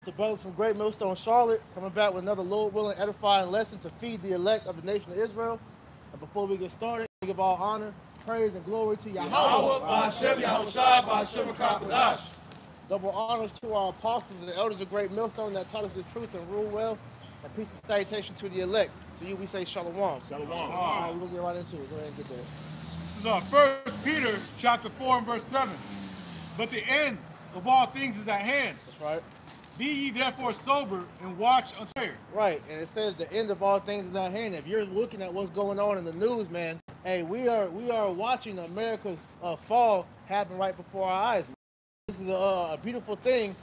The brothers from Great Millstone, Charlotte, coming back with another Lord willing edifying lesson to feed the elect of the nation of Israel. And before we get started, we give all honor, praise, and glory to Yahweh. Ba'ashem Yahushua, Ba'ashem HaKadosh. Double honors to our apostles and the elders of Great Millstone that taught us the truth and rule well. And peace and salutation to the elect. To you we say shalom. Shalom. All right, we're going to get right into it. Go ahead and get there. This is 1 Peter chapter 4 and verse 7. But the end of all things is at hand. That's right. Be ye therefore sober and watch unto prayer. Right, and it says the end of all things is at hand. If you're looking at what's going on in the news, man, hey, we are watching America's fall happen right before our eyes. Man. This is a beautiful thing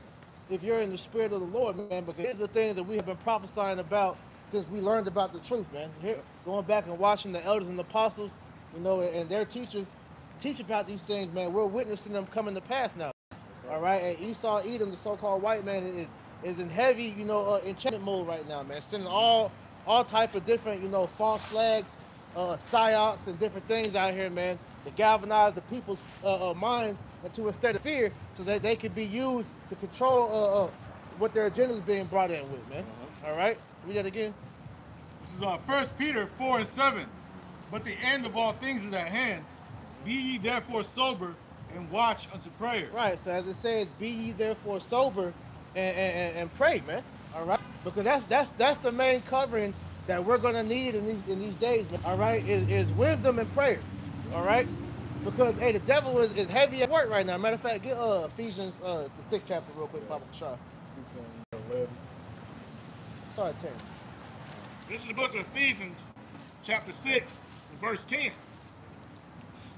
if you're in the spirit of the Lord, man, because these are the things that we have been prophesying about since we learned about the truth, man. Here, going back and watching the elders and the apostles, you know, and their teachers teach about these things, man. We're witnessing them coming to pass now. All right, and Esau Edom, the so-called white man, is in heavy, you know, enchantment mode right now, man. Sending all type of different, you know, false flags, psyops, and different things out here, man, to galvanize the people's minds into a state of fear, so that they can be used to control what their agenda is being brought in with, man. All right, read that again. This is 1 Peter 4 and 7. But the end of all things is at hand. Be ye therefore sober and watch unto prayer. Right, so as it says, be ye therefore sober and pray, man. All right, because that's the main covering that we're gonna need in these days, man. All right, is wisdom and prayer. All right, because hey, the devil is heavy at work right now. Matter of fact, get Ephesians the 6th chapter real quick, Papa Shah. 6 and 11. Start at 10. This is the book of Ephesians, chapter 6, verse 10.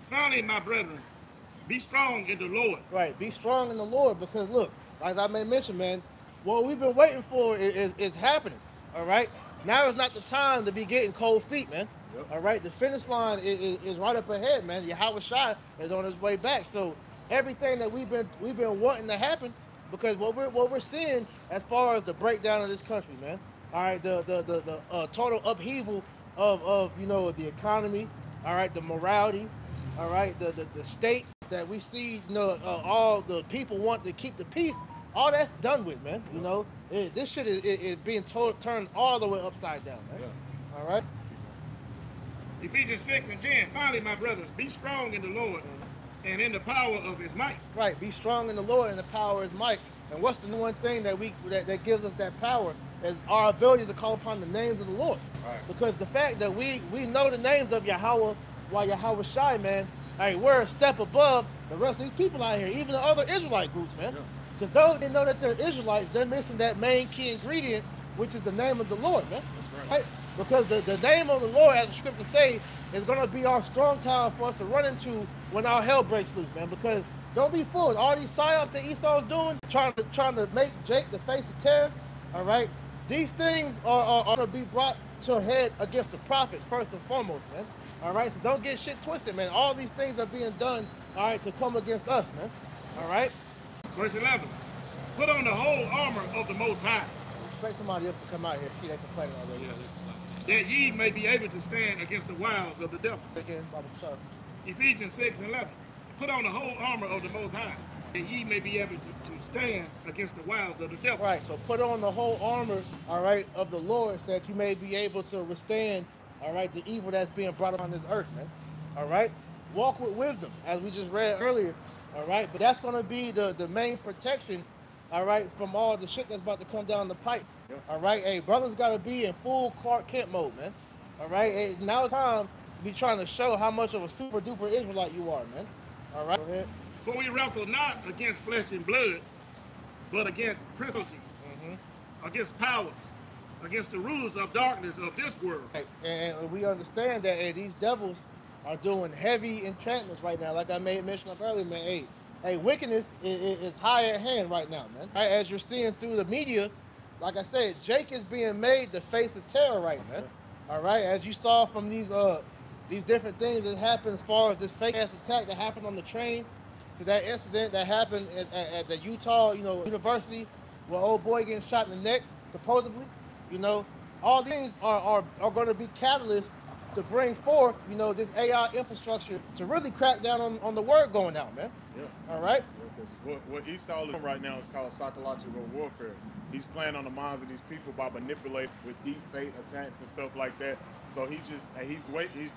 Finally, my brethren, be strong in the Lord. Right, be strong in the Lord, because look, as I may mention, man, what we've been waiting for is happening. All right, now is not the time to be getting cold feet, man. Yep. All right, the finish line is right up ahead, man. Yahweh Shai is on his way back. So everything that we've been wanting to happen, because what we're seeing as far as the breakdown of this country, man. All right, the total upheaval of you know, the economy. All right, the morality. All right, the state that we see, you know, all the people want to keep the peace. All that's done with, man. You know, this shit is being turned all the way upside down, man. Yeah. All right. Ephesians 6 and 10. Finally, my brothers, be strong in the Lord and in the power of his might. Right, be strong in the Lord and the power of his might. And what's the one thing that that gives us that power is our ability to call upon the names of the Lord. Right. Because the fact that we know the names of Yahweh, while Yahweh Shai, man, hey, we're a step above the rest of these people out here, even the other Israelite groups, man. Because those that know that they're Israelites, they're missing that main key ingredient, which is the name of the Lord, man. That's right. Because the name of the Lord, as the scriptures say, is going to be our strong tower for us to run into when our hell breaks loose, man. Because don't be fooled. All these psyops that Esau's doing, trying to make Jake the face of terror, all right? These things are going to be brought to a head against the prophets, first and foremost, man. All right? So don't get shit twisted, man. All these things are being done, all right, to come against us, man. All right? Verse 11. Put on the whole armor of the Most High. Expect somebody else to come out here. See, they complaining already. That ye may be able to stand against the wiles of the devil. Again, Bible, sorry. Ephesians 6 and 11. Put on the whole armor of the Most High, that ye may be able to stand against the wiles of the devil. Right, so put on the whole armor, all right, of the Lord, so that you may be able to withstand, all right, the evil that's being brought upon this earth, man. All right? Walk with wisdom, as we just read earlier, all right? But that's going to be the main protection, all right, from all the shit that's about to come down the pipe. All right? Hey, brothers got to be in full Clark Kent mode, man. All right? Hey, now it's time to be trying to show how much of a super duper Israelite you are, man. All right? Go ahead. For we wrestle not against flesh and blood, but against principalities, against powers, against the rulers of darkness of this world. Hey, and we understand that hey, these devils are doing heavy enchantments right now. Like I made mention of earlier, man. Hey, wickedness is high at hand right now, man. Right, as you're seeing through the media, like I said, Jake is being made the face of terror right now. All right, as you saw from these different things that happened as far as this fake ass attack that happened on the train, to that incident that happened at the Utah, you know, university, where old boy getting shot in the neck, supposedly. You know, all these are going to be catalysts to bring forth, you know, this AI infrastructure to really crack down on the word going out, man. Yeah. All right? Because what Esau is doing right now is called psychological warfare. He's playing on the minds of these people by manipulating with deep fake attacks and stuff like that. So he's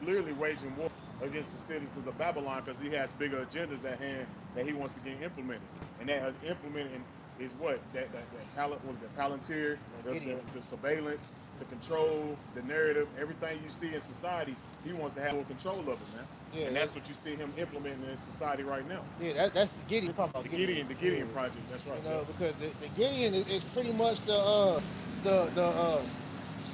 literally waging war against the citizens of Babylon because he has bigger agendas at hand that he wants to get implemented. And that implementing is what? Palantir, the surveillance, to control the narrative, everything you see in society, he wants to have more control of it, man. Yeah, and that's what you see him implementing in society right now. Yeah, that's the Gideon. We're talking about the Gideon project. That's right. You know, because the Gideon is pretty much the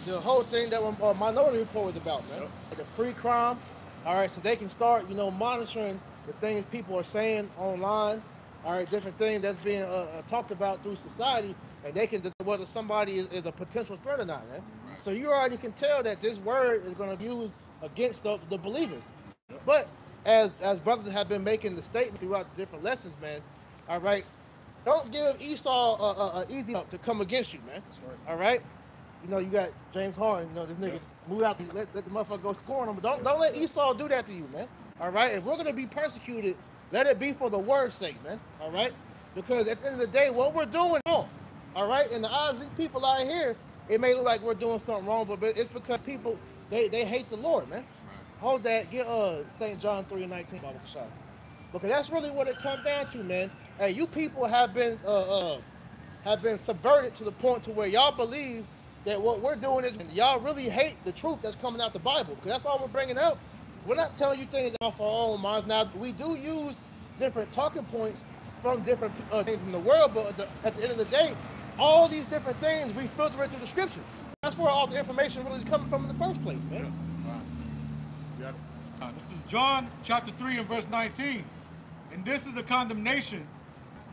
whole thing that Minority Report was about, man. Yep. The pre-crime. All right, so they can start, monitoring the things people are saying online. All right, different things that's being talked about through society, and they can determine whether somebody is a potential threat or not, man. Right. So you already can tell that this word is going to be used against the believers. Yep. But as brothers have been making the statement throughout the different lessons, man, all right, don't give Esau an easy up to come against you, man. That's right. All right? You got James Harden, this nigga move out, let the motherfucker go scoring them, but don't let Esau do that to you, man. All right? If we're going to be persecuted, let it be for the word's sake, man. All right? Because at the end of the day, what we're doing wrong. All right? In the eyes of these people out here, it may look like we're doing something wrong, but it's because people, they hate the Lord, man. Right. Hold that. Get St. John 3:19, Bible shot. Because that's really what it comes down to, man. Hey, you people have been subverted to the point to where y'all believe that what we're doing is, y'all really hate the truth that's coming out the Bible. Because that's all we're bringing out. We're not telling you things off our own minds. Now, we do use different talking points from different things in the world, but at the end of the day, all these different things, we filter it through the scriptures. That's where all the information really is coming from in the first place, man. Yeah. Wow. This is John chapter 3 and verse 19. And this is the condemnation.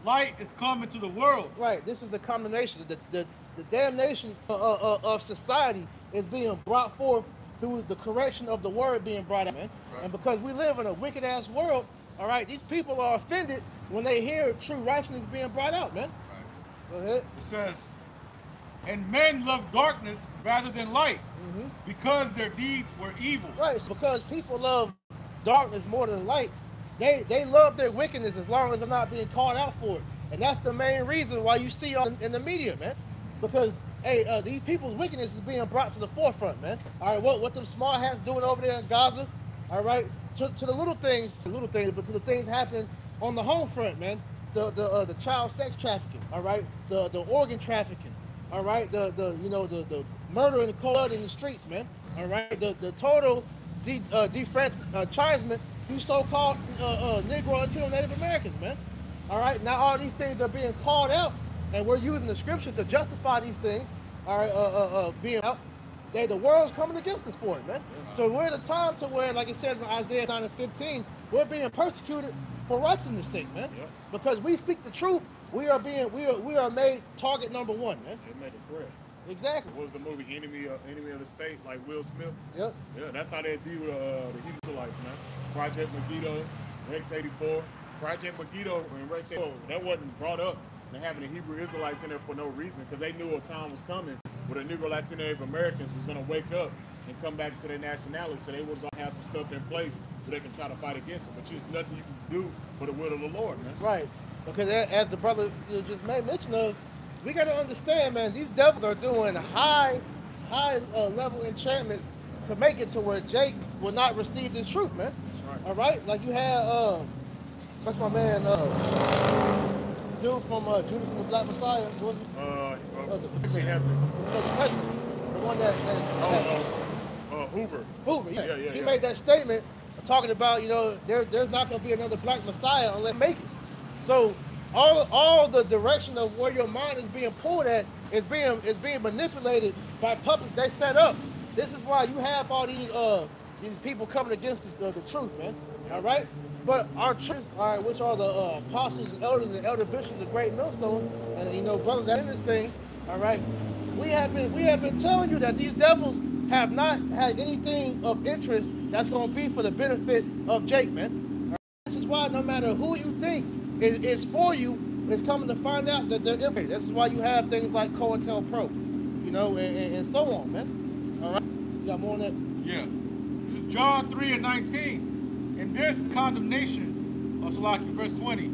Light is come into the world. Right, this is the condemnation. The damnation of society is being brought forth through the correction of the word being brought out, man. Right. And because we live in a wicked-ass world, all right, these people are offended when they hear true righteousness being brought out, man. Right. Go ahead. It says, and men love darkness rather than light, because their deeds were evil. Right, so because people love darkness more than light, they love their wickedness as long as they're not being called out for it. And that's the main reason why you see in the media, man. Because hey, these people's wickedness is being brought to the forefront, man. All right, what them smart hats doing over there in Gaza, all right, to the little things, but to the things happening on the home front, man. The child sex trafficking, all right, the organ trafficking, all right, the murder in the cold in the streets, man. All right, the total defranchisement you so-called Negro and Latino Native Americans, man. All right, now all these things are being called out, and we're using the scriptures to justify these things. All right, being out. The world's coming against us for it, man. So we're at a time to where, like it says in Isaiah 9:15, we're being persecuted for righteousness' sake, man. Yep. Because we speak the truth, we are made target number one, man. They made it correct. Exactly. What was the movie Enemy of the State, like Will Smith? Yep. Yeah, that's how they view the Hebrew Israelites, man. Project Megiddo, Rex 84. Project Megiddo and Rex 84, that wasn't brought up and having the Hebrew Israelites in there for no reason, because they knew a time was coming where the Negro Latino Native Americans was going to wake up and come back to their nationality, so they was going to have some stuff in place where they can try to fight against it. But there's nothing you can do for the will of the Lord, man. Right. Because as the brother just made mention of, we got to understand, man, these devils are doing high level enchantments to make it to where Jake will not receive this truth, man. That's right. All right? Like you had, what's my man, dude from Judas and the Black Messiah, was it? Dixie Hampton. The one that Hoover. Hoover, yeah. He made that statement talking about, there's not going to be another Black Messiah unless they make it. So all the direction of where your mind is being pulled at is being manipulated by puppets they set up. This is why you have all these people coming against the truth, man. All right? But our churches, all right, which are the apostles and elders and elder bishops of the great millstone, and brothers that in this thing, all right, we have been telling you that these devils have not had anything of interest that's going to be for the benefit of Jake, man. Right? This is why no matter who you think is for you, is coming to find out that they're infiltrated. This is why you have things like COINTELPRO, and so on, man. All right, you got more on that? Yeah. This is John 3:19. And this condemnation, verse 20,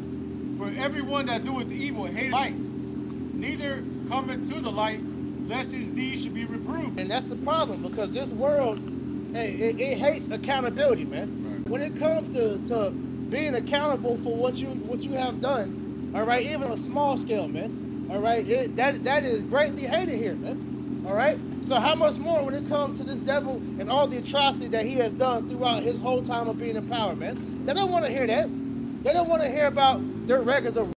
for everyone that doeth evil hate light, neither come into the light, lest his deeds should be reproved. And that's the problem, because this world, hey, it hates accountability, man. When it comes to being accountable for what you have done, all right, even on a small scale, man, all right, that is greatly hated here, man, all right? So how much more when it comes to this devil and all the atrocity that he has done throughout his whole time of being in power, man? They don't want to hear that. They don't want to hear about their records of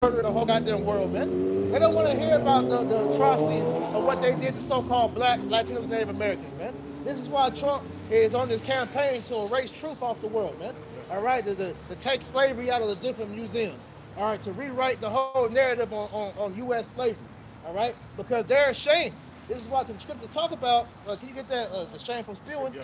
murder in the whole goddamn world, man. They don't want to hear about the atrocities of what they did to so-called blacks, Latinos, and Native Americans, man. This is why Trump is on this campaign to erase truth off the world, man. All right, to take slavery out of the different museums. All right, to rewrite the whole narrative on U.S. slavery. All right, because they're ashamed. This is why the scripture talk about. Can you get that the shame from spewing? Yeah.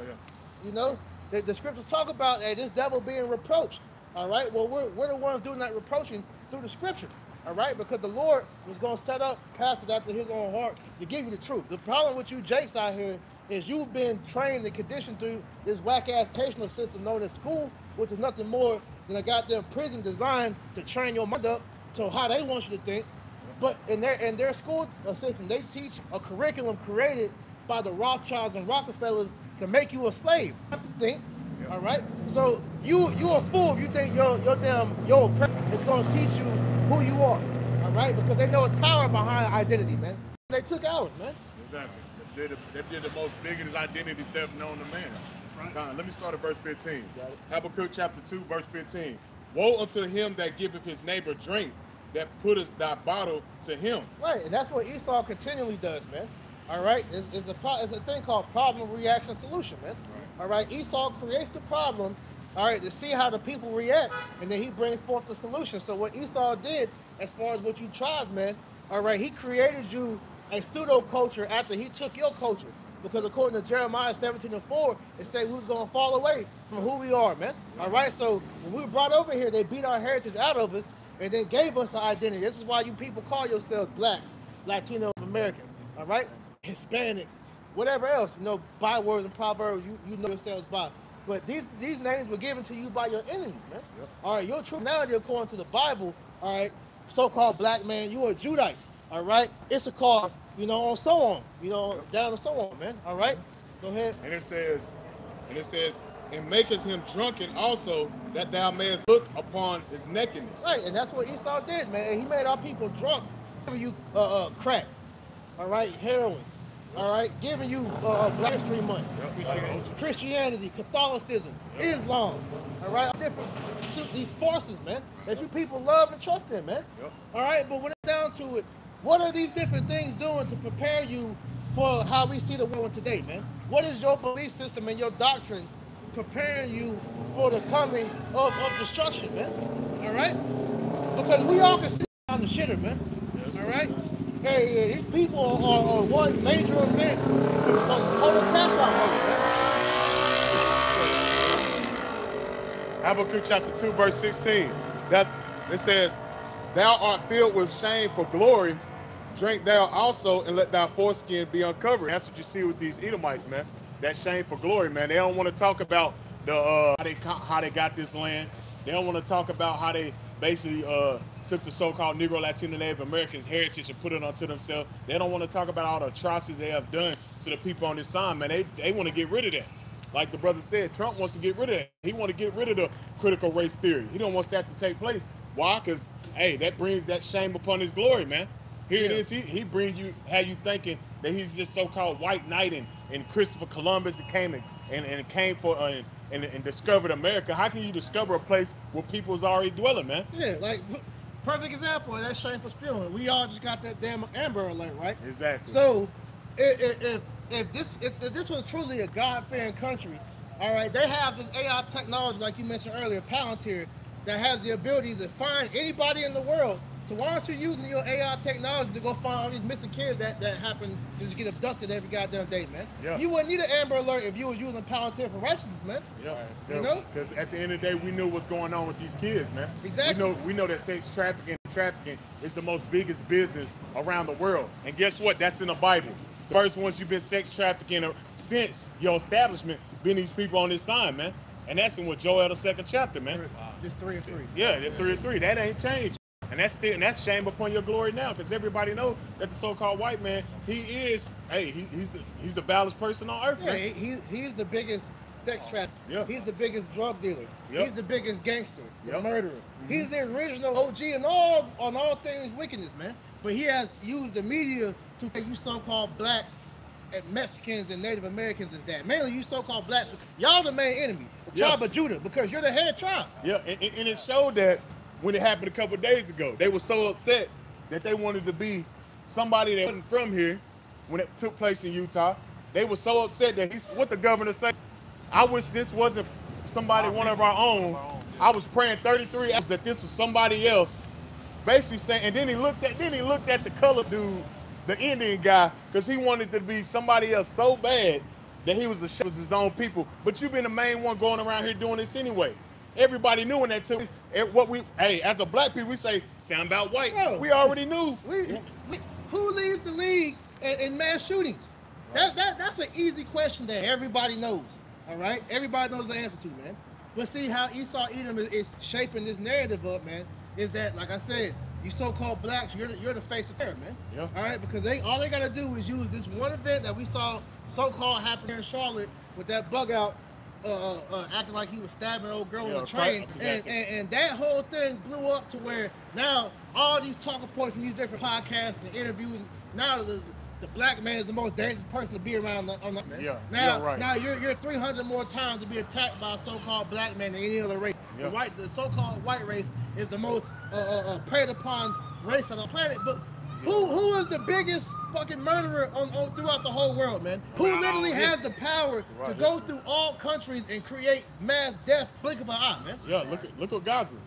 You know, the scripture talk about this devil being reproached. All right, well we're the ones doing that reproaching through the scriptures. All right, because the Lord was going to set up pastors after His own heart to give you the truth. The problem with you Jakes out here is you've been trained and conditioned through this whack-ass educational system known as school, which is nothing more than a goddamn prison designed to train your mind up to how they want you to think. But in their school system, they teach a curriculum created by the Rothschilds and Rockefellers to make you a slave, not to think. All right, so you a fool if you think your oppressor is going to teach you who you are. All right, because they know it's power behind identity, man. They took ours, man. Exactly. They did the most biggest identity theft known to man. Right. Let me start at verse 15. Habakkuk chapter 2, verse 15. Woe unto him that giveth his neighbor drink, that putteth thy bottle to him. Right, and that's what Esau continually does, man. All right, it's a thing called problem, reaction, solution, man. Right. All right, Esau creates the problem, all right, to see how the people react, and then he brings forth the solution. So what Esau did, as far as what you tribesmen, all right, he created you a pseudo culture after he took your culture. Because according to Jeremiah 17:4, it says we was going to fall away from who we are, man. All right, so when we were brought over here, they beat our heritage out of us and then gave us an identity. This is why you people call yourselves blacks, Latino Americans, all right? Hispanics, whatever else, you know, bywords and proverbs you know yourselves by. But these names were given to you by your enemies, man. Yep. All right, your true nationality according to the Bible, all right, so-called black man, you are a Judite, all right? Issachar, you know, and so on, you know, down and so on, man. All right, go ahead. And it says, and maketh him drunken also, that thou mayest look upon his nakedness. Right, and that's what Esau did, man. He made our people drunk, giving you crack, all right, heroin, all right, giving you black street money, Christianity, Catholicism, Islam, all right, different these forces, man, that you people love and trust in, man. All right, but when it's down to it, what are these different things doing to prepare you for how we see the world today, man? What is your belief system and your doctrine preparing you for the coming of destruction, man? All right? Because we all can see on the shitter, man. All right? Hey, these people are one major event from total cash out money, man. Habakkuk chapter 2, verse 16. That it says, thou art filled with shame for glory. Drink thou also, and let thy foreskin be uncovered. That's what you see with these Edomites, man. That shame for glory, man. They don't want to talk about the how they got this land. They don't want to talk about how they basically took the so-called Negro, Latino, Native American heritage and put it onto themselves. They don't want to talk about all the atrocities they have done to the people on this side, man. They want to get rid of that. Like the brother said, Trump wants to get rid of that. He want to get rid of the critical race theory. He don't want that to take place. Why? Because, hey, that brings that shame upon his glory, man. Here it is. He brings you, have you thinking that he's this so-called white knight and Christopher Columbus and came for and discovered America. How can you discover a place where people's already dwelling, man? Yeah, like perfect example of that shameful spewing. We all just got that damn Amber Alert, right? Exactly. So if this was truly a God-fearing country, all right, they have this AI technology, like you mentioned earlier, Palantir, that has the ability to find anybody in the world. So why aren't you using your AI technology to go find all these missing kids that happen to just get abducted every goddamn day, man? Yeah. You wouldn't need an Amber Alert if you was using Palantir for righteousness, man. Yeah, you know? Because at the end of the day, we knew what's going on with these kids, man. Exactly. We know that sex trafficking is the most biggest business around the world. And guess what? That's in the Bible. The first ones you've been sex trafficking since your establishment been these people on this sign, man. And that's in what Joel the 2nd chapter, man. Wow. Just 3 and 3. Yeah, 3 and 3. That ain't changed. And that's shame upon your glory now, because everybody know that the so-called white man, he's the vilest person on earth, Yeah, man. he's the biggest sex trafficker. Yeah. He's the biggest drug dealer. Yep. He's the biggest gangster, the Yep. murderer. He's the original OG on all things wickedness, man. But he has used the media to make you so-called blacks and Mexicans and Native Americans as that. Mainly you so-called blacks. Y'all the main enemy, the tribe of Judah, because you're the head tribe. Yeah, and it showed that when it happened a couple of days ago, they were so upset that they wanted to be somebody that wasn't from here when it took place in Utah. They were so upset that what the governor said, I wish this wasn't somebody, one of our own. I was praying 33 hours that this was somebody else. Basically saying, and then he looked at the colored dude, the Indian guy, because he wanted to be somebody else so bad that he was his own people. But you've been the main one going around here doing this anyway. Everybody knew when that took place. As a black people, we say, sound about white. Bro, we already knew. Who leads the league in mass shootings? That's an easy question that everybody knows. All right, everybody knows the answer to, man. But see how Esau Edom is shaping this narrative up, man. Is that, like I said, you so-called blacks, you're the face of terror, man. Yeah. All right, because all they gotta do is use this one event that we saw so-called happen here in Charlotte with that bug out acting like he was stabbing an old girl on a train, exactly. and that whole thing blew up to where now all these talking points from these different podcasts and interviews, now the black man is the most dangerous person to be around on that, man. Yeah, now, right. now you're 300 more times to be attacked by a so-called black man than any other race. Yeah. The so-called white race is the most preyed upon race on the planet. But who is the biggest fucking murderer throughout the whole world, man? Who literally has the power to go through all countries and create mass death, blink of an eye, man? Yeah, look at Gaza.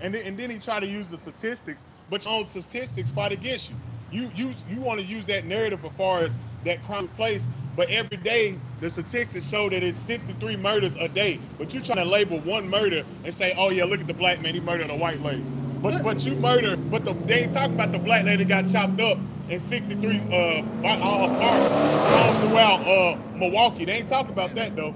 And then he tried to use the statistics, but your own statistics fight against you. You want to use that narrative as far as that crime took place, but every day the statistics show that it's 63 murders a day. But you trying to label one murder and say, oh yeah, look at the black man, he murdered a white lady. But you murder, they ain't talking about the black lady that got chopped up in 63 parks all throughout Milwaukee. They ain't talking about that though.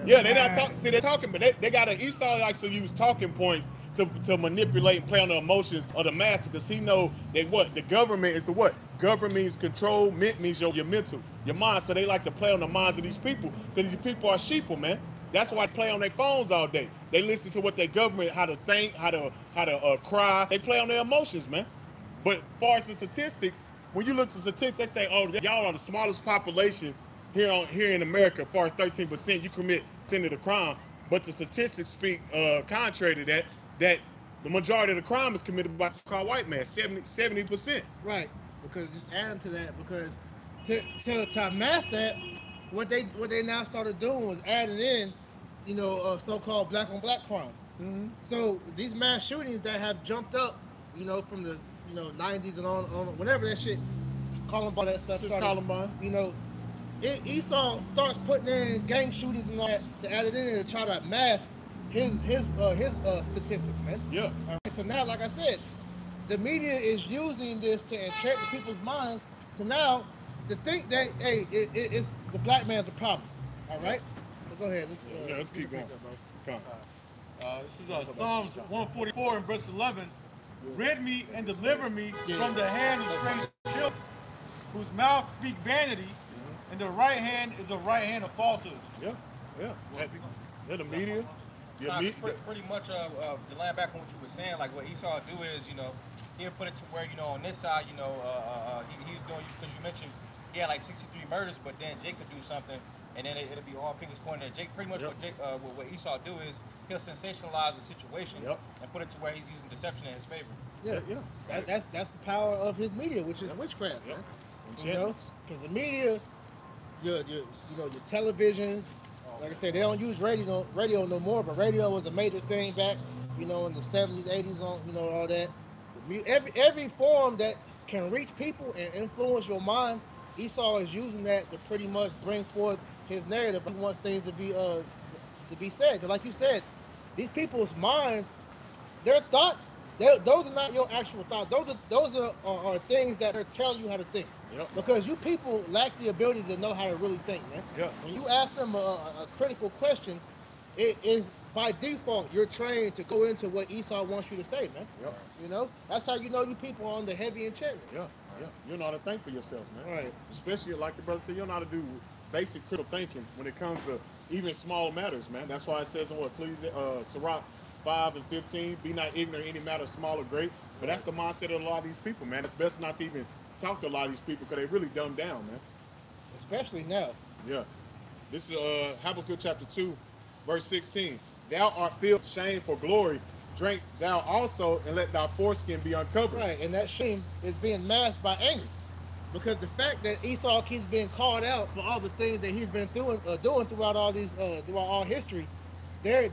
Yeah, they're not talking. See, they're talking, but they got Esau likes to use talking points to manipulate and play on the emotions of the masses, because he know that the government is the what? Government means control, means your mental, your mind. So they like to play on the minds of these people, because these people are sheeple, man. That's why they play on their phones all day. They listen to what their government, how to think, how to cry. They play on their emotions, man. But as far as the statistics, when you look at statistics, they say, oh, y'all are the smallest population here in America. As far as 13%, you commit 10 of the crime. But the statistics speak contrary to that the majority of the crime is committed by so-called white man, 70%. Right, because just adding to that, because to mask that, what they now started doing was adding in, so-called black on black crime. Mm-hmm. So these mass shootings that have jumped up, from the 90s and on whenever that shit, Columbine, that stuff just started, Columbine. Esau starts putting in gang shootings and all that to add it in and to try to mask his statistics, man. Yeah. All right, so now, like I said, the media is using this to entrap people's minds to now to think that, hey, it's the black man's the problem. All right? But go ahead. Let's keep going. Come on. This is Psalms 144 and verse 11. Rid me and deliver me from the hand of strange children, whose mouth speak vanity, and the right hand is a right hand of falsehood. Yeah. The media. Pretty much to land back on what you were saying, like what Esau do is, he'll put it to where, on this side, he's doing, because you mentioned he had like 63 murders, but then Jake could do something, and then it'll be all fingers pointing at Jake. Pretty much what Esau do is he'll sensationalize the situation and put it to where he's using deception in his favor. Yeah. That's the power of his media, which is witchcraft, man. Because the media, your televisions, like I said, they don't use radio no more, but radio was a major thing back, in the 70s, 80s, all that. Every form that can reach people and influence your mind, Esau is using that to pretty much bring forth his narrative. He wants things to be said. Because like you said, these people's minds, their thoughts, those are not your actual thoughts. Those are things that they're telling you how to think. Yep. Because you people lack the ability to know how to really think, man. Yeah. When you ask them a critical question, it is by default, you're trained to go into what Esau wants you to say, man. Yep. You know, that's how you know you people are on the heavy enchantment. Yeah, yeah. You know how to think for yourself, man. Right. Especially like the brother said, you know how to do basic critical thinking when it comes to even small matters, man. That's why it says in Sirach 5 and 15, be not ignorant any matter small or great. But that's the mindset of a lot of these people, man. It's best not to even talk to a lot of these people because they really dumbed down, man. Especially now. Yeah. This is Habakkuk chapter 2, verse 16. Thou art filled with shame for glory. Drink thou also, and let thy foreskin be uncovered. Right, and that shame is being masked by anger. Because the fact that Esau keeps being called out for all the things that he's been doing throughout all these throughout all history, they're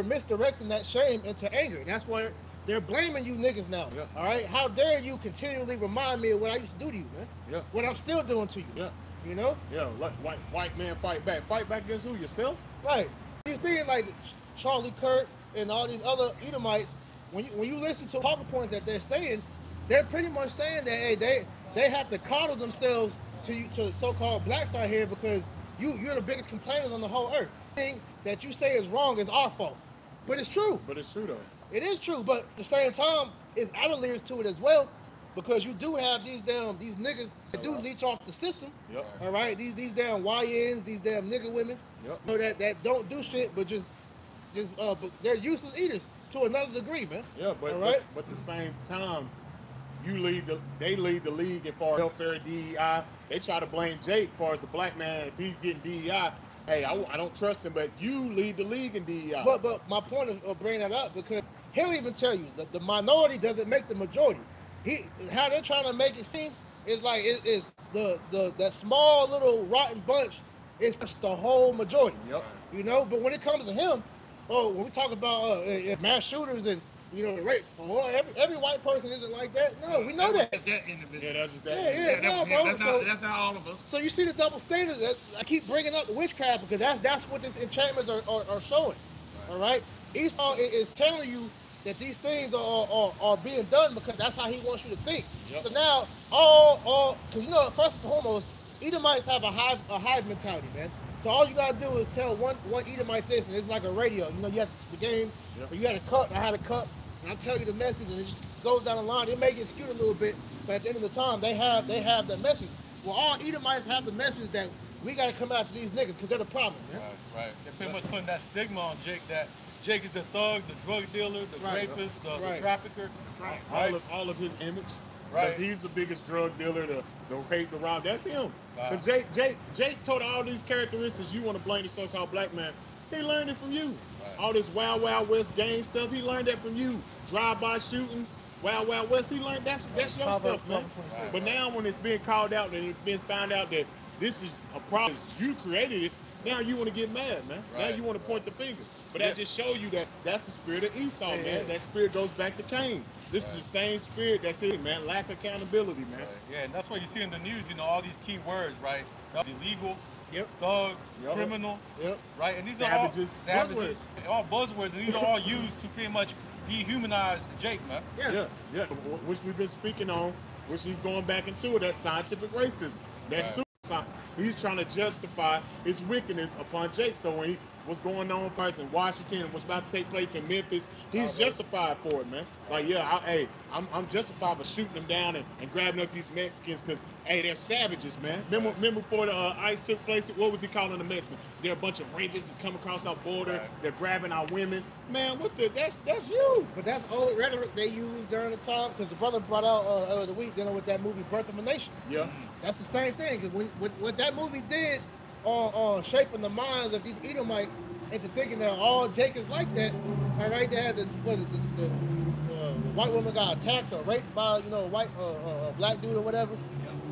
misdirecting that shame into anger. And that's why they're blaming you niggas now. Yeah. All right, how dare you continually remind me of what I used to do to you, man? Yeah. What I'm still doing to you. Yeah. You know? Yeah, like white man fight back. Fight back against who? Yourself? Right. You're seeing like Charlie Kirk and all these other Edomites. When you listen to talking points that they're saying, they're pretty much saying that hey, they have to coddle themselves to so-called blacks out here because you're the biggest complainers on the whole earth. Thing that you say is wrong is our fault, but it's true. But it's true though. It is true, but at the same time, it's other layers to it as well, because you do have these niggas that do leech off the system. Yep. All right, these damn YNs, these damn nigga women, Yep. you know, that don't do shit, but but they're useless eaters to another degree, man. Yeah, but all right. But at the same time, they lead the league as far as welfare, DEI. They try to blame Jake as far as the black man if he's getting DEI. Hey, I don't trust him, but you lead the league in DEI. But my point of bringing that up, because he'll even tell you that the minority doesn't make the majority. How they're trying to make it seem is like it's that small little rotten bunch is the whole majority. Yep. You know, but when it comes to him, when we talk about mass shooters and rape, every white person isn't like that. No, we know that. That's that individual. Yeah, that's just that. Yeah, no, bro. That's not all of us. So you see the double standards. I keep bringing up the witchcraft because that's what these enchantments are showing. All right, Esau is telling you that these things are being done because that's how he wants you to think. Yep. So now because first and foremost, Edomites have a hive mentality, man. So all you gotta do is tell one Edomite this, and it's like a radio. You know, you have the game, Yep. or you had a cup, I had a cup, and I tell you the message, and it just goes down the line. It may get skewed a little bit, but at the end of the time, they have that message. Well, all Edomites have the message that we gotta come after these niggas because they're the problem, man. Right. They're pretty much putting that stigma on Jake that Jake is the thug, the drug dealer, the Right. rapist, the Right. trafficker. Right. All of his image. Right. Because he's the biggest drug dealer, the rape, the rob. That's him. Wow. Because Jake told all these characteristics you want to blame the so-called black man. He learned it from you. Right. All this Wild Wild West gang stuff, he learned that from you. Drive-by shootings, Wild Wild West, he learned that's your stuff, man. Right. But now when it's being called out and it's been found out that this is a problem, you created it, now you want to get mad, man. Now Right. you want to point the finger. But that just show you that that's the spirit of Esau, man. Yeah. That spirit goes back to Cain. This is the same spirit that's it, man. Lack accountability, man. Right. Yeah, and that's why you see in the news, all these key words, right? That's illegal, Yep. thug, Yep. criminal, Yep. right? And these Savages. are all savages, all buzzwords, and these are all used to pretty much dehumanize Jake, man. Yeah. Which we've been speaking on, which he's going back into it, that scientific racism. That Right. suicide. He's trying to justify his wickedness upon Jake. So when what's going on first in Washington and what's about to take place in Memphis, he's justified for it, man. Like, I'm justified for shooting them down and grabbing up these Mexicans because, hey, they're savages, man. Remember before the ICE took place, what was he calling the Mexicans? They're a bunch of rapists that come across our border. Right. They're grabbing our women. Man, that's you. But that's old rhetoric they used during the time, because the brother brought out earlier the week dealing with that movie Birth of a Nation. Yeah. That's the same thing. Because what that movie did on shaping the minds of these Edomites into thinking that all Jake is like that, all right, they had the white woman got attacked or raped by a white black dude or whatever,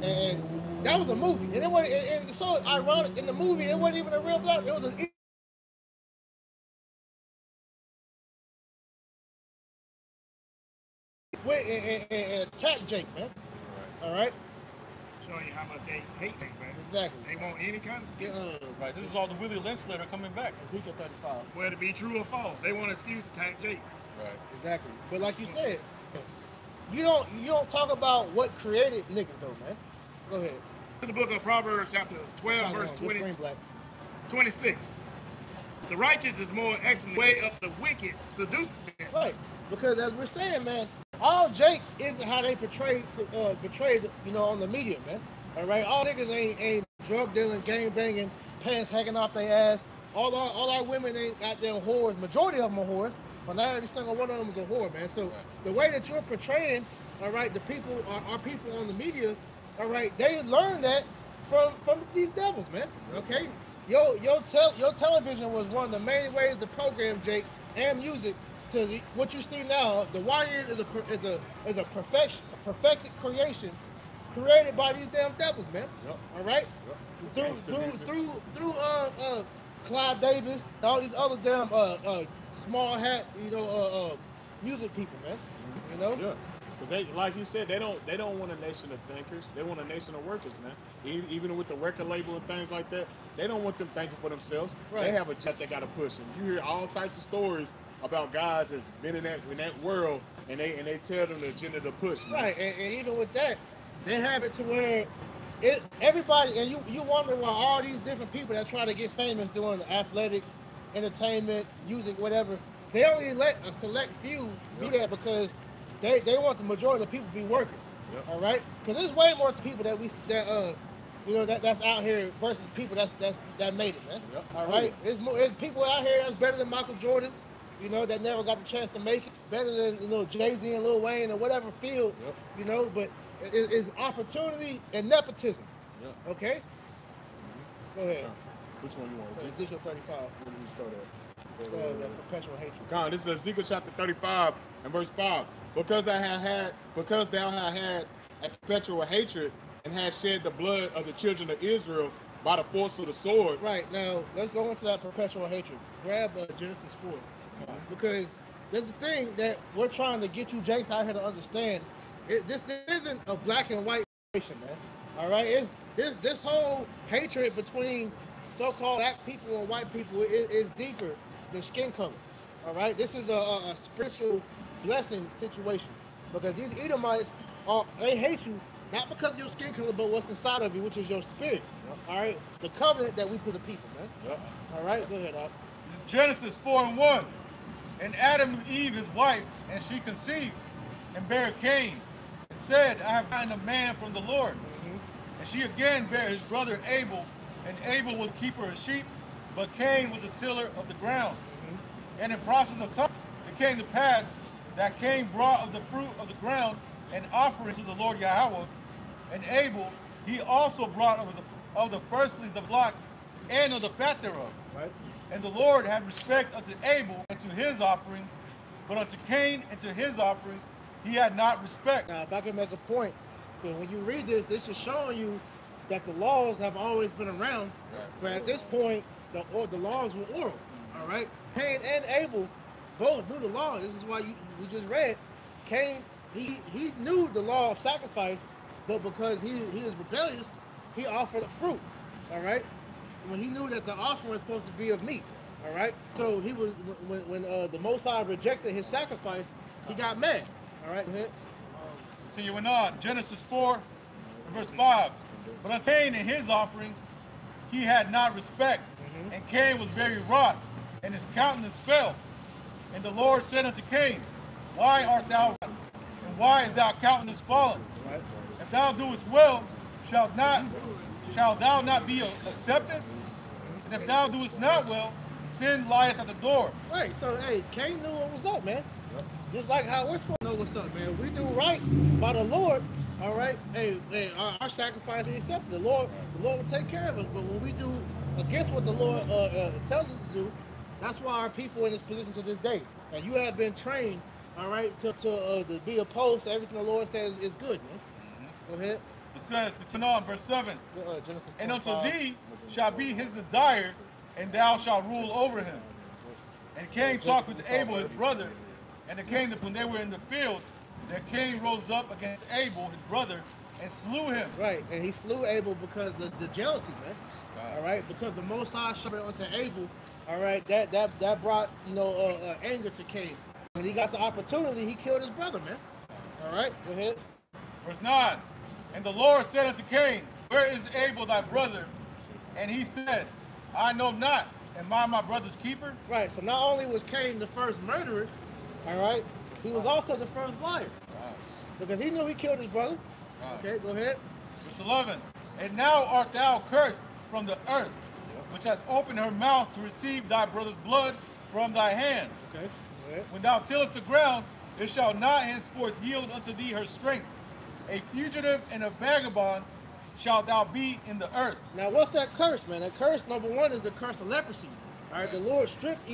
and that was a movie. And it wasn't, and so ironic in the movie, it wasn't even a real black. It was an went and attacked Jake, man. All right. Showing you how much they hate things, man. Exactly. They want any kind of excuse. Right. This is all the Willie Lynch letter coming back. Ezekiel 35. Whether it be true or false. They want an excuse to attack Jake. Right. Exactly. But like you said, you don't talk about what created niggas though, man. Go ahead. The book of Proverbs, chapter 12, verse This screen black. 26. The righteous is more excellent way of the wicked seducing them. Right. Because as we're saying, man, all Jake isn't how they portrayed, you know, on the media, man. All right, all niggas ain't drug dealing, gang banging, pants hanging off their ass. All our women ain't goddamn whores. Majority of them are whores, but not every single one of them is a whore, man. So the way that you're portraying, all right, the people, our people on the media, all right, they learned that from these devils, man. Okay, your television was one of the main ways to program Jake and music to what you see now. The Warrior is a perfected creation created by these damn devils, man. Yep. All right, through Clive Davis, all these other damn small hat, you know, music people, man. You know. Yeah. Because they, like you said, they don't want a nation of thinkers. They want a nation of workers, man. Even with the record label and things like that, they don't want them thinking for themselves. Right. They have a jet they got to push. And you hear all types of stories about guys that's been in that world, and they tell them the agenda to push, man. Right, and even with that, they have it to where everybody, and you wonder why all these different people that try to get famous doing athletics, entertainment, music, whatever, they only let a select few be there because they want the majority of the people to be workers. Yep. All right, because there's way more people that's out here versus people that made it, man. Yep. All right, there's people out here that's better than Michael Jordan, you know, that never got the chance to make it, better than, you know, Jay-Z and Lil Wayne or whatever field, you know, but it's opportunity and nepotism. Yep. Okay? Go ahead. Which one you want? Ezekiel 35. Where did you start at? The perpetual hatred. God, this is Ezekiel chapter 35 and verse 5. Because thou hast had a perpetual hatred and hast shed the blood of the children of Israel by the force of the sword. Right, now let's go into that perpetual hatred. Grab Genesis 4. Because there's the thing that we're trying to get you Jakes out here to understand. This isn't a black and white situation, man. All right, it's this whole hatred between so-called black people and white people is deeper than skin color. All right, this is a spiritual blessing situation because these Edomites they hate you not because of your skin color, but what's inside of you, which is your spirit. Yep. All right, the covenant that we put the people, man. Yep. All right, go ahead, Doc. This is Genesis 4:1. And Adam knew Eve, his wife, and she conceived and bare Cain, and said, I have gotten a man from the Lord. And she again bare his brother Abel, and Abel was keeper of sheep, but Cain was a tiller of the ground. And in process of time, it came to pass that Cain brought of the fruit of the ground an offering to the Lord Yahweh, and Abel, he also brought of the firstlings of flock and of the fat thereof. Right. And the Lord had respect unto Abel and to his offerings, but unto Cain and to his offerings he had not respect. Now, if I can make a point, because when you read this is showing you that the laws have always been around, but at this point, the laws were oral. All right, Cain and Abel both knew the law. This is why we just read. Cain, he knew the law of sacrifice, but because he is rebellious, he offered a fruit. All right. When he knew that the offering was supposed to be of meat, all right? So he was, when the Most High rejected his sacrifice, he got mad, all right? Continuing on, Genesis 4, verse 5. But unto Cain and his offerings he had not respect, and Cain was very wroth, and his countenance fell. And the Lord said unto Cain, Why art thou wroth, and why is thy countenance fallen? Right. If thou doest well, shalt thou not be accepted? And if thou doest not well, sin lieth at the door. Right, so hey, Cain knew what was up, man. Yep. Just like how we're supposed to know what's up, man. We do right by the Lord, all right? Hey, our sacrifice is accepted. The Lord will take care of us. But when we do against what the Lord tells us to do, that's why our people in this position to this day. And you have been trained, all right, to be opposed to everything the Lord says is good, man. Go ahead. It says, continue on, verse 7. And unto thee shall be his desire, and thou shalt rule over him. And Cain talked with Abel his brother, and it came that when they were in the field, that Cain rose up against Abel his brother, and slew him. Right, and he slew Abel because the jealousy, man. All right, because the Most High showed it unto Abel. All right, that brought anger to Cain. When he got the opportunity, he killed his brother, man. All right, go ahead. Verse 9. And the Lord said unto Cain, Where is Abel thy brother? And he said, I know not. Am I my brother's keeper? Right. So not only was Cain the first murderer, all right, he was also the first liar. Right. Because he knew he killed his brother. Right. Okay, go ahead. Verse 11. And now art thou cursed from the earth, which hath opened her mouth to receive thy brother's blood from thy hand. Okay, go ahead. When thou tillest the ground, it shall not henceforth yield unto thee her strength. A fugitive and a vagabond shalt thou be in the earth. Now, what's that curse, man? That curse, number one, is the curse of leprosy. All right, the Lord stripped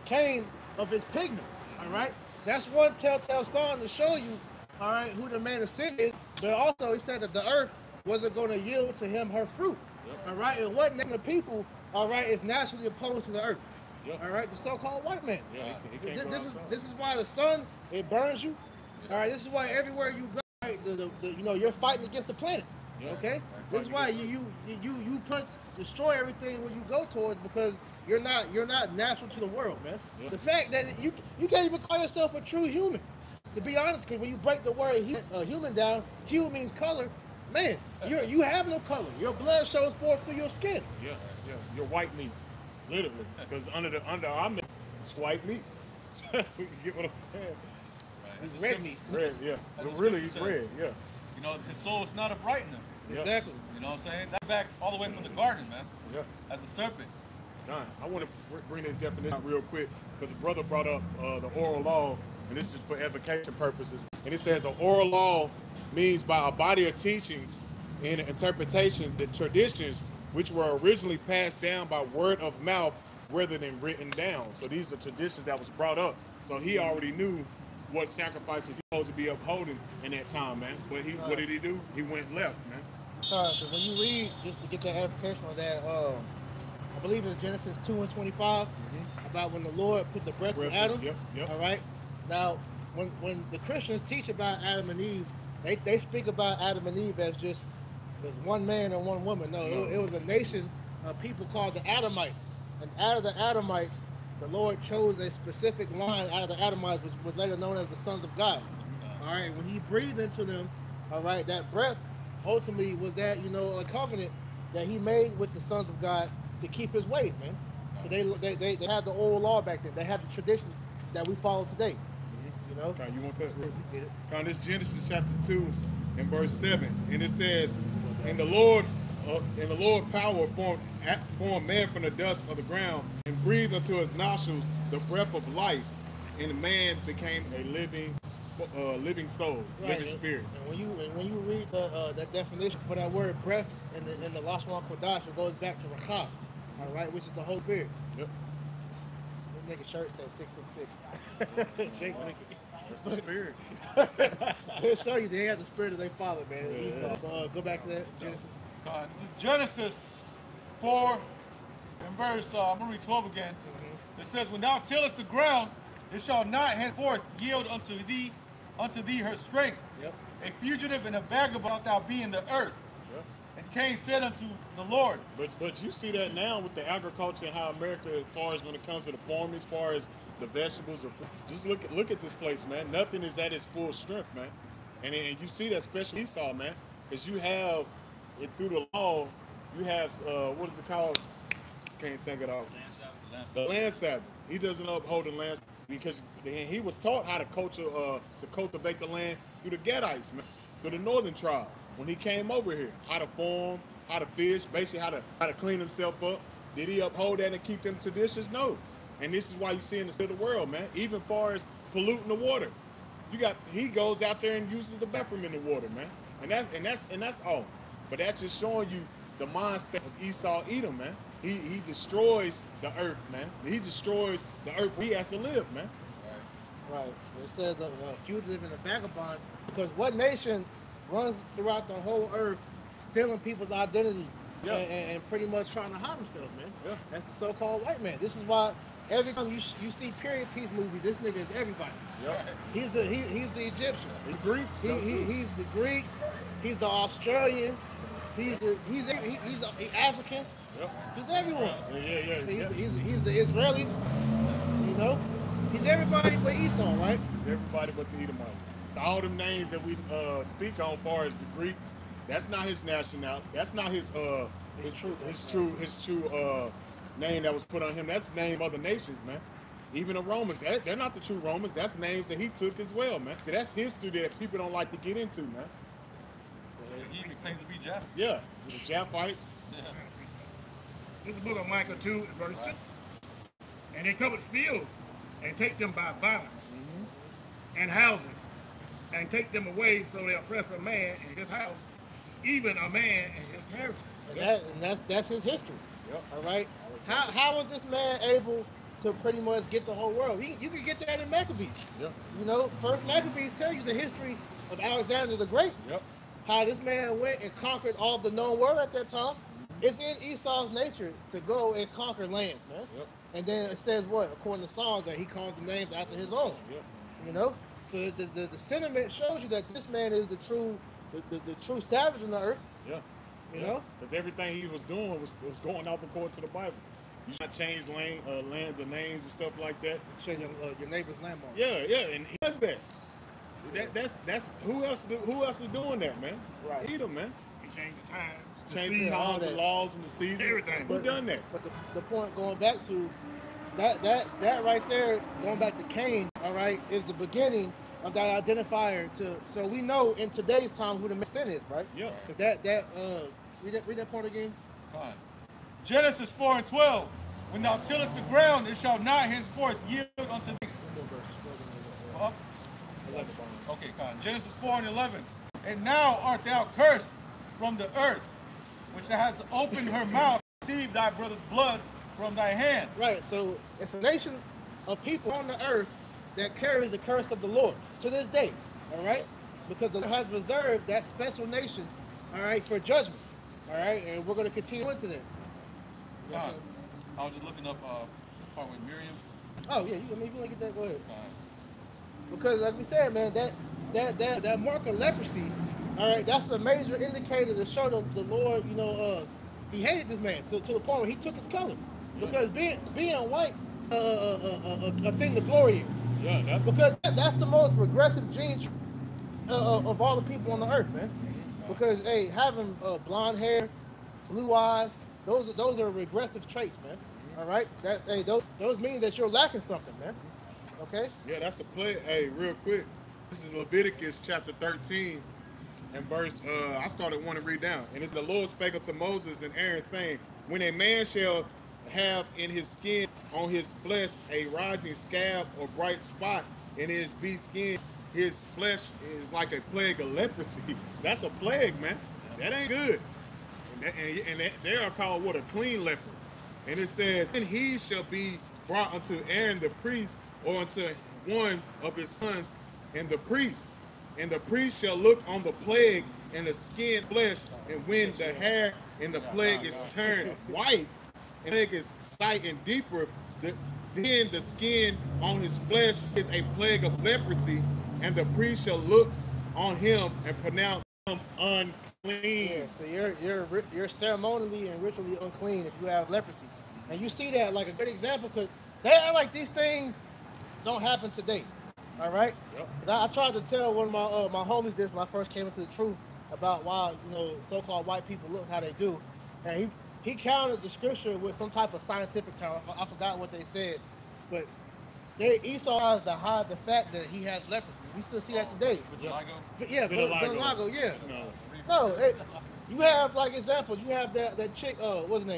Cain of his pigment. All right, so that's one telltale sign to show you, all right, who the man of sin is. But also, he said that the earth wasn't going to yield to him her fruit. All right, and what nation of people, all right, is naturally opposed to the earth. All right, the so-called white man. This is why the sun, it burns you. All right, this is why everywhere you go, right, you're fighting against the planet. Okay, this is why you destroy everything when you go towards, because you're not natural to the world, man. The fact that you can't even call yourself a true human, to be honest, because when you break the word human down, hue means color. Man, you have no color. Your blood shows forth through your skin. Yeah. You're white meat, literally, because under our meat, it's white meat. You get what I'm saying? It's red meat. Red, yeah. But really, he's red, yeah. You know, his soul is not upright in him. Exactly. You know what I'm saying? That's back all the way from the garden, man. Yeah. As a serpent. Done. I want to bring this definition out real quick, because the brother brought up the oral law, and this is for edification purposes. And it says an oral law means by a body of teachings and interpretation, the traditions which were originally passed down by word of mouth rather than written down. So these are traditions that was brought up. So he already knew what sacrifices he was supposed to be upholding in that time, man. But what did he do? He went left, man. So when you read, just to get that edification on that, I believe it's Genesis 2:25, about when the Lord put the breath in Adam. Yep. All right. Now, when the Christians teach about Adam and Eve, they speak about Adam and Eve as just as one man and one woman. No, it was a nation of people called the Adamites. And out of the Adamites, the Lord chose a specific line out of the Adamites, which was later known as the sons of God. All right. When he breathed into them, all right, that breath ultimately was that, a covenant that he made with the sons of God to keep his ways, man. So they had the oral law back then. They had the traditions that we follow today. You know? Okay, you want that? Okay, this Genesis chapter 2 and verse 7. And it says, and the Lord power formed man from the dust of the ground and breathed unto his nostrils the breath of life, and the man became a living soul, living spirit. And when you read that definition for that word breath in the Lashon Kodash, it goes back to Rakah, all right, which is the Holy Spirit. Yep. This nigga shirt says 666. Shake That's the spirit. They'll show you they have the spirit of their father, man. Esau. Go back to that Genesis. This is Genesis 4 and verse, I'm going to read 12 again. It says, when thou tillest the ground, it shall not henceforth yield unto thee her strength. Yep. A fugitive and a vagabond thou be in the earth. Yep. And Cain said unto the Lord. But you see that now with the agriculture and how America, as far as when it comes to the farming, as far as the vegetables or fruit, just look at this place, man. Nothing is at its full strength, man. And you see that especially Esau, man, because you have it through the law. You have what is it called? Can't think of it all. The land Sabbath. He doesn't uphold the land because he was taught how to cultivate the land through the Gadites, man, through the northern tribe. When he came over here, how to farm, how to fish, basically how to clean himself up. Did he uphold that and keep them traditions? No. And this is why you see in the state of the world, man. Even far as polluting the water, he goes out there and uses the bathroom in the water, man. And that's all. But that's just showing you the mindset of Esau Edom, man. He destroys the earth, man. He destroys the earth where he has to live, man. Right. It says a fugitive and a vagabond, because what nation runs throughout the whole earth stealing people's identity and pretty much trying to hide themselves, man? Yeah. That's the so-called white man. This is why every time you see period piece movies, this nigga is everybody. Yep. He's the Egyptian. He's Greeks. He's the Greeks. He's the Australian. He's the Africans. Yep. He's everyone. Yeah. He's the Israelis. You know, he's everybody but Esau, right? He's everybody but the Edomite. All them names that we speak on, far as the Greeks, that's not his nationality. That's not his true name that was put on him. That's the name of the nations, man. Even the Romans, they're not the true Romans. That's names that he took as well, man. See, that's history that people don't like to get into, man. He even claims to be Japhet. Yeah, the Japhites. Yeah. This is the book of Micah 2, verse 2. And they covered fields and take them by violence, and houses, and take them away, so they oppress a man in his house, even a man in his heritage. And that's his history. Yep. All right. How was this man able to pretty much get the whole world? You can get that in Maccabees. Yep. You know, First Maccabees tell you the history of Alexander the Great. Yep. How this man went and conquered all the known world at that time. It's in Esau's nature to go and conquer lands, man. Yep. And then it says what? According to Psalms, that he calls the names after his own. Yep. You know? So the sentiment shows you that this man is the true savage on the earth. Yeah. You know? Because everything he was doing was going off according to the Bible. You should not change lands or names and stuff like that. Change your neighbor's landmark. Yeah, and he does that. That's who else is doing that, man? Right. Edom, man. He changed the times, the Change the seasons, all times, the that. laws, and the seasons. Everything. Who done that? But the point going back to that right there, going back to Cain, all right, is the beginning of that identifier so we know in today's time who the sin is, right? Yeah. Because read that part again. Fine. Genesis 4:12. When thou tillest the ground, it shall not henceforth yield unto thee. Up. 11. Okay, fine. Genesis 4:11. And now art thou cursed from the earth, which has opened her mouth to receive thy brother's blood from thy hand. Right, so it's a nation of people on the earth that carries the curse of the Lord to this day, all right? Because the Lord has reserved that special nation, all right, for judgment, all right? And we're going to continue into that. Fine. I was just looking up the part with Miriam. Oh, yeah, you can get that, go ahead. Fine. Because like we said, man, that mark of leprosy, all right, that's a major indicator to show the Lord, you know, he hated this man to the point where he took his color. Because being white, a thing to glory in. Yeah, Because that's the most regressive gene of all the people on the earth, man. Because hey, having blonde hair, blue eyes, those are regressive traits, man. All right, those mean that you're lacking something, man. Okay. Yeah, that's a play. Hey, real quick. This is Leviticus chapter 13 and verse, I started wanting to read down. And it's the Lord spake unto Moses and Aaron, saying, when a man shall have in his skin on his flesh a rising scab or bright spot in his beast skin, his flesh is like a plague of leprosy. That's a plague, man. That ain't good. And they are called what? A clean leper. And it says, and he shall be brought unto Aaron the priest, or unto one of his sons, and the priest shall look on the plague and the skin flesh, and when the hair in the plague is turned white, and the plague is sight and deeper, then the skin on his flesh is a plague of leprosy, and the priest shall look on him and pronounce him unclean. Yeah, so you're ceremonially and ritually unclean if you have leprosy. And you see that like a good example, because they act like these things don't happen today. All right? Yep. 'Cause I tried to tell one of my homies this when I first came into the truth about why, you know, so-called white people look how they do. And he countered the scripture with some type of scientific term. I forgot what they said. But Esau has to hide the fact that he has leprosy. We still see that today. Vitiligo? Yeah, vitiligo, yeah. No, you have, like, examples. You have that chick, what's her name?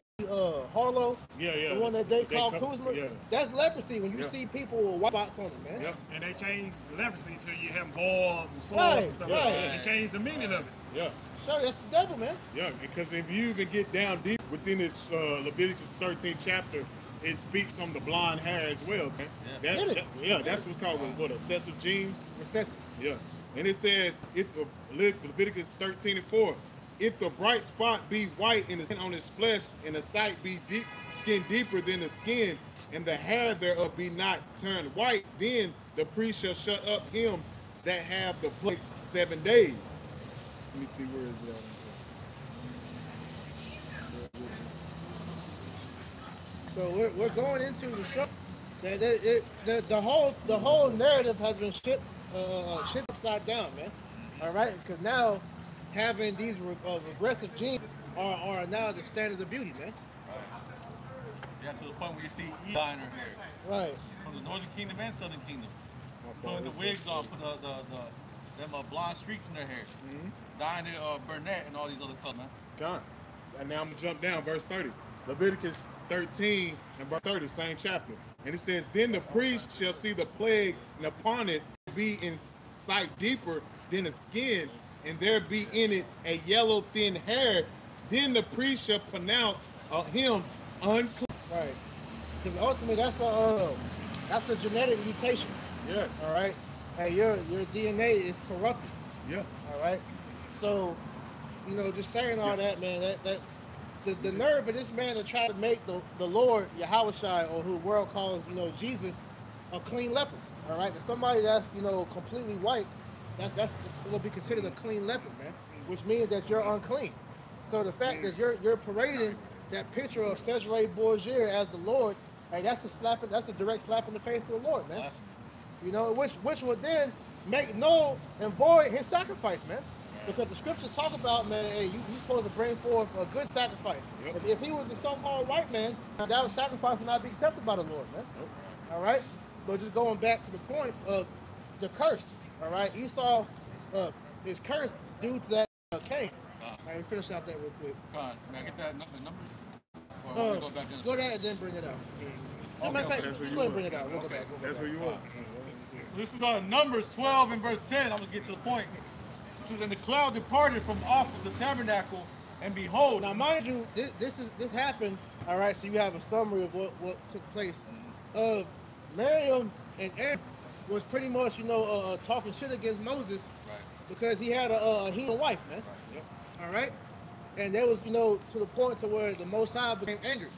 Harlow. Yeah. The one that they call Kuzma. Yeah. That's leprosy when you Yeah. see people with white spots on them, man. Yep. And they changed leprosy to you having boils and sores Right, and stuff right. like that. They changed the meaning of it. Yeah. Sure, that's the devil, man. Yeah, because if you even get down deep within this Leviticus 13 chapter, it speaks on the blonde hair as well. Man. That's what's called what recessive genes. Recessive. Yeah, and it says Leviticus 13:4. If the bright spot be white in the skin on his flesh, and the sight be skin deeper than the skin, and the hair thereof be not turned white, then the priest shall shut up him that have the plague 7 days. Let me see, where is it at? So we're going into the show. The whole narrative has been shipped upside down, man. All right, because now having these regressive genes are now the standard of beauty, man. Yeah, to the point where you see Eve dyeing her hair. Right. From the northern kingdom and southern kingdom. Putting the wigs on, put them blonde streaks in their hair. Dyeing it brunette and all these other colors, man. God. And now I'm going to jump down, verse 30. Leviticus 13 and verse 30, same chapter. And it says, then the priest shall see the plague, and upon it be in sight deeper than a skin, and there be in it a yellow thin hair. Then the priest shall pronounce him unclean. Right. Because ultimately that's a genetic mutation. Yes. All right. Hey, your DNA is corrupted. Yeah. All right. So, you know, just saying all that, man, the nerve of this man to try to make the Lord Yahushua, or who the world calls, you know, Jesus, a clean leper. All right. Somebody that's, you know, completely white, that's will be considered a clean leper, man, which means that you're unclean. So the fact that you're parading that picture of Cesare Borgia as the Lord, hey, that's a direct slap in the face of the Lord, man. Awesome. You know, which would then make null and void his sacrifice, man. Because the scriptures talk about, man, hey, you're supposed to bring forth a good sacrifice. Yep. If he was the so-called white man, that sacrifice would not be accepted by the Lord, man. Nope. All right? But just going back to the point of the curse, all right? Esau is cursed due to that Cain. Let me finish out that real quick. Come on, may I get that numbers? Or want to go back Go ahead and then bring it out. Okay, Matter of fact, that's where just you go ahead and were. bring it out. We'll go back. That's where you are. So this is Numbers 12 and verse 10. I'm going to get to the point. It says, and the cloud departed from off of the tabernacle, and behold. Now, mind you, this happened. All right, so you have a summary of what took place. Miriam and Aaron was pretty much, you know, talking shit against Moses, Right. because he had a heathen wife, man. Yep. All right, and that was, you know, to the point to where the Most High became angry.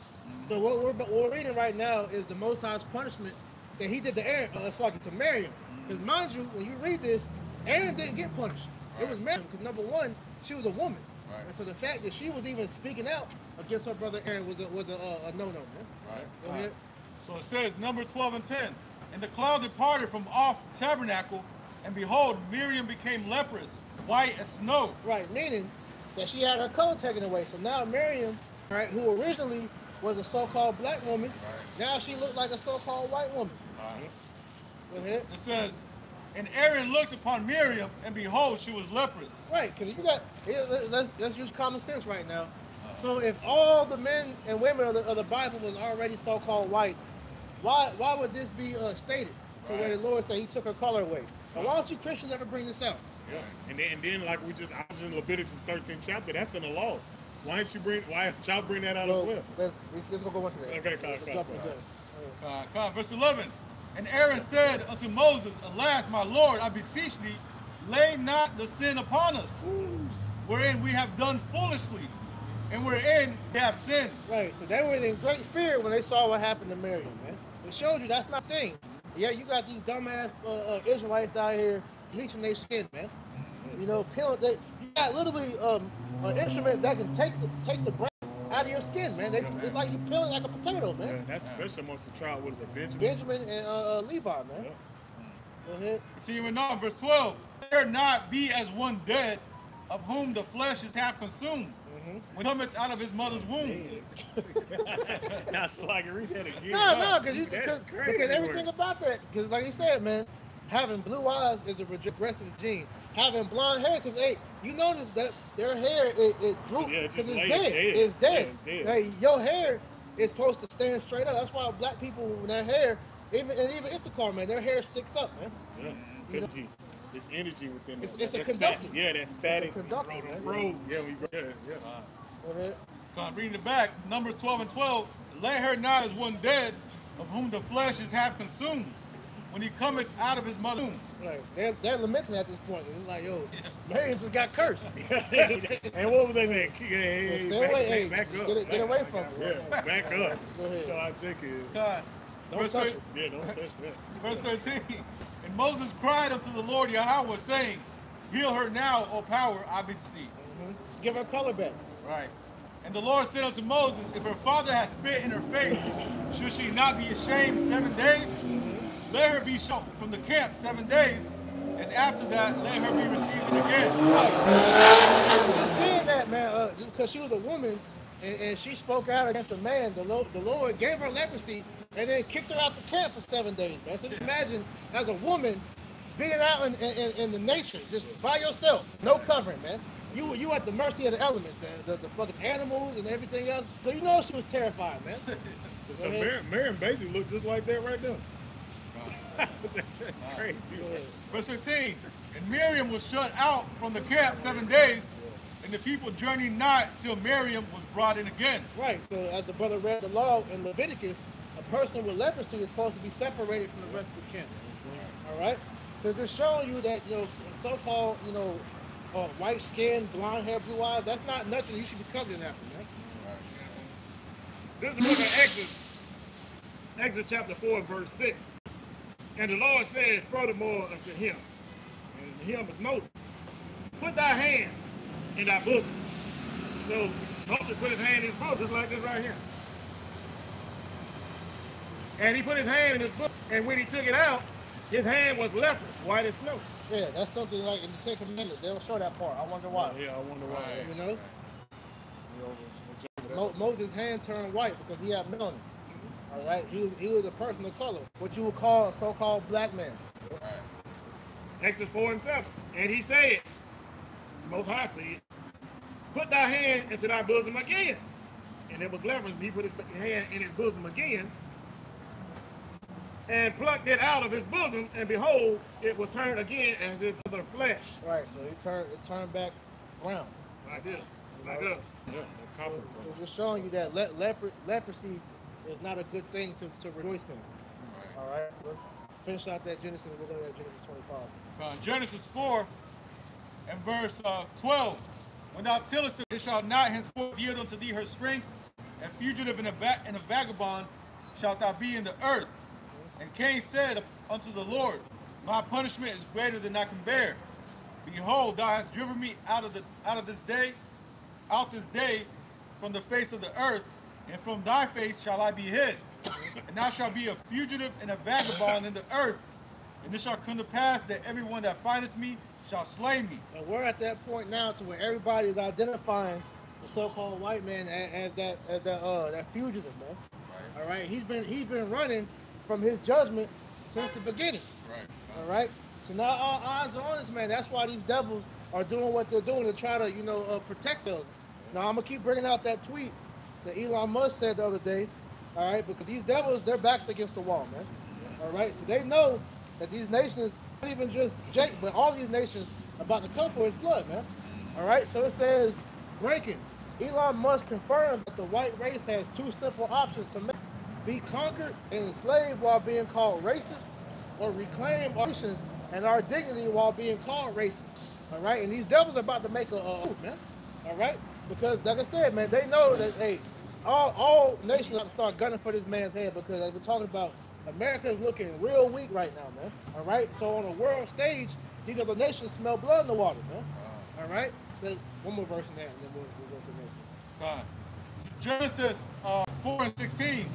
So what we're reading right now is the Most High's punishment that he did to Aaron, to Miriam. Because mind you, when you read this, Aaron didn't get punished. It was Miriam, because number one, she was a woman. Right. And so the fact that she was even speaking out against her brother Aaron was a no-no, man. Right. Go ahead. So it says, Numbers 12 and 10. And the cloud departed from off the tabernacle, and behold, Miriam became leprous, white as snow. Right, meaning that she had her color taken away. So now Miriam, right, who originally was a so-called black woman, now she looked like a so-called white woman. Right. Go ahead. It says, and Aaron looked upon Miriam, and behold, she was leprous. Right, because you got, let's use common sense right now. So if all the men and women of the Bible was already so-called white, why would this be stated to where the Lord said he took her color away? Now, why don't you Christians ever bring this out? Yeah. And then like I was in Leviticus 13th chapter, that's in the law. Why don't y'all bring that out as well? Let's go into that. Okay, Let's jump into it. Come on, verse 11. And Aaron said unto Moses, alas, my Lord, I beseech thee, lay not the sin upon us, wherein we have done foolishly, and wherein we have sinned. Right, so they were in great fear when they saw what happened to Miriam, man. It showed you that's not a thing. Yeah, you got these dumbass Israelites out here bleaching their skin, man. You know, you got literally an instrument that can take the breath out of your skin, man. It's like you peeling like a potato, man. Yeah, that's especially amongst the tribe. What is it, Benjamin? Benjamin and Levi, man. Yeah. Go ahead. Continuing on, verse 12. There not be as one dead, of whom the flesh is half consumed, when cometh out of his mother's womb. Now, so I can read that again. No, That's crazy because everything work. about that, because like you said, man, having blue eyes is a regressive gene. Having blonde hair, because hey, you notice that their hair it droops Yeah, because just it's lays dead. dead. It's dead. Yeah, it's dead. Hey, your hair is supposed to stand straight up. That's why black people, with their hair, even Issachar, man, their hair sticks up, man. Yeah, it's energy within them. It's a That's conductor. static. Yeah, that's static. It's a conductor, man. Froze. Yeah, yeah. Go ahead. Come on, reading it back, Numbers 12 and 12. Lay her not as one dead, of whom the flesh is half consumed, when he cometh out of his mother's womb. Right. They're lamenting at this point. It's like, yo, Miriam just got cursed. And what was they saying? Hey, Stay away, hey, back up. get away from her. Yeah, back up. Go ahead. You know how Jake is. God. Don't Verse touch thir- it. Yeah, don't touch that. Verse 13. And Moses cried unto the Lord Yahweh, saying, heal her now, O power, I beseech thee. Give her color back. Right. And the Lord said unto Moses, if her father hath spit in her face, should she not be ashamed 7 days? Let her be shot from the camp 7 days, and after that, let her be received again. Just saying that, man, because she was a woman, and she spoke out against a man. The Lord gave her leprosy and then kicked her out the camp for 7 days, man. So just imagine as a woman being out in the nature, just by yourself, no covering, man. You at the mercy of the elements, the fucking animals and everything else. So you know she was terrified, man. So Miriam basically looked just like that right there. That's crazy. Verse 15, and Miriam was shut out from the camp 7 days, and the people journeyed not till Miriam was brought in again. Right, so as the brother read the law in Leviticus, a person with leprosy is supposed to be separated from the rest of the camp. All right? So just showing you that, so-called, white skin, blonde hair, blue eyes, that's not nothing you should be covering after, man. This is the book of Exodus. Exodus chapter 4, verse 6. And the Lord said furthermore unto him, and him is Moses, put thy hand in thy bosom. So Moses put his hand in his bosom, just like this right here. And he put his hand in his bosom, and when he took it out, his hand was leprous, white as snow. Yeah, that's something like in the Ten Commandments. They don't show that part. I wonder why. Yeah, I wonder why. You know? Moses' hand turned white because he had melanin. All right? He was a person of color, what you would call a so-called black man. Exodus 4 and 7. And he said, Most High said, put thy hand into thy bosom again. And it was leprous. He put his hand in his bosom again and plucked it out of his bosom, and behold, it was turned again as his other flesh. Right, so it turned back brown. Like this. Like us. Yeah, So just showing you that leprosy is not a good thing to rejoice in. All right, let's finish out that Genesis, and we're going to Genesis 25. Genesis 4 and verse 12. When thou tillest it shall not henceforth yield unto thee her strength, and fugitive and a vagabond shalt thou be in the earth. And Cain said unto the Lord, my punishment is greater than I can bear. Behold, thou hast driven me out this day from the face of the earth, and from thy face shall I be hid. And thou shalt be a fugitive and a vagabond in the earth. And it shall come to pass that everyone that findeth me shall slay me. And we're at that point now to where everybody is identifying the so-called white man as that fugitive, man. Right. All right, he's been running from his judgment since the beginning. Right. All right. So now all eyes are on this man. That's why these devils are doing what they're doing to try to protect us. Now I'm gonna keep bringing out that tweet that Elon Musk said the other day. All right, because these devils, their backs against the wall, man. All right, so they know that these nations, not even just Jake, but all these nations about to come for his blood, man. All right, so it says, breaking. Elon Musk confirmed that the white race has two simple options to make: be conquered and enslaved while being called racist, or reclaim our nations and our dignity while being called racist. All right, and these devils are about to make a move, man. All right, because like I said, man, they know that hey, all nations have to start gunning for this man's head, because as we're talking about, America is looking real weak right now, man. All right, so on a world stage, these other nations smell blood in the water, man. All right, so one more verse in that, and then we'll go to the next one. Genesis 4 and 16.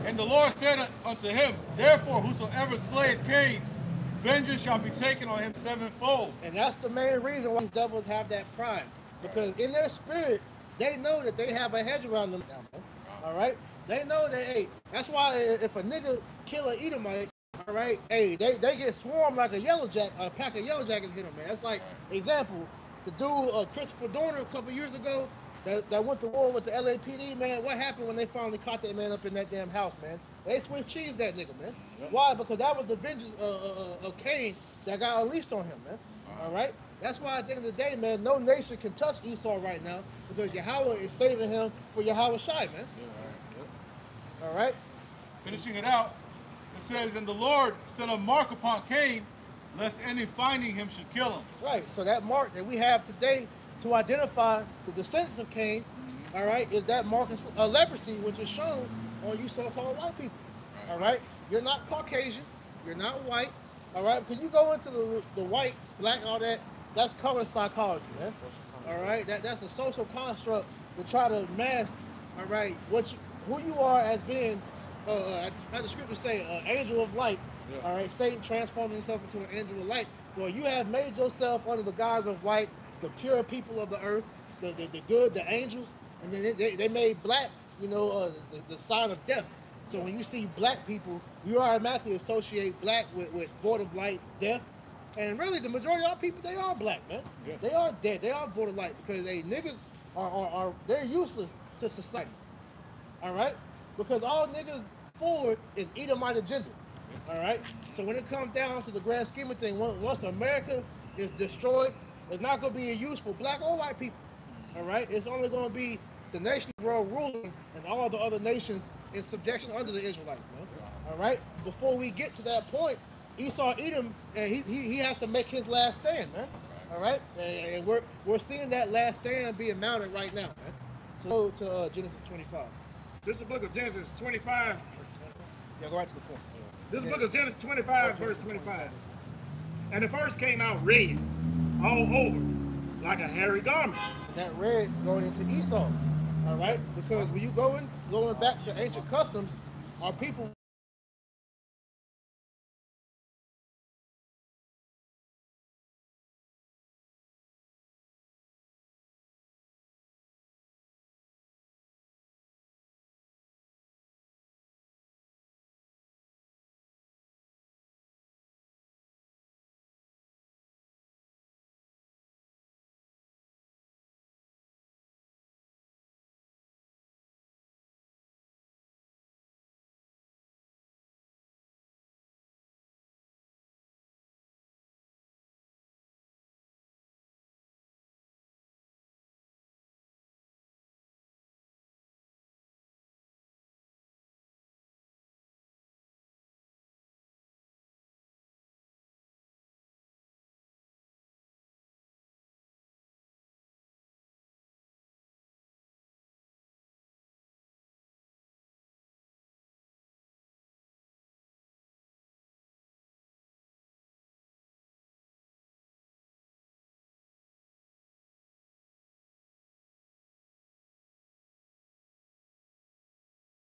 And the Lord said unto him, therefore whosoever slayeth Cain, vengeance shall be taken on him sevenfold. And that's the main reason why these devils have that pride. Because in their spirit, they know that they have a hedge around them now, man. All right? They know that, hey, that's why if a nigga kill an Edomite, all right, hey, they get swarmed like a pack of yellow jackets hit them, man. That's like, example, the dude, Christopher Dorner, a couple years ago, that went to war with the LAPD, man. What happened when they finally caught that man up in that damn house, man? They Swiss cheese that nigga, man. Yep. Why? Because that was the vengeance of Cain that got unleashed on him, man. All right? That's why at the end of the day, man, no nation can touch Esau right now, because Yahweh is saving him for Yahweh Shai, man. Yeah, all right? Finishing it out, it says, and the Lord set a mark upon Cain, lest any finding him should kill him. Right, so that mark that we have today to identify the descendants of Cain, all right, is that mark of leprosy, which is shown on you so-called white people. All right, you're not Caucasian, you're not white, all right, because you go into the white, black, all that, that's color psychology, man. All right, that's a social construct to try to mask, all right, who you are as being, as the scriptures say, an angel of light. Yeah. All right, Satan transforming himself into an angel of light. Well, you have made yourself under the guise of white, the pure people of the earth, the good, the angels. And then they made black, the sign of death. So when you see black people, you automatically associate black with void of light, death. And really, the majority of our people, they are black, man. Yeah. They are dead. They are void of light because niggas are they're useless to society. All right? Because all niggas forward is Edomite agenda. All right? So when it comes down to the grand scheme of things, once America is destroyed, it's not going to be a use for black or white people. All right? It's only going to be the nation of the world ruling and all the other nations in subjection under the Israelites, man. All right? Before we get to that point, Esau Edom, and he has to make his last stand, man. All right? And we're seeing that last stand being mounted right now, man. So go to Genesis 25. This is the book of Genesis 25. Yeah, go right to the point. This is the book of Genesis 25, verse 25. And the first came out red, all over, like a hairy garment. That red going into Esau, all right? Because when you going back to ancient customs, our people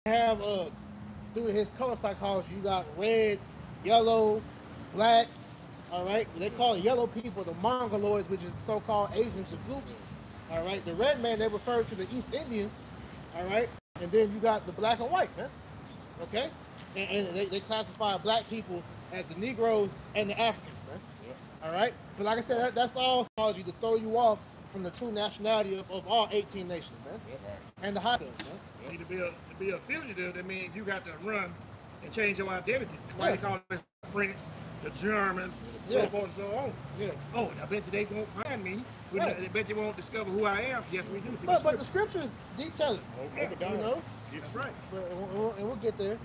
have through his color psychology, you got red, yellow, black. All right, they call yellow people the Mongoloids, which is so-called Asians, the Gooks. All right, the red man they refer to the East Indians. All right, and then you got the black and white, man. Okay, and they classify black people as the Negroes and the Africans, man. All right, but like I said, that's all psychology to throw you off from the true nationality of all 18 nations, man. And the high stuff, man. See, to be a fugitive, that means you got to run and change your identity. That's why they call it the French, the Germans, so forth and so on. Yeah. Oh, I bet you they won't find me. Right. I bet you won't discover who I am. Yes, we do. But the scriptures detail it, you know. That's right. But, and we'll get there.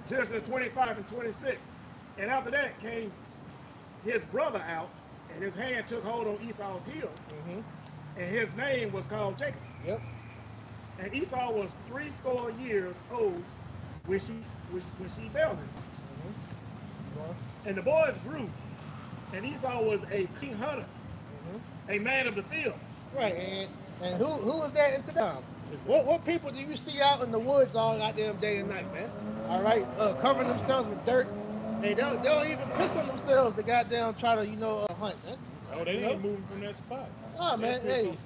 Genesis 25 and 26. And after that came his brother out, and his hand took hold on Esau's heel, and his name was called Jacob. Yep. And Esau was 80 years old when she bare him. And the boys grew, and Esau was a king hunter, a man of the field. Right, and who was that in today? What people do you see out in the woods all goddamn day and night, man? All right, covering themselves with dirt. Hey, they'll even piss on themselves to goddamn try to hunt, man. Oh, they ain't moving from that spot. Oh man, They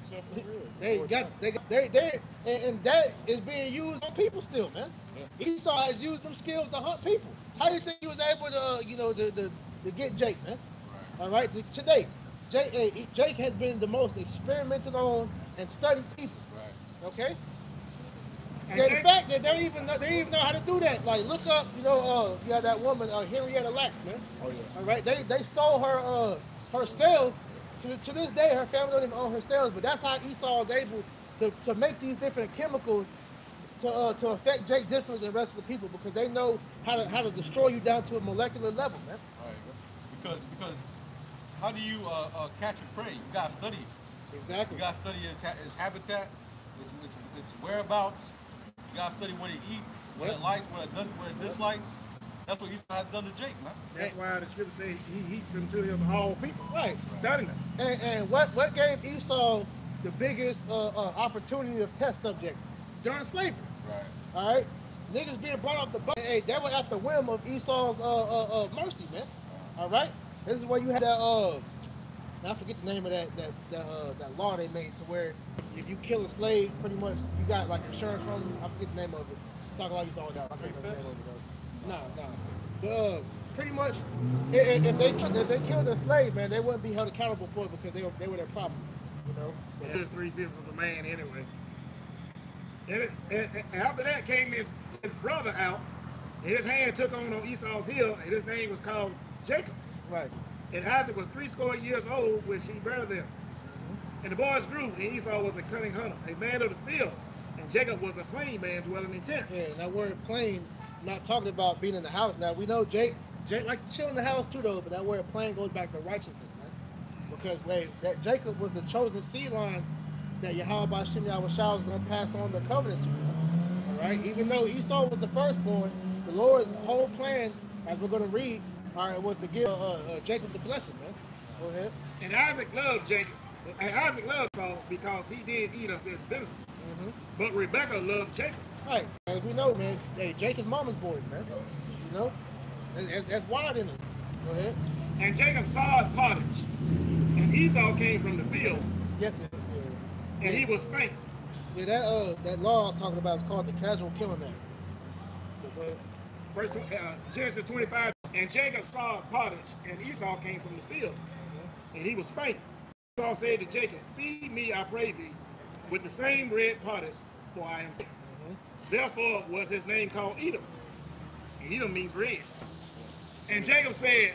and that is being used on people still, man. Esau has used them skills to hunt people. How do you think he was able to, to get Jake, man? All right, today, Jake has been the most experimented on and studied people. Right. Okay. And the fact that they even know how to do that. Like, look up, you have that woman, Henrietta Lacks, man. Oh yeah. All right, they stole her cells. To this day, her family don't even own her cells, but that's how Esau is able to make these different chemicals to affect Jake differently than the rest of the people, because they know how to destroy you down to a molecular level, man. Right. Because how do you catch and prey? You gotta study it. Exactly. You gotta study his habitat, its whereabouts. You gotta study what it eats, what it likes, what it dislikes. That's what Esau has done to Jake, man. That's why the scripture says he heaps them to him all people. Right. Studying us. And what gave Esau the biggest opportunity of test subjects? During slavery. Right. All right? Niggas being brought up the boat. Hey, they were at the whim of Esau's mercy, man. All right? This is where you had that Now I forget the name of that law they made to where if you kill a slave, pretty much you got like insurance from them. I forget the name of it. Talk like you saw that. I can't remember the name of it though. No. Pretty much, if they killed a slave, man, they wouldn't be held accountable for it because they were their property. You know. It was 3/5 of a man anyway. And after that came his brother out, and his hand took on Esau's heel, and his name was called Jacob. Right. And Isaac was 80 years old when she bare them. And the boys grew, and Esau was a cunning hunter, a man of the field, and Jacob was a plain man dwelling in tents. Yeah, and that word plain, not talking about being in the house. Now we know Jake like to chill in the house too though, but that word plain goes back to righteousness, man. Because that Jacob was the chosen seed line that Yahweh B'Shem Yahushua was going to pass on the covenant to. All right, even though Esau was the firstborn, the Lord's whole plan, as we're going to read, all right, was to give Jacob the blessing, man. Go ahead. And Isaac loved Jacob. And Isaac loved Esau because he did eat of his venison. But Rebekah loved Jacob. Right, as we know, man. Hey, Jacob's mama's boys, man. You know, that's wild in it. Go ahead. And Jacob sawed pottage, and Esau came from the field. Yes, and he was faint. Yeah, that law I was talking about is called the casual killing act. Go ahead. Genesis 25, and Jacob sawed pottage, and Esau came from the field, and he was faint. Esau said to Jacob, feed me, I pray thee, with the same red pottage, for I am faint. Therefore was his name called Edom. And Edom means red. And Jacob said,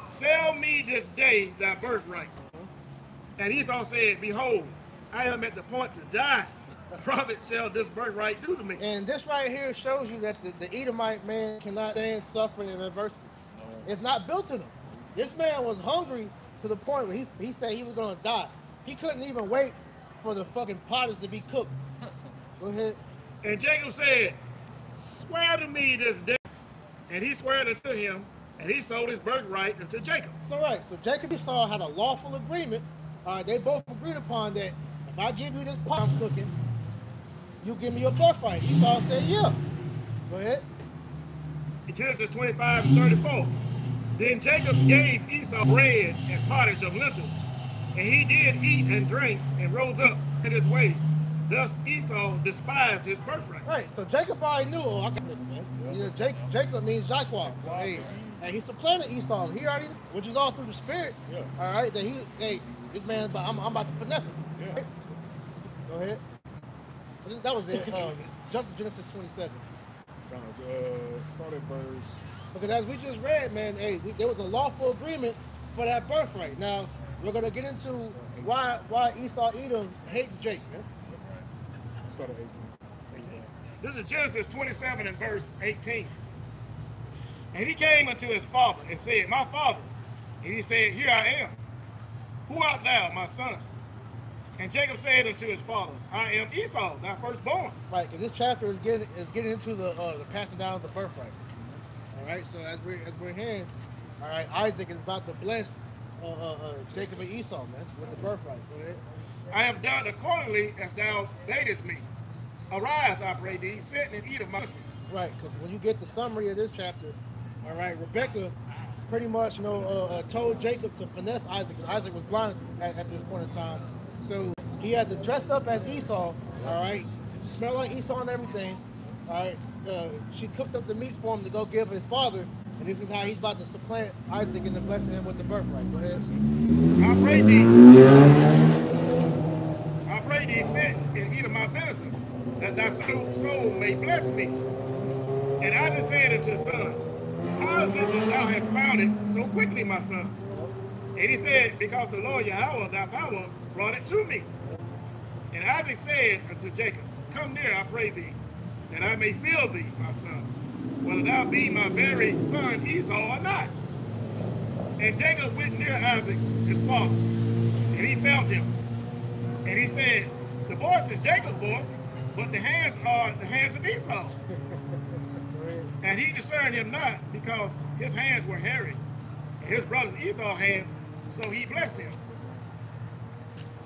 sell me this day thy birthright. And Esau said, behold, I am at the point to die. Prophet shall this birthright do to me. And this right here shows you that the Edomite man cannot stand suffering and adversity. It's not built in him. This man was hungry to the point where he said he was going to die. He couldn't even wait for the fucking pottage to be cooked. Go ahead. And Jacob said, swear to me this day. And he swore unto him, and he sold his birthright unto Jacob. So right, so Jacob and Esau had a lawful agreement. They both agreed upon that if I give you this pot I'm cooking, you give me your birthright. Esau said, yeah. Go ahead. In Genesis 25 and 34. Then Jacob gave Esau bread and pottage of lentils, and he did eat and drink and rose up in his way. Thus Esau despised his birthright. Right, so Jacob already knew, I can man. You know, Jacob means Jaquan. So, hey, he supplanted Esau. He already, which is all through the spirit. Yeah. All right, that this man, I'm about to finesse him. Yeah. Right? Go ahead. That was it. Jump to Genesis 27. Start at verse. Because as we just read, man, there was a lawful agreement for that birthright. Now we're gonna get into why Esau Edom hates Jake, man. Start at 18. This is Genesis 27 and verse 18. And he came unto his father and said, my father. And he said, here I am. Who art thou, my son? And Jacob said unto his father, I am Esau, thy firstborn. Right, because this chapter is getting into the passing down of the birthright. All right, so as we're hearing, all right, Isaac is about to bless Jacob and Esau, man, with the birthright. Go ahead. I have done accordingly as thou badest me. Arise, I pray thee, sit and eat of my son. Right, because when you get the summary of this chapter, all right, Rebekah pretty much, told Jacob to finesse Isaac, because Isaac was blind at this point in time. So he had to dress up as Esau, all right, smell like Esau and everything, all right. She cooked up the meat for him to go give his father, and this is how he's about to supplant Isaac and blessing him with the birthright. Go ahead. I pray thee, sit and eat of my venison, that thy soul may bless me. And Isaac said unto his son, how is it that thou hast found it so quickly, my son? And he said, because the Lord Yahweh, thy power, brought it to me. And Isaac said unto Jacob, come near, I pray thee, that I may feel thee, my son, whether thou be my very son Esau or not. And Jacob went near Isaac, his father, and he felt him. And he said, the voice is Jacob's voice, but the hands are the hands of Esau. And he discerned him not, because his hands were hairy, and his brother's Esau's hands, so he blessed him.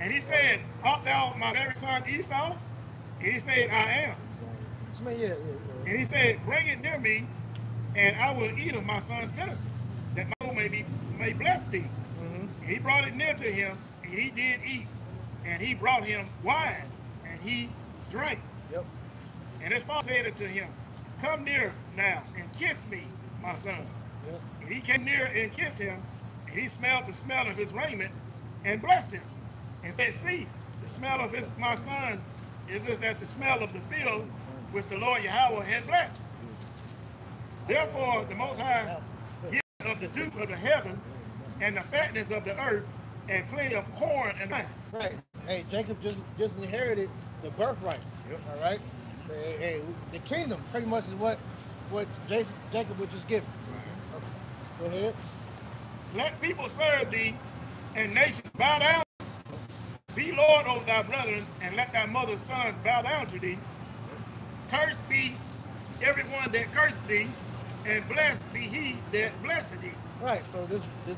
And he said, art thou my very son Esau? And he said, I am. Yeah. And he said, bring it near me, and I will eat of my son's venison, that my soul may bless thee. And he brought it near to him, and he did eat. And he brought him wine, and he drank. Yep. And his father said unto him, come near now, and kiss me, my son. Yep. And he came near and kissed him, and he smelled the smell of his raiment, and blessed him, and said, see, the smell of my son is as the smell of the field which the Lord Yahweh had blessed. Therefore, the Most High giveth of the dew of the heaven, and the fatness of the earth, and plenty of corn and wine. Right. Hey, Jacob just inherited the birthright. Yep. All right. Hey, the kingdom pretty much is what Jacob was just given. Go ahead. Let people serve thee, and nations bow down. Be Lord over thy brethren, and let thy mother's sons bow down to thee. Cursed be everyone that cursed thee, and blessed be he that blessed thee. Right. So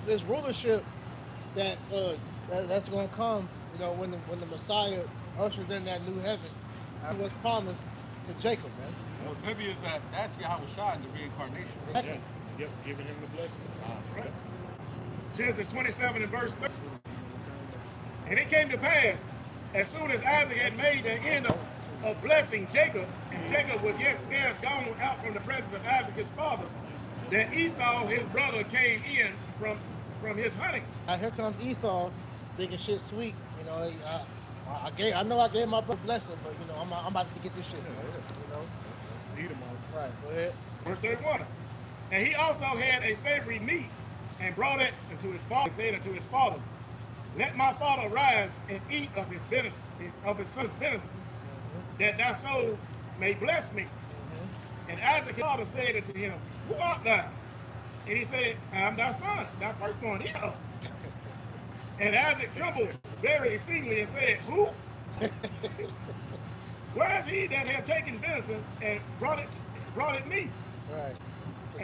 this rulership that's going to come, you know, when the Messiah ushers in that new heaven, that was promised to Jacob, man. What's heavy is that's Yahweh Shah in the reincarnation. Exactly. Yep, giving him the blessing. Right. Genesis 27 and verse 30. And it came to pass, as soon as Isaac had made the end of blessing Jacob, and Jacob was yet scarce gone out from the presence of Isaac his father, that Esau his brother came in from his hunting. Now here comes Esau, thinking shit sweet. You know, I know I gave my brother blessing, but you know I'm about to get this shit. You know. Let's eat him all. Right. Go ahead. Verse 31. And he also had a savory meat, and brought it unto his father, and said unto his father, let my father rise and eat of his venison, of his son's venison, that thy soul may bless me. And Isaac his father said unto him, who art thou? And he said, I am thy son, thy firstborn Esau. And Isaac trembled very exceedingly and said, who? Where is he that hath taken venison and brought it me? Right.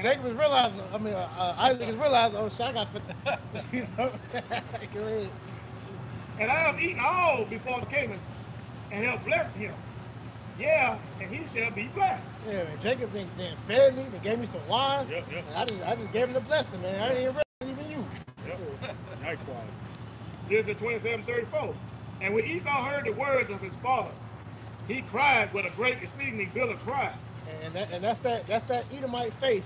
Jacob is realizing, Isaac is realizing, oh shit, I got 50. You know? Go ahead. And I have eaten all before the kings, and have blessed him. Yeah, and he shall be blessed. Yeah, man. Jacob then fed me, they gave me some wine. Yep. And I just gave him the blessing, man. I didn't even realize even you. Yep. Likewise. Genesis 27:34. And when Esau heard the words of his father, he cried with a great exceedingly bitter cry. And that's that Edomite face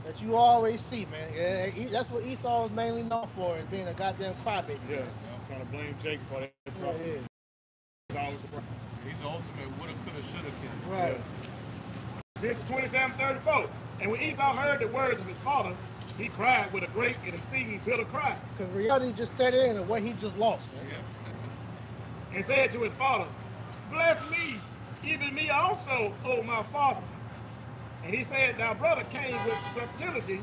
that you always see, man. Yeah, that's what Esau is mainly known for, is being a goddamn crybaby. Yeah. I'm trying to blame Jake for that problem. Yeah. It's always the problem. He's the ultimate woulda, coulda, shoulda kid. Right. Genesis 27:34. And when Esau heard the words of his father, he cried with a great and exceedingly bitter cry. Because reality just set in of what he just lost, man. Yeah. And said to his father, bless me, even me also, O my father. And he said, thy brother came with subtlety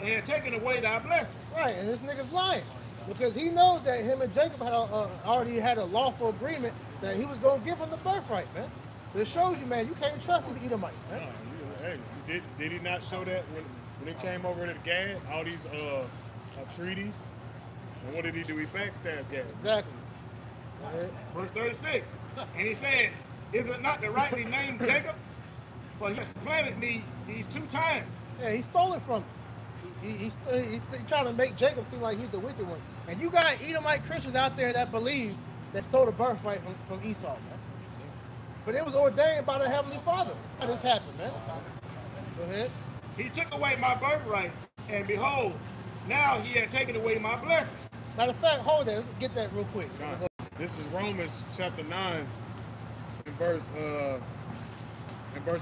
and had taken away thy blessing. Right, and this nigga's lying. Because he knows that him and Jacob had already had a lawful agreement that he was going to give him the birthright, man. But it shows you, man, you can't trust these Edomites, man. Hey, did he not show that when he came over to Gad, all these treaties? And what did he do? He backstabbed Gad. Exactly. Go ahead. Verse 36. And he said, is it not the rightly named Jacob? For he has planted me these 2 times. Yeah, he stole it from him. He's trying to make Jacob seem like he's the wicked one. And you got Edomite Christians out there that believe that stole the birthright from Esau, man. But it was ordained by the Heavenly Father. How this happened, man? Go ahead. He took away my birthright, and behold, now he had taken away my blessing. Matter of fact, hold that. Let's get that real quick. This is Romans chapter 9, in verse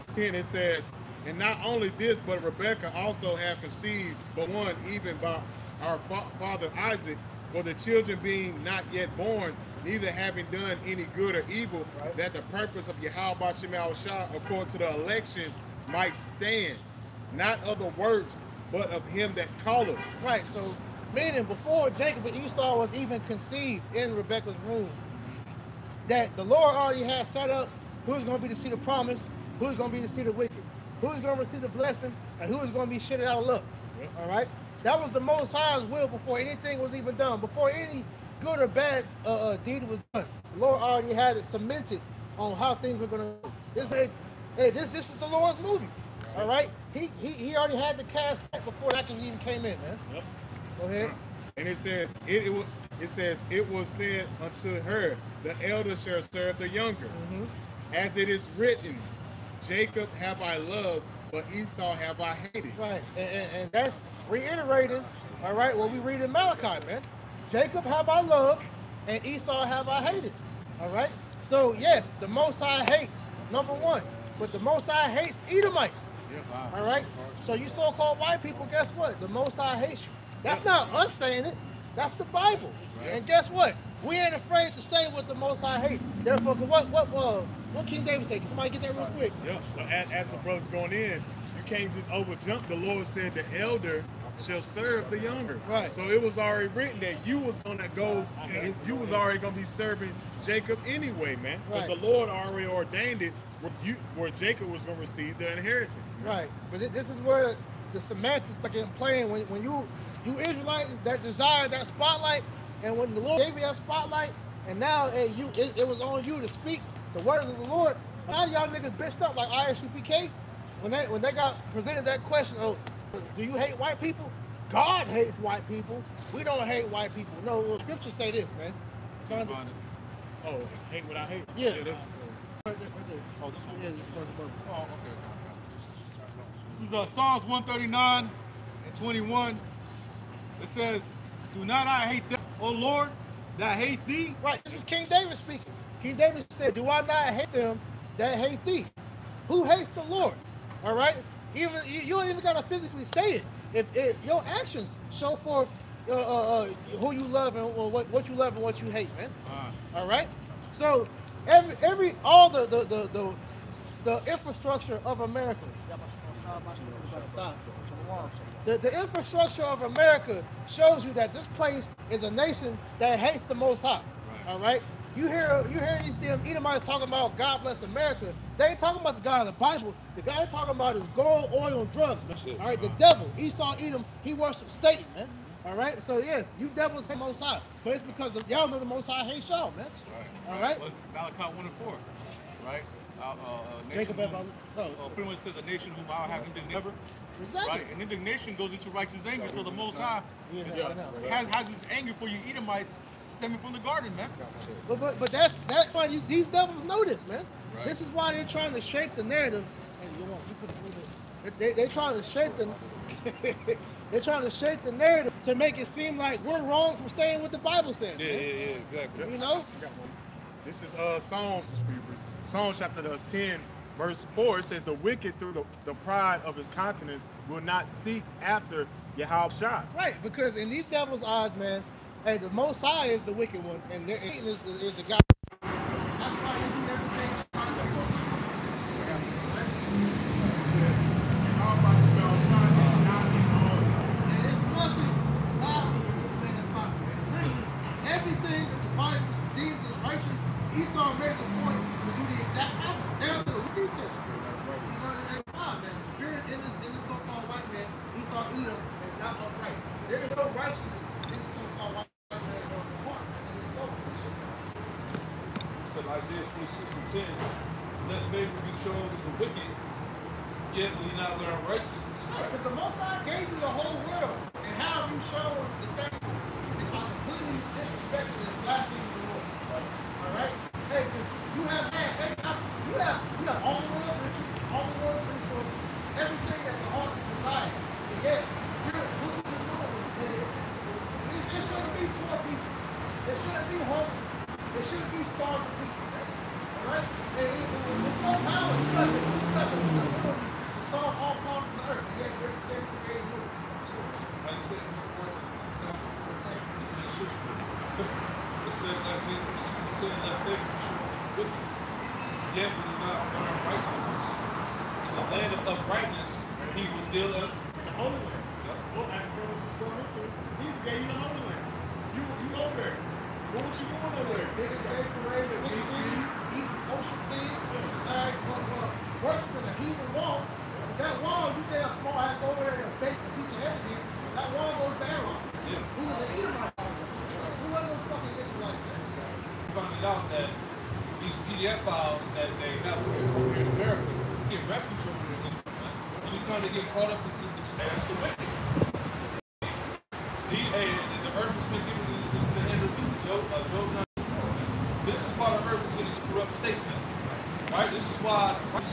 10. It says, and not only this, but Rebekah also had conceived but one, even by our father Isaac, for the children being not yet born, neither having done any good or evil, right, that the purpose of Yahweh Shema Shah, according to the election, might stand, not of the works, but of him that calleth. Right, so meaning before Jacob and Esau was even conceived in Rebekah's womb, that the Lord already had set up who's going to be the seed of promise, who's going to be the seed of wicked, who's going to receive the blessing, and who is going to be shitted out of luck. Yep. All right? That was the Most High's will before anything was even done, before any good or bad deed was done. The Lord already had it cemented on how things were going to go. This is the Lord's movie. All right? He already had the cast set before that even came in, man. Yep. Go ahead. And it says, it says, it was said unto her, the elder shall serve the younger. As it is written, Jacob have I loved, but Esau have I hated. Right, and that's reiterating, all right, what we read in Malachi, man. Jacob have I loved, and Esau have I hated, all right? So, yes, the Most High hates, number one, but the Most High hates Edomites, all right? So you so-called white people, guess what? The Most High hates you. That's not us saying it, that's the Bible. And guess what? We ain't afraid to say what the Most High hates. Therefore, what King David say? Can somebody get that real quick? Yeah, but as the brother's going in, you can't just overjump. The Lord said the elder shall serve the younger. Right. So it was already written that you was gonna go, and you was already gonna be serving Jacob anyway, man. Because Right. the Lord already ordained it where Jacob was gonna receive the inheritance. Man. Right, but this is where the semantics start getting playing. When you Israelites that desire that spotlight, and when the Lord gave you that spotlight, and now it was on you to speak the words of the Lord. Now y'all niggas bitched up like ISUPK when they got presented that question. Oh, do you hate white people? God hates white people. We don't hate white people. No, the scriptures say this, man. Oh, hate what I hate. Yeah. That's, Oh, this one? Yeah, this is Oh, okay. This is Psalms 139 and 21. It says, do not I hate them, O Lord, that hate thee? Right, this is King David speaking. King David said, do I not hate them that hate thee? Who hates the Lord? All right? Even you don't even gotta physically say it. If your actions show forth who you love and what you love and what you hate, man. All right? So all the infrastructure of America. The infrastructure of America shows you that this place is a nation that hates the Most High. All right? You hear these damn Edomites talking about God bless America. They ain't talking about the God of the Bible. The guy they're talking about is gold, oil, and drugs, man. All right? The devil, Esau, Edom, he worships Satan, man. All right? So yes, you devils hate the Most High, but it's because y'all know the Most High hates y'all, man. All right? Malachi 1 and 4, right? Jacob, pretty much says a nation whom I'll have indignation. Exactly. Right? And indignation goes into righteous anger. So the Most High has this anger for you Edomites stemming from the garden, man. But that's why these devils know this, man. Right. This is why they're trying to shape the narrative. And you put a little bit. They're trying to shape they're trying to shape the narrative to make it seem like we're wrong for saying what the Bible says. Yeah, exactly. You know? This is Psalms chapter 10, verse 4. It says, the wicked through the pride of his countenance will not seek after Yahweh. Right, because in these devils' eyes, man, hey, the Most High is the wicked one, and Satan is the guy. That's why he do everything trying to focus. And there's nothing godly in this man's life, man. Literally, everything that the Bible deems as righteous, Esau made the point to do the exact opposite. Down to the details. You know, and man, the spirit in this so-called white man, Esau Edom, is not upright. There is no righteousness in the so-called white man on the heart. So Isaiah 26 and 10, let favor be shown to the wicked, yet will ye not learn righteousness. Because the Most High gave you the whole world, and how have you shown the things that are completely disrespectful and blaspheming the Lord? All right? Hey, you have all the world riches, all the world resources, everything that the heart desires, and yet you're doing it shouldn't be poor people. It shouldn't be homeless. It shouldn't be starving people. All right? And with no power, you got to solve all problems on earth, and yet you're still creating new. Like you said, it says Isaiah 26 and 10, let favor be shown to the wicked, yet will ye not learn righteousness. In the land of uprightness, he will deal up In the Holy Land. Well, that's what I was just going into. He gave you the Holy Land. You over there. What you doing over there? Biggest day parade in the city, eating kosher thing, worshiping a heathen wall. That wall, you damn small, I have to go over there and bake a piece of everything. That wall goes to Aaron. Yeah. Who was an Edomite? Who was those fucking Israelites? finding out that these PDF files that they have over here in America get refuge over there. Anytime they get caught up into the wicked. The earth has been given into the hand of Right? This is why. All right,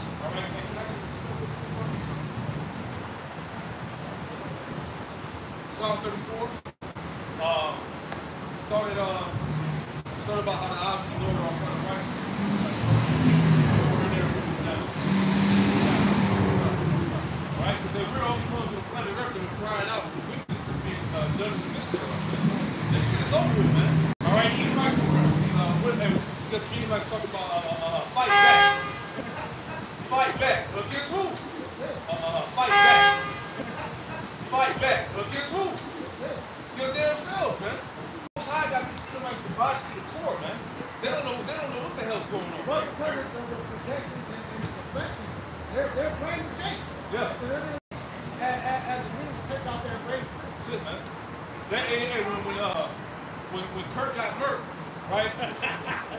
Psalm 34. Started about how the eyes of the Lord are upon the righteous. Right? Because we're all coming to the planet Earth and crying out for wickedness to be done in this world. This shit is over with, man. All right, anybody's got anybody talk about fight back. Fight back. Against who? Fight back. Fight back. Against who? Your damn self, man. Most High got people like the body to the core, man. They don't know what the hell's going on. But because of the projection and the confession, they're blaming Jake. Yeah. So they're gonna, as the men take out their blame. That's it, man. When Kurt got murked, right?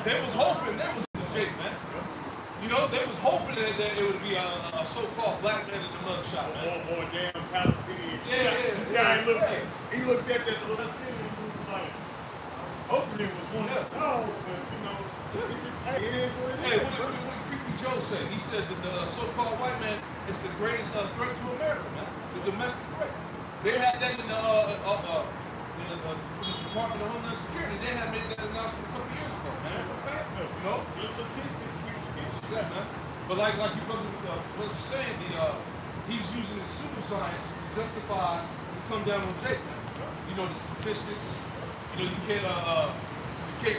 They was hoping there was a Jake, man. You know, they was hoping that it would be a so-called black man in the mugshot, man. Or damn Palestinian. Yeah. This guy he looked at that Palestinian and was like, hoping it was one of them. But you know, it is what it is. Hey, what did Creepy Joe say? He said that the so-called white man is the greatest threat to America, man. The domestic threat. They had that in the Department of Homeland Security. They had made that announcement a couple years ago, man. That's a fact, though. You know? The statistics speaks against you. Yeah, man. But like you was saying, he's using the pseudoscience to justify to come down on Jake, man. You know, the statistics. You know, you can't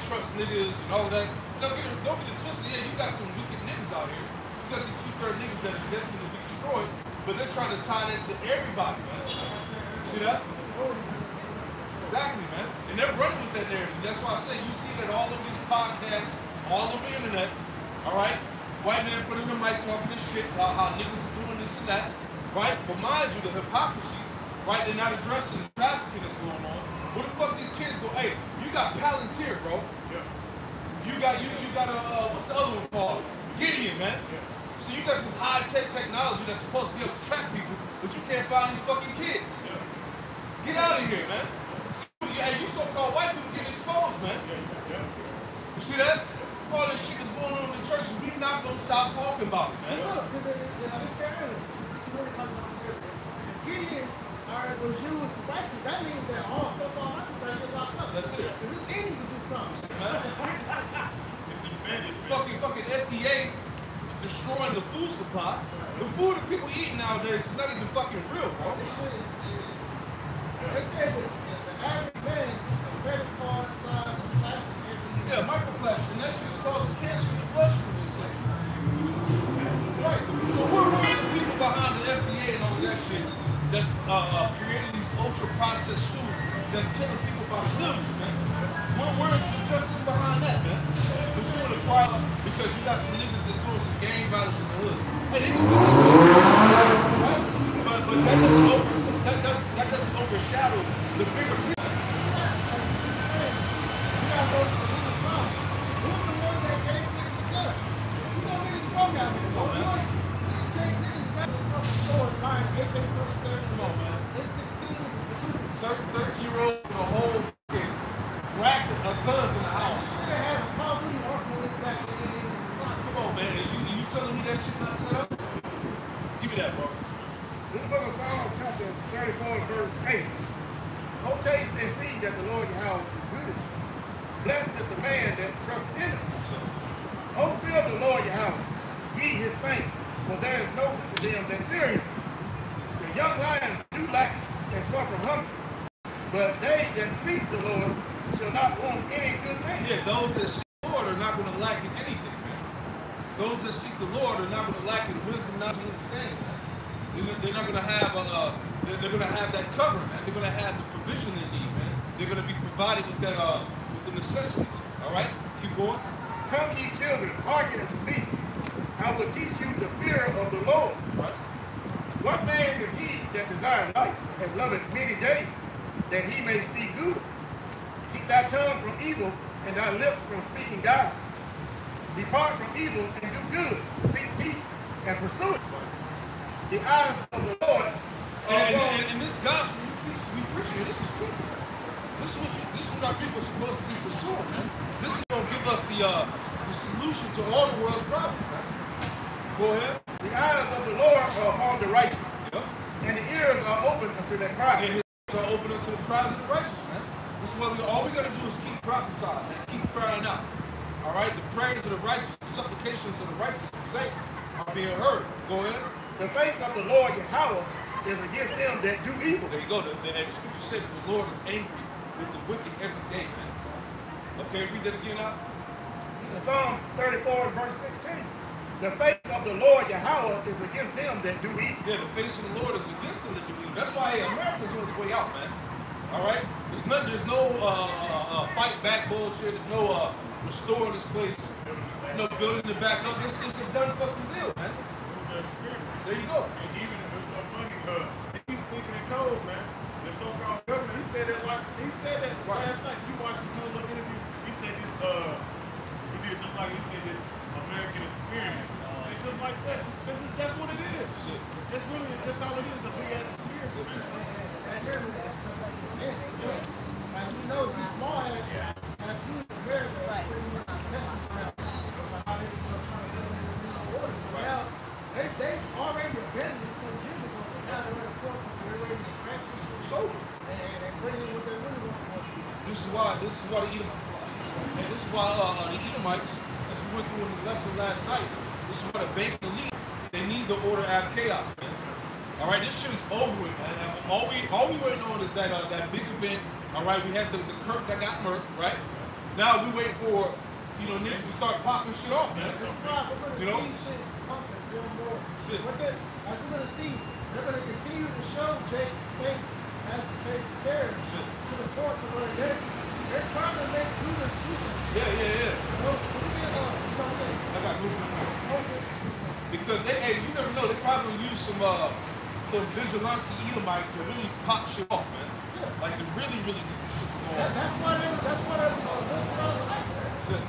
trust niggas and all that. Don't get it twisted. Yeah, you got some wicked niggas out here. You got these 2/3 niggas that are destined to be destroyed, but they're trying to tie that to everybody, man. See that? Exactly, man. And they're running with that narrative. That's why I say you see that all over these podcasts, all over the internet, all right? White man putting the mic talking this shit about how niggas is doing this and that, right? But mind you, the hypocrisy, right? They're not addressing the trafficking that's going on. Where the fuck these kids go? Hey, you got Palantir, bro. Yeah. You got what's the other one called? Gideon, man. Yeah. So you got this high-tech technology that's supposed to be able to track people, but you can't find these fucking kids. Yeah. Get out of here, man. Hey, you so-called white people getting exposed, man. Yeah. You see that? All this shit is going on in the church, we not gonna stop talking about it, man. Look, because it's fair. You really talking about Gideon was used to fight you. That means that all so-called white people get locked up. That's it. Because it's easy to do something. Man. It's embedded. Fucking FDA destroying the food supply. The food that people eat nowadays is not even fucking real, bro. They say that the average man is a credit card size of plastic every year. Yeah, microplastic, and that shit's causing cancer in the bloodstream, they say. Right. So we're one of the people behind the FDA and all that shit that's creating these ultra-processed foods that's killing people by the millions, man. Where's the justice behind that, man? But you want to file because you got some niggas that's doing some gang violence in the hood. And they can get that justice, right? But that doesn't overshadow the bigger picture. Come on, man. 13-year-old with a whole rack of guns in the house. Come on, man. You telling me that shit not set up? Give me that, bro. This book of Psalms, chapter 34, verse 8. Oh, taste and see that the Lord Yahweh is good. Blessed is the man that trusteth in him. Oh, fear the Lord Yahweh, ye his saints, for there is no good to them that fear him. The young lions do lack and suffer hunger, but they that seek the Lord shall not want any good thing. Yeah, those that seek the Lord are not going to lack in anything, man. Those that seek the Lord are not going to lack in wisdom, knowledge, and understanding, man. They're not going to have they're going to have that cover, man. They're going to have the provision they need, man. They're going to be provided with that with the necessities. All right, keep going. Come ye children, hearken unto me. I will teach you the fear of the Lord. Right. What man is he that desires life and loveth many days, that he may see good? Keep thy tongue from evil and thy lips from speaking guile. Depart from evil and do good. Seek peace and pursue it. The eyes of the Lord are And this gospel we preaching here, this is peace. This is what our people are supposed to be pursuing, man. This is gonna give us the solution to all the world's problems, man. Go ahead. The eyes of the Lord are upon the righteous, Yep. and the ears are open unto their cry. And his ears are open unto the cries of the righteous, man. This is what all we gotta do is keep prophesying, man. Keep crying out. All right? The prayers of the righteous, the supplications of the righteous, the saints are being heard. Go ahead. The face of the Lord Yahweh is against them that do evil. There you go. And the scripture said that the Lord is angry with the wicked every day, man. Okay, read that again out. This is Psalms 34 verse 16. The face of the Lord Yahweh is against them that do evil. Yeah, the face of the Lord is against them that do evil. That's why, hey, America's on its way out, man. All right? There's no fight back bullshit. There's no restoring this place. No building it back up. It's a done fucking deal, man. There you go. And even it was so funny, he's speaking in code, man. The so-called governor, he said that last night. You watched his whole little interview. He said this, he did just like he said this American experiment. It's just like that. Because that's what it is. That's really just all it is, a big ass experience, man. And we know these small ass have used America as pretty much how they trying to get in the orders. So now they already abandoned it 2 years ago, but now they're at a point where they're ready to scratch this shit over and bring in what they really want to do. This is why the Edomites lie. And this is why the Edomites, as we went through in the lesson last night, this is why the bank elite, they need the order out of chaos, man. All right, this shit is over with, man. All we waiting on is that big event. All right, we had the Kirk that got murked, right? Now we wait for, niggas to start popping shit off, man. We're going to see shit pumping real more. Shit. As we're going to see, they're going to continue to show Jake's face as the face of terror to the point to where they're trying to make Judah do something. Yeah. I got movement. Because you never know, they probably gonna use some vigilante Edomites to really pop shit off, man. Yeah. Like to really get this shit going. That's why ICE is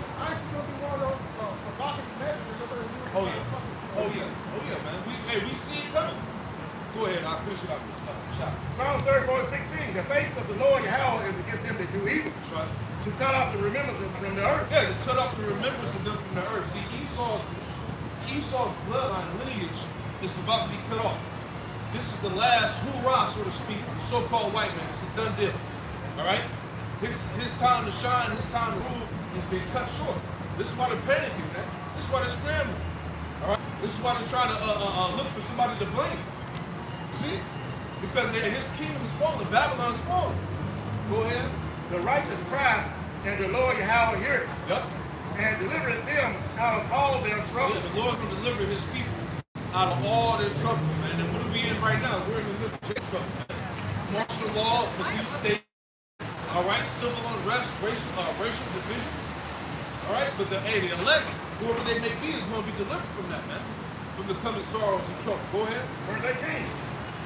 going to be one of those provocative messages they're going to use. Oh yeah, man. We see it coming. Go ahead, I'll finish it out this shot. Psalms 34:16. The face of the Lord Yahweh is against them that do evil. That's right. To cut off the remembrance from the earth. Yeah, to cut off the remembrance of them from the earth. See, Esau's bloodline lineage is about to be cut off. This is the last hoorah, so to speak, the so-called white man. It's a done deal. All right? His time to shine, his time to rule has been cut short. This is why they're panicking, man. This is why they're scrambling. All right? This is why they're trying to look for somebody to blame. See? Because his kingdom is falling. Babylon's falling. Go ahead. The righteous cry, and the Lord Yahweh heareth, Yep. and delivereth them out of all their troubles. Yeah, the Lord will deliver his people out of all their troubles, man. And what are we in right now? We're in the middle of trouble, man. Martial law, police state, all right, civil unrest, racial division, all right. But the elect, whoever they may be, is going to be delivered from that, man, from the coming sorrows and trouble. Go ahead. Verse 18.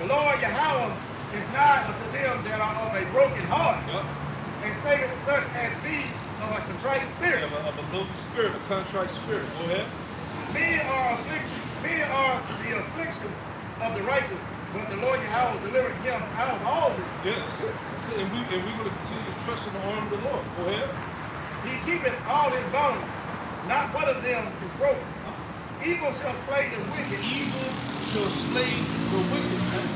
The Lord Yahweh is nigh unto them that are of a broken heart, Yep. and saveth such as be of a contrite spirit. Of a lowly spirit, a contrite spirit. Go ahead. Many are the afflictions of the righteous, but the Lord Yahweh delivered him out of all of them. Yeah, that's it. That's it. And we're going to continue to trust in the arm of the Lord. Go ahead. He keepeth all his bones, not one of them is broken. Evil shall slay the wicked. Evil shall slay the wicked, man.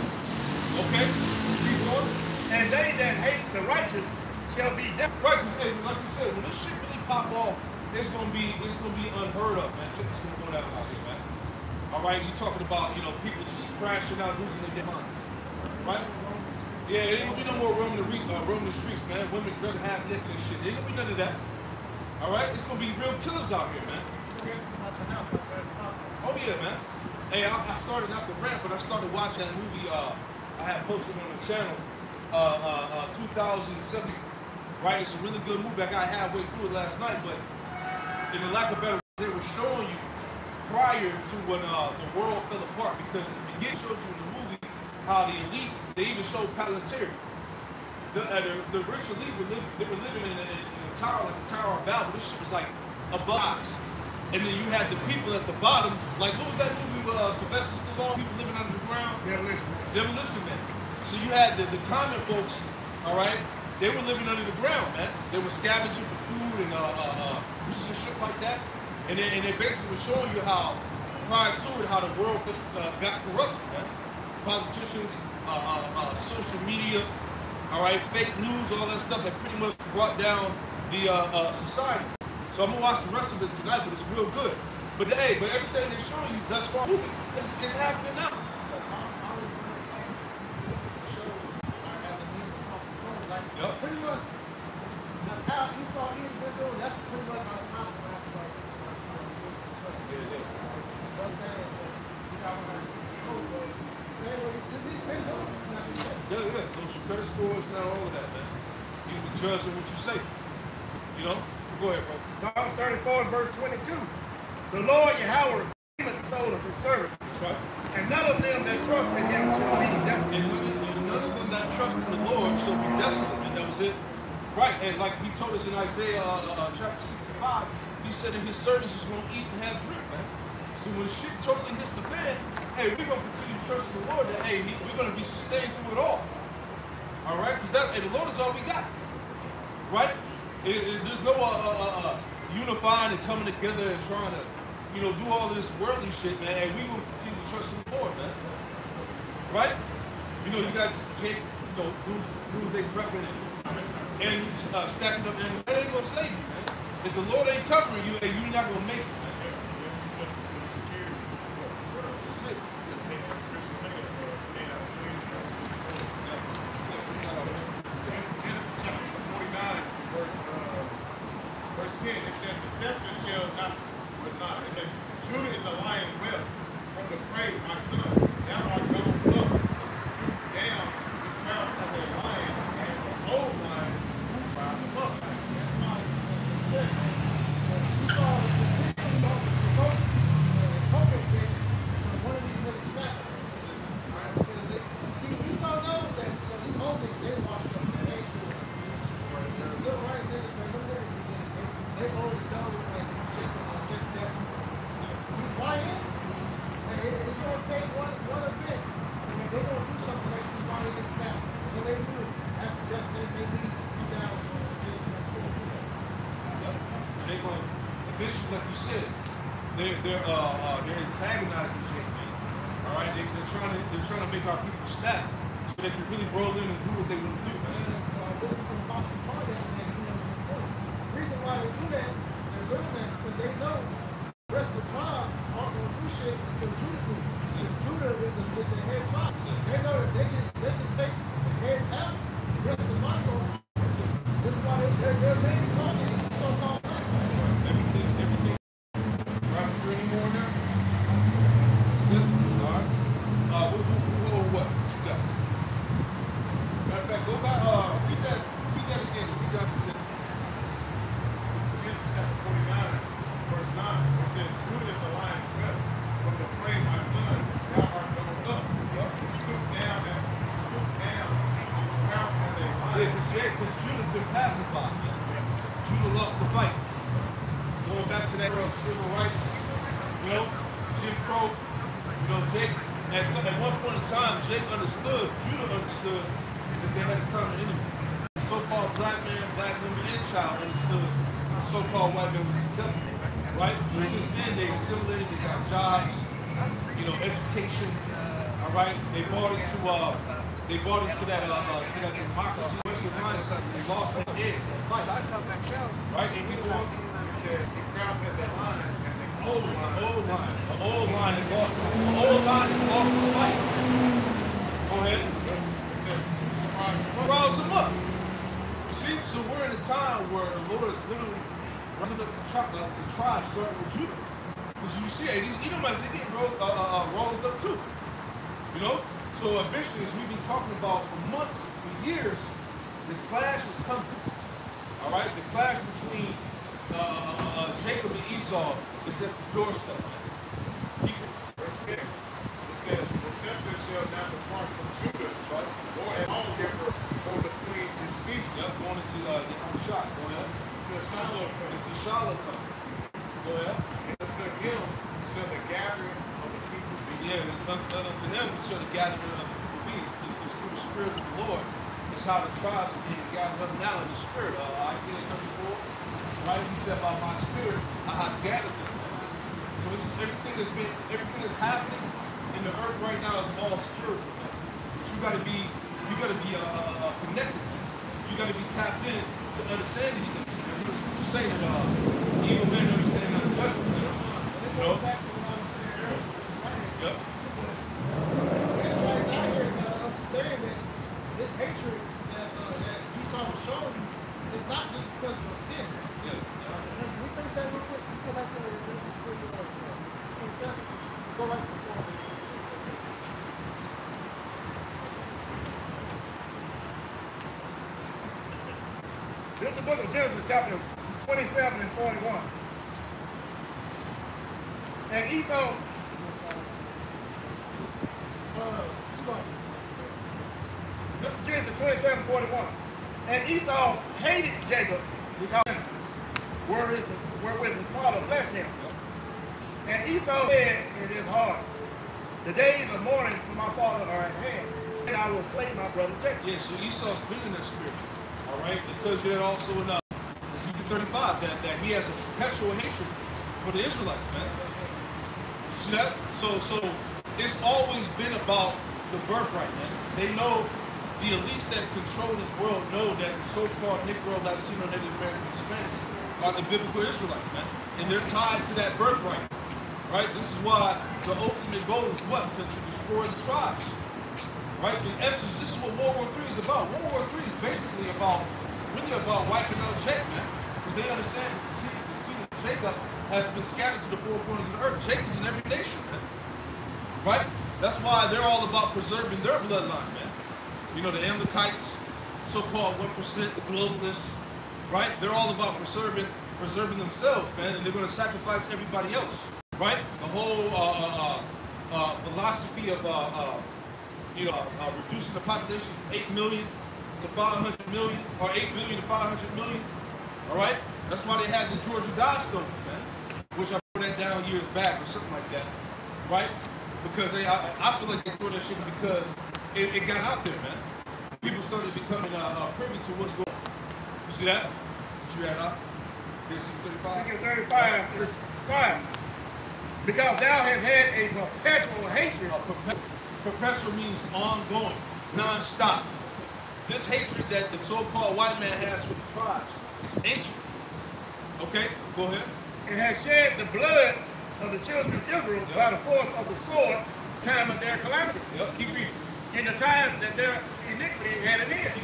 Okay? Keep going. And they that hate the righteous shall be dead. Right, like we said, when this shit really pop off, it's gonna be unheard of, man. It's gonna go down out here, man. All right, you talking about people just crashing out, losing their minds, right? Yeah, it ain't gonna be no more roaming the streets, man. Women dressed half naked and shit. There ain't gonna be none of that. All right, it's gonna be real killers out here, man. Oh yeah, man. Hey, I started out the rant, but I started watching that movie. I had posted on the channel, 2070. Right, it's a really good movie. I got halfway through it last night, but in the lack of better, they were showing you prior to when the world fell apart, because in the beginning showed you in the movie how the elites, they even showed Palantir. The rich elite they were living in a tower, like the Tower of Babel. This shit was like above us. And then you had the people at the bottom, like what was that movie with Sylvester Stallone, people living under the ground? Demolition Man. So you had the common folks, all right, they were living under the ground, man. They were scavenging for food and shit like that. And they basically were showing you how prior to it, how the world got corrupted, man. Politicians, social media, all right, fake news, all that stuff that pretty much brought down the society. So I'm gonna watch the rest of it tonight, but it's real good. But hey, but everything they're showing you thus far, it's happening now. Yep. Pretty much, now how Esau is doing, that's pretty much our confidence. You know what I'm saying? You got what I'm saying? These things don't. Yeah, social credit scores, now all of that, man. You can judge on what you say. You know? Go ahead, bro. Psalms 34 and verse 22. The Lord Yahweh redeemeth the soul of his servants. That's right. And none of them that trust in him shall be desolate. And none of them that trust in the Lord shall be desolate. And that was it. Right. And like he told us in Isaiah chapter 65, he said that his servants is going to eat and have drink, man. So when shit totally hits the fan, hey, we're going to continue to trust in the Lord that, hey, we're going to be sustained through it all. All right? Because the Lord is all we got. Right? There's no unifying and coming together and trying to, you know, do all this worldly shit, man. Hey, we're going to continue to trust in the Lord, man. Right? You know, you got Jake, you know, Doomsday prepping and stacking up, and that ain't going to save you, man. If the Lord ain't covering you, hey, you're not going to make it, man. That's it. Verse 10, it says, the scepter shall not, was not. It says, Judah is a lion well. From the prey, my son, thou art gone up, down, the crouch as a lion, as an old lion, who rise above. That's why you saw the petition of the COVID thing from one of these little snacks. See, Esau knows that these old things, they washed up their age. So right there, they hold it down with like just that. Why is it's going to take one event. I mean, they're going to do something like this while they get snapped. So they do it. After that, they need to be down Jacob, eventually, like you said, they're antagonizing Jacob. All right, they're trying to make our people snap so they can really roll in and do what they want to do, man. The reason why they do that, they're doing that because they know the rest of the tribe aren't going to do shit until Judah do. Because Judah is the head tribe. They know that they can take the head out, the rest of the body going to do. This is why they're mainly talking so-called black. Everything. Right, for any more now? That's it? All right. What you got? Matter of fact, go back, read that again. Read that again. This is Genesis chapter 49, verse 9. It says, Judah is a lion's well. From the prey, my son, thou art gone up. He stooped down, crouch as a lion. Yeah, because Judah's been pacified. Judah lost the fight. Going back to that civil rights, you know, Jim Crow, you know, Jake. At one point in time, Judah understood that they had a common enemy. The so-called black man, black woman, and child understood the so-called white man was the devil. Right? But since then, they assimilated, they got jobs, you know, education. All right? They bought into that democracy, Western mindset. They lost their edge. Right? And people want. It says, he crouched as a lion, as an old lion. An old lion is lost. An old lion is lost his fight. Go ahead. It says, Rouse him up. See, so we're in a time where the Lord is literally rising up the tribe, starting with Judah. Because you see, hey, these Edomites, they get rolled up too. You know? So eventually, as we've been talking about for months, for years, the clash is coming. All right? The clash between Jacob and Esau is at the doorstep. Verse 10, it says, the scepter shall not depart from Judah, or an lawgiver go between his feet. Yep, going into the shot. Go ahead. Until Shiloh comes. Until Shiloh comes. Go ahead. And unto him shall the gathering of the people be. Yeah, unto him shall the gathering of the people be. It's through the Spirit of the Lord. It's how the tribes are being gathered up now in the Spirit. Isaiah 34. Right? He said, by my Spirit, I have gathered them. So everything that's happening in the earth right now is all spiritual. Man. But you gotta be connected. You gotta be tapped in to understand these things. You say that evil men understand not judgment. You know? Yep. Everybody's out here understand that this hatred that Esau was showing you is not just because of a sin. Yeah. Can we finish that real quick? Go back to the go back to the This is the book of Genesis, chapters 27 and 41. And Esau, this is Genesis 27 and 41. And Esau hated Jacob because wherewith his father blessed him. And Esau said in his heart, the days of mourning for my father are at hand, and I will slay my brother Jacob. Yeah, so Esau's been in that spirit. All right, it tells you that also in Ezekiel 35 that he has a perpetual hatred for the Israelites, man. You see that? So it's always been about the birthright, man. They know, the elites that control this world know that the so-called Negro, Latino, Native American, Hispanics are the biblical Israelites, man, and they're tied to that birthright, right? This is why the ultimate goal is what? To destroy the tribes. Right? In essence, this is what World War III is about. World War III is basically really about wiping out Jacob, man. Because they understand that the seed of Jacob has been scattered to the four corners of the earth. Jacob's in every nation, man. Right? That's why they're all about preserving their bloodline, man. You know, the Amalekites, so-called 1%, the globalists, right? They're all about preserving themselves, man, and they're going to sacrifice everybody else, right? The whole philosophy of reducing the population from 8 million to 500 million, or 8 billion to 500 million. All right? That's why they had the Georgia Guidestones, man, which I put that down years back or something like that. Right? Because I feel like they threw that shit because it got out there, man. People started becoming privy to what's going on. You see that? What you had up? Ezekiel 35? Ezekiel 35, verse 5. Because thou hast had a perpetual hatred. Perpetual means ongoing, non-stop. This hatred that the so-called white man has for the tribes is ancient. Okay, go ahead. And has shed the blood of the children of Israel by the force of the sword, time of their calamity. Yep, keep reading. In the time that their iniquity had an end.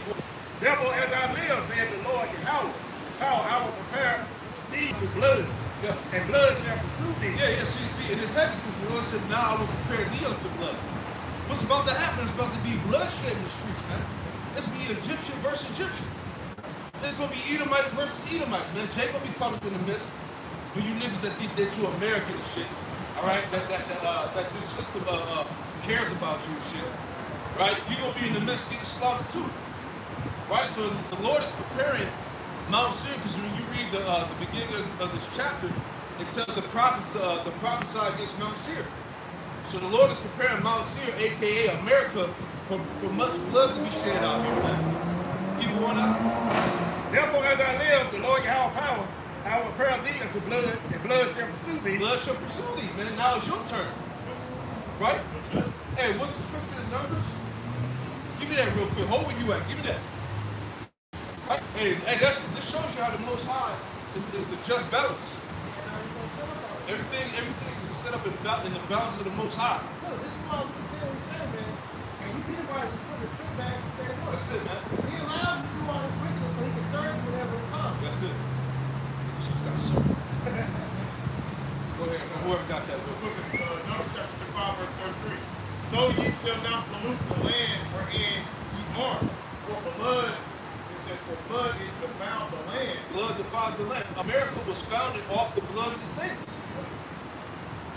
Therefore, as I live, said the Lord Yahweh, how I will prepare thee to blood, and blood shall pursue thee. Yeah, see, it is heavy because the Lord said, now I will prepare thee unto blood. What's about to happen is about to be bloodshed in the streets, man. It's going to be Egyptian versus Egyptian. It's going to be Edomites versus Edomites, man. Jay going to be caught up in the midst. For you niggas that think that you American and shit, all right? That this system cares about you and shit, right? You're going to be in the midst getting slaughtered too, right? So the Lord is preparing Mount Seir, because when you read the beginning of this chapter, it tells the prophets to prophesy against Mount Seir. So the Lord is preparing Mount Seir, a.k.a. America, for much blood to be shed out here, man. Keep going up. Therefore, as I live, the Lord Yahweh power, I will prepare thee unto blood, and blood shall pursue thee. Blood shall pursue thee, man. Now it's your turn. Right? Hey, what's the scripture in Numbers? Give me that real quick. Hold where you at. Give me that. Right? Hey, this shows you how the Most High is a just balance. Everything is set up in the balance of the Most High. Look, this is what I was telling you, man. And you see the why he put the trick back and say, look, That's it, man. he allows you to do all this wickedness so he can serve you whenever it comes. That's it. It's just got so. Go ahead. Whoever got that. It's the book of Numbers chapter 5, verse 33. So ye shall not pollute the land wherein ye are. For blood, it says, for blood is defiled the land. Blood defiled the land. America was founded off the blood of the saints.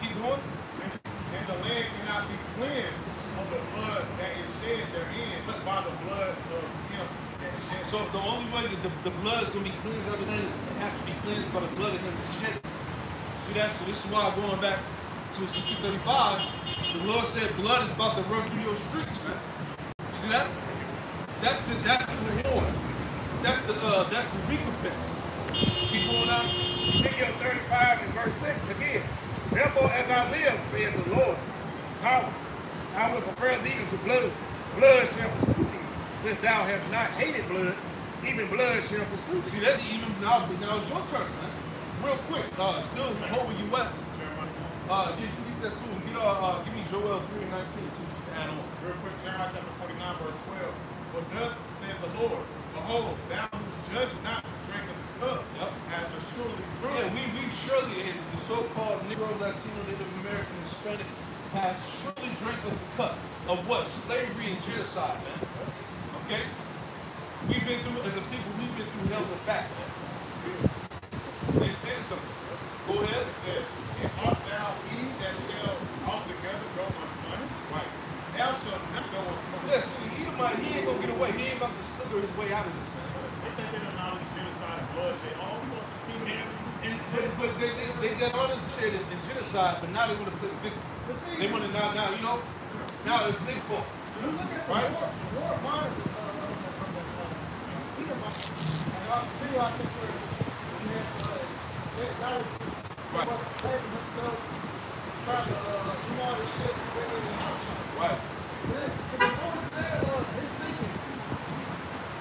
Keep going. And the land cannot be cleansed of the blood that is shed therein, but by the blood of him that shed. So the only way that the blood is going to be cleansed out of the land is it has to be cleansed by the blood of him that shed it. See that? So this is why going back to Ezekiel 35, the Lord said blood is about to run through your streets, man. See that? That's the reward. That's the recompense. Keep going out. Ezekiel 35 and verse 6 again. Therefore, as I live, saith the Lord, power, I will prepare thee unto blood. Blood shall pursue thee. Since thou hast not hated blood, even blood shall pursue thee. See, that's even now it's your turn, man. Real quick, still holding you up. You get that too. Give me Joel 3:19 too, just to add on. Real quick, Jeremiah chapter 49, verse 12. For thus saith the Lord, behold, thou whose judge not to drink of the cup, hast assuredly drunk. Yeah, we surely, the so-called Negro, Latino, Native American, Hispanic, has surely drank of the cup of what? Slavery and genocide, man. Okay? We've been through, as a people, we've been through hell and back, man. It did something. Go ahead. It says, and art thou he that shall altogether go unpunished? Right. Thou shalt not go unpunished. Yeah, see, he ain't gonna get away. He ain't about to slither his way out of this, man. They think they don't know genocide and bloodshed. Oh, we going to the kingdom of heaven. But they did all this shit in genocide, but now they want to play victim. They want to now, you know, now it's Nick's fault. Right? War monitors and our video I think where we had that was saving himself, trying to do all this shit and bring it in the house. Right. Then before he said his thinking,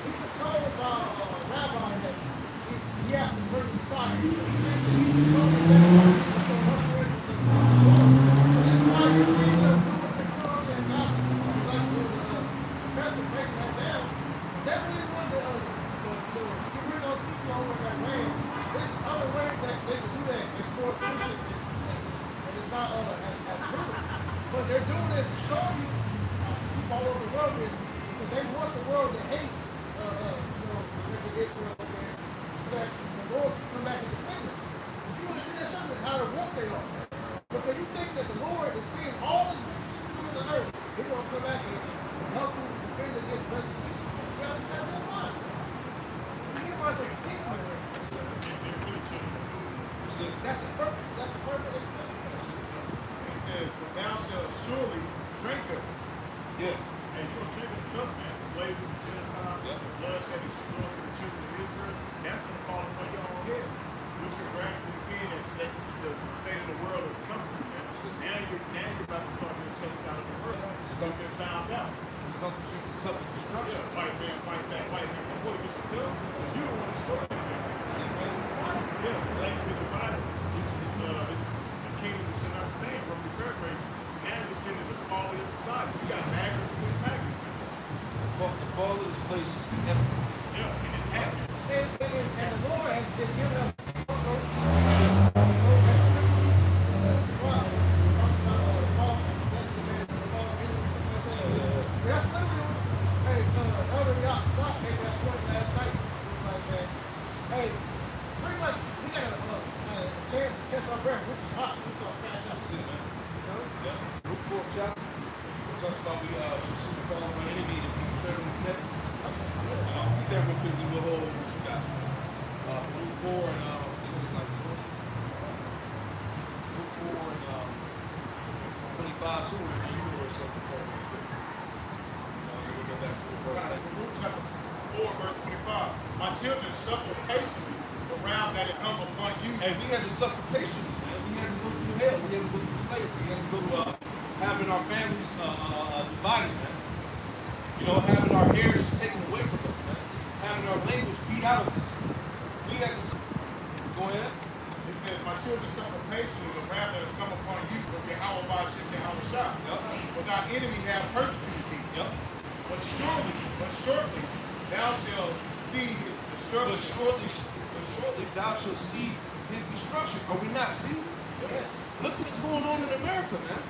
he was told by a rabbi that he has to bring the side. He thinks that he's controlling that. So much more than this is why you're seeing them do what they're doing and not like the professor breaking that down. That really wanted to get rid of those people over in that land. There's other ways that they can do that and more efficient and it's not as brutal. But they're doing this to show you people all over the world this because they want the world to hate the Israel over there so that the Lord can come back and defend them. But you understand something how to walk they are. Because you think that the Lord is seeing all this people on the earth, he's gonna come back and help you defend against persecution. You understand that much? That's the perfect explanation. He says, but thou shalt surely drink of it. Yeah. And you're going to drink of the cup, man. Slavery, genocide, bloodshed that you're doing to the children of Israel, that's going to fall upon your own head. What you're gradually seeing that the state of the world is coming to, man. Now you're about to start getting chased out of the world. It's going to get found out. It's about to drink the cup of destruction. Yeah, white man fight back, white man come forward against yourself because you don't want to destroy them. Yeah, the same with divided. It's the kingdom should not stand from the paraphrase. Now you're seeing the fall of this society. We got baggers and misbaggers. The fall of this place is inevitable. Yeah, and it's happening. And the Lord has been giving us hey, pretty much we got a chance to catch our breath. Which is hot. We saw crash out. Luke 4th chapter. It talks about we should super fall on our enemy and be betrayed in the neck. Get that real quick, give me a whole what you got. Luke 4 and something like this one. Luke 4 and 25, somewhere in you or something. We'll go back to the verse. Luke chapter 4, verse 25. My children suffer patiently the wrath that is come upon you. And we had to suffer patiently, man. We had to go through hell. We had to go through slavery. We had to go through having our families divided, man. You know, having our heritage taken away from us, man. Having our language beat out of us. We had to go ahead. It says, my children suffer patiently the wrath that has come upon you, but Yahweh Bashim Yahweh Shah. For thy enemy have persecuted thee. But shortly, thou shalt see his destruction. But shortly thou shalt see his destruction. Are we not seeing? Look what's going on in America, man.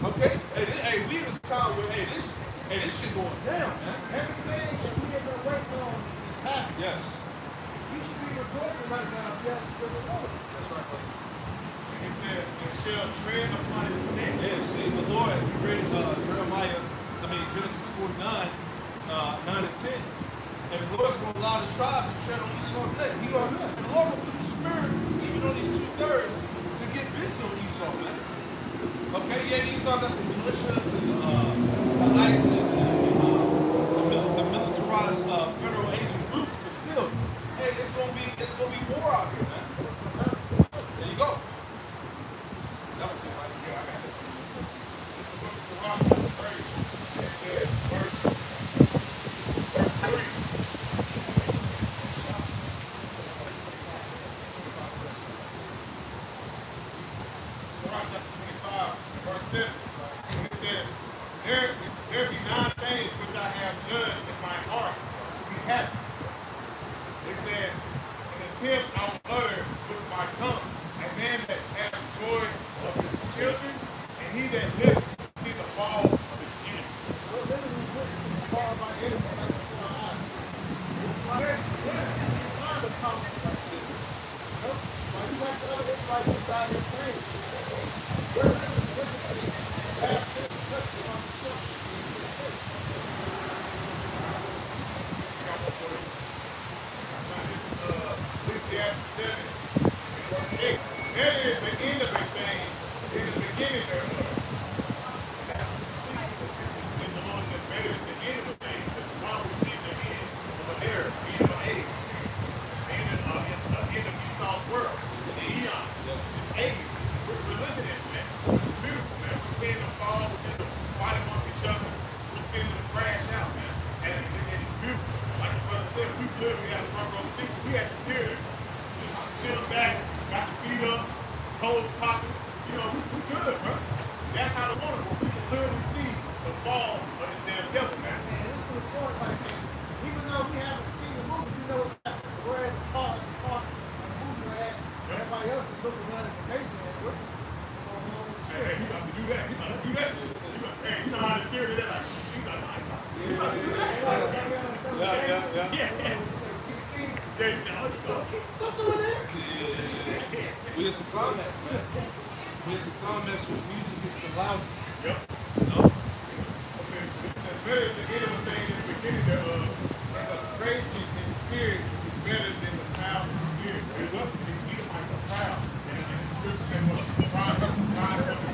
Okay? Hey, we in a time where, this shit going down, man. Everything that we have been working on is happening. Yes. You should be rejoicing right now if you have the Civil War. That's right, brother. It says, and shall tread upon his neck. Yeah, see, the Lord, as we read Genesis 49, 9 and 10, and the Lord's going to allow the tribes to tread on Esau's neck. The Lord will put the spirit, even on these 2/3, to get busy on Esau, man. Okay, yeah, Esau got the militias and the ICE and the militarized federal agent groups, but still, hey, it's gonna be war out here, man. There you go. 7. And it says, there be 9 things which I have judged in my heart to be happy. It says, an attempt I will utter with my tongue, a man that hath the joy of his children, and he that liveth to see the fall of his enemy. Well, then we put the fall of my enemy like before our eyes. It's hard to come like this. Why you got the other Israelites inside your frame? We're living physically. That's it. That's the construction. This is Ecclesiastes 7, verse 8. There is the end of a thing, in the beginning thereof. And that's what you see. And the Lord said, better is the end of a thing, because while we see the end of an era, the end of an age, the end of Esau's world, the eon, this age, we're living in, man. It's beautiful, man. We're seeing them fall, we're seeing them fight amongst each other, we're seeing them crash out, man. And it's beautiful. Like the brother said, we literally had to run those seats. We had to hear it. Just chill back, got the feet up, toes popping. You know, we good, bro. That's how the water works. We can literally see the fall of this damn devil, man. And this is the point, like, even though we haven't seen the movie, we know what's happening. We're at the park, and the movie we're at. Everybody else is looking around at the basement. And we're going on with the Hey, he about to do that. He about to do that. Hey, you know how the theory that like, he about to do that. Yeah. We at the climax, man. We at the climax with music is the loudest. Yep. No? Okay, so it says, better is the end of a thing in the beginning thereof, and the patient in spirit is better than the proud in spirit. These Edomites are proud. And the scripture said, well, pride of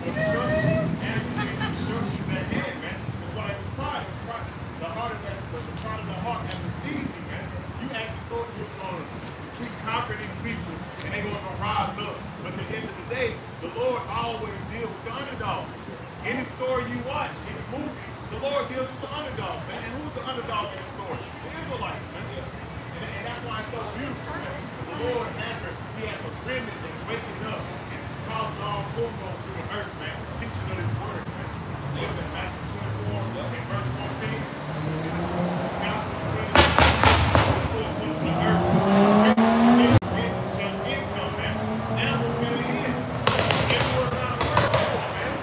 destruction, and you see the destructions at hand, man. That's why it was pride. It was pride. The heart of that, the pride of the heart has deceived you, man. You actually thought you was going to keep conquering these people, and they're going to rise up. But at the end of the day, the Lord always deals with the underdog. Any story you watch, any movie, the Lord deals with the underdog, man. And who's the underdog in the story? The Israelites, man. And that's why it's so beautiful, man. Because the Lord he has a remnant that's waking up and causing all turmoil through the earth, man. Teaching of his word, man. It's in Matthew 24 and verse 14. It's gospel between the earth. Shall income, man. Now we're seeing the end. Everywhere around the world, man.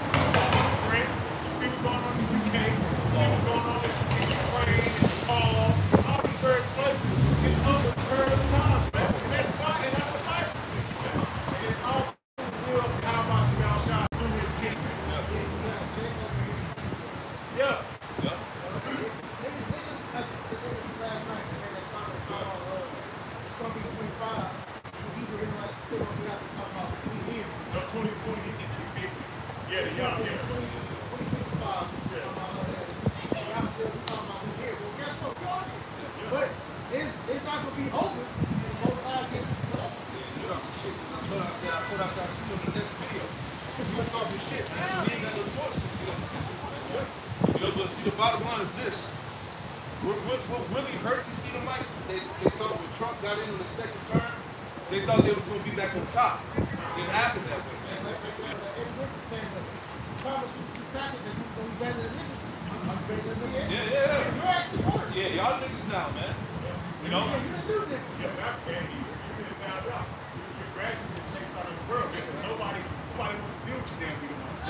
France, you see what's going on in the UK, you see what's going on in Ukraine, in Nepal, all these various places. It's over perilous times, man. And that's why, and that's the Bible speaks, man. And it's all through the will of Yahweh Shah through his kingdom. Yeah. No, 20, he said 250. Yeah, the young, yeah. But it's not going to be over. Both sides get I thought I see you in the next video. You were talking shit, man. We ain't got no choice. You know, but see, the bottom line is this. What really hurt these Edomites is they thought when Trump got in on the second term, they thought they was going to be back on top. It didn't happen that way, man. Yeah, y'all niggas now, man. You know? You found out. You're gradually chased out of the world because nobody wants to deal with you damn Edomites.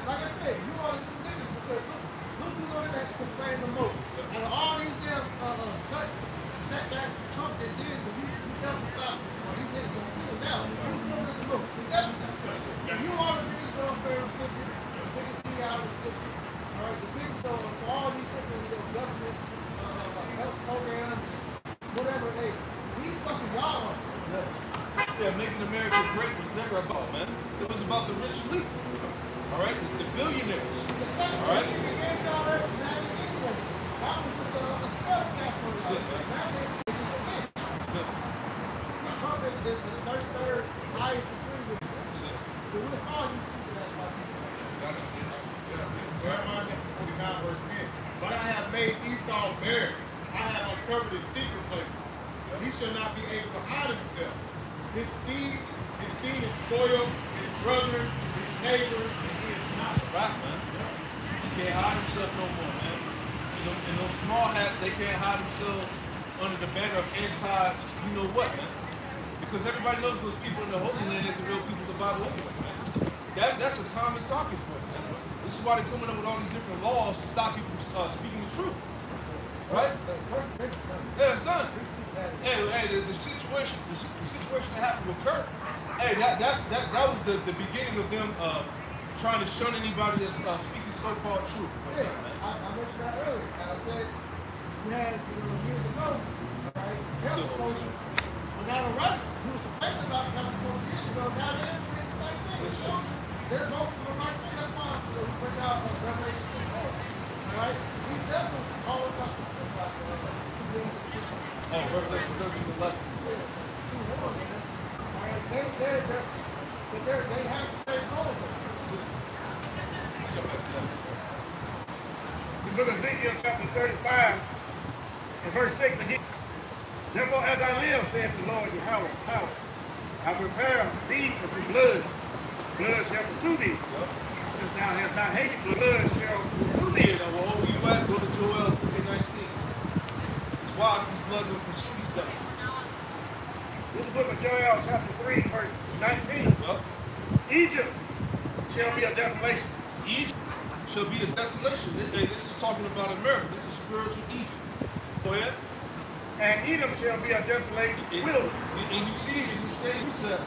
Like I said, you are the niggas because look who's on that complain the most. Out of all these damn cuts, setbacks Trump that did, but he never stopped. Or he did some good now. Who's on the most? He never stopped. You are the biggest welfare recipients, the biggest DI recipients. All right, the biggest for all these different government health programs, whatever. Hey, these fucking y'all are. Yeah, making America great was never about, man. It was about the rich elite. All right, the billionaires. All right. Trump is the third highest degree with it. So we're calling you to that. This is Jeremiah chapter 49, verse 10. But I have made Esau barren. I have uncovered his secret places. He shall not be able to hide himself. His seed is spoiled, his brethren, his neighbor, and he is not survived. themselves no more, man. And those small hats, they can't hide themselves under the banner of anti, you know what, man. Because everybody knows those people in the Holy Land ain't the real people of the Bible anyway, man. That's a common talking point, man. This is why they're coming up with all these different laws to stop you from speaking the truth. Right? Yeah, it's done. Hey, the situation that happened with Kirk, hey, that was the beginning of them trying to shun anybody that's speaking so-called truth. Yeah, I mentioned that earlier. I said we had years ago, right? Health promotion. Without a right, he was complaining about health promotion years ago. Now they're doing the same thing. So they're both the right thing. That's why we bring out Revelation 4. All right? These devils always got some good about them. Oh, Revelation 13:11. Yeah, 2:1, man. All right, they have the same goal. The book of Ezekiel chapter 35 and verse 6 again. Therefore, as I live, saith the Lord Yahweh, power, I prepare thee unto blood. Blood shall pursue thee. Since thou hast not hated, blood shall pursue thee. Now, where you at? Go to Joel 3:19. It's why this blood will pursue these devils. This is the book of Joel chapter 3 verse 19. Egypt shall be a desolation. Egypt shall be a desolation. This is talking about America. This is spiritual Egypt. Go ahead. And Edom shall be a desolate wilderness. And you see it in the same set.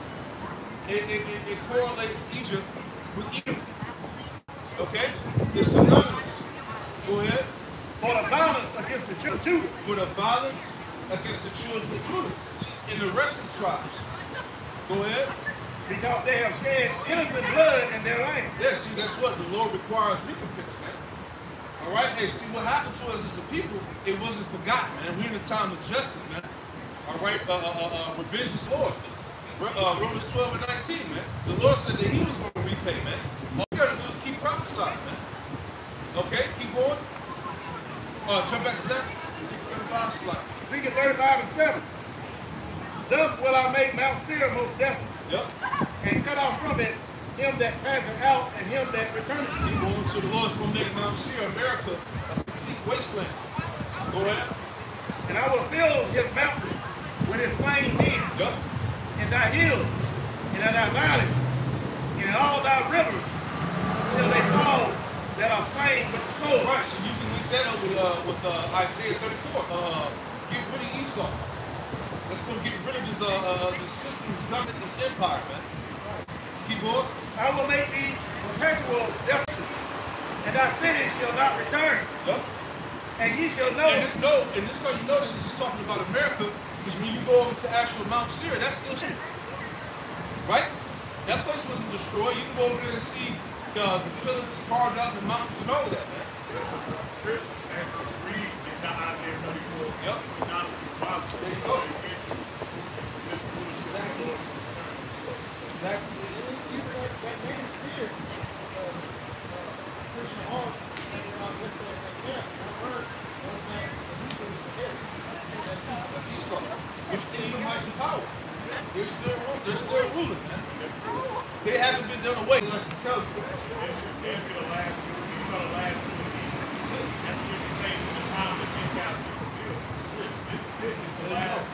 It correlates Egypt with Edom. Okay? It's synonymous. Go ahead. For the violence against the children of Judah. For the violence against the children of Judah. And the rest of the tribes. Go ahead. Because they have shed innocent blood in their land. Yeah, see, that's what the Lord requires recompense, man. All right? Hey, see, what happened to us as a people, it wasn't forgotten, man. We're in a time of justice, man. All right? Revenge is Lord. Romans 12 and 19, man. The Lord said that he was going to repay, man. All you got to do is keep prophesying, man. Okay? Keep going. Jump back to that. Ezekiel 35 slide. Ezekiel 35 and 7. Thus will I make Mount Seir most desolate. Yep. And cut off from it him that passeth out and him that returneth. Keep going to the Lord's going to make Mount Seir, America, a complete wasteland. Go ahead. And I will fill his mountains with his slain men. Yep. And thy hills, and in thy valleys, and in all thy rivers, till they fall that are slain with the sword. Right, so you can link that up with Isaiah 34. Get rid of Esau. Let's go get rid of this system, this empire, man. Keep going. I will make thee perpetual desolate, and thy city shall not return. Yep. And ye shall know. And this how you know that this is talking about America, because when you go over to actual Mount Seir, that's still shit. Right? That place wasn't destroyed. You can go over there and see the pillars carved out in the mountains and all of that, man. Scriptures actually read into Isaiah 34. Yep. It's synonymous with Bible. There you go. Exactly. Even that name fear, Christian Hall, with the camp, that word, those names, the Hebrew is the head. That's Esau. You're still Edomites in power. They're still ruling, man. They haven't been done away. Like you tell you. They'll be the last group. These are the last group. That's what you're saying to the time the Gentiles be fulfilled. This is it. It's the last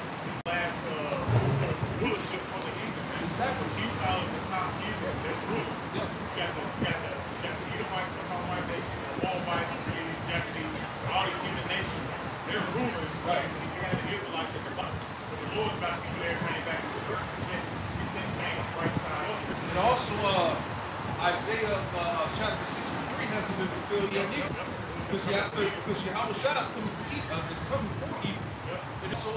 rulership for the heathen, man. Exactly. Esau is the top heathen that's ruling. Yeah. You got the Edomites, the Moabite nation, the Moabites, the Japanese, all these heathen nations. They're ruling, right? And you have the Israelites at the bottom. But the Lord's about to give everybody back to the first. He sent things right side up. And also, Isaiah chapter 63 hasn't been fulfilled yet either. Because Yahweh Shai is coming for evil. And so,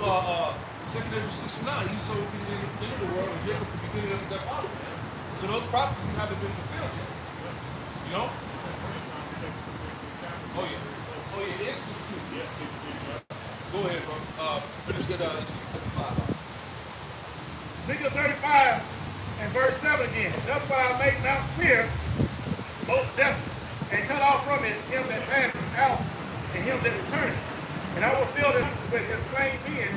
2nd Ezra 6:9, Esau will be the beginning of the world, and Jacob the beginning of their father. So those prophecies haven't been fulfilled yet. You know? Oh yeah. Oh yeah, it's 16. Yes, 16. Go ahead, bro. Finish that Ezekiel 35. Ezekiel 35 and verse 7 again. That's why I make Mount Seir most desolate, and cut off from it him that passeth out, and him that returneth. And I will fill it with his slain men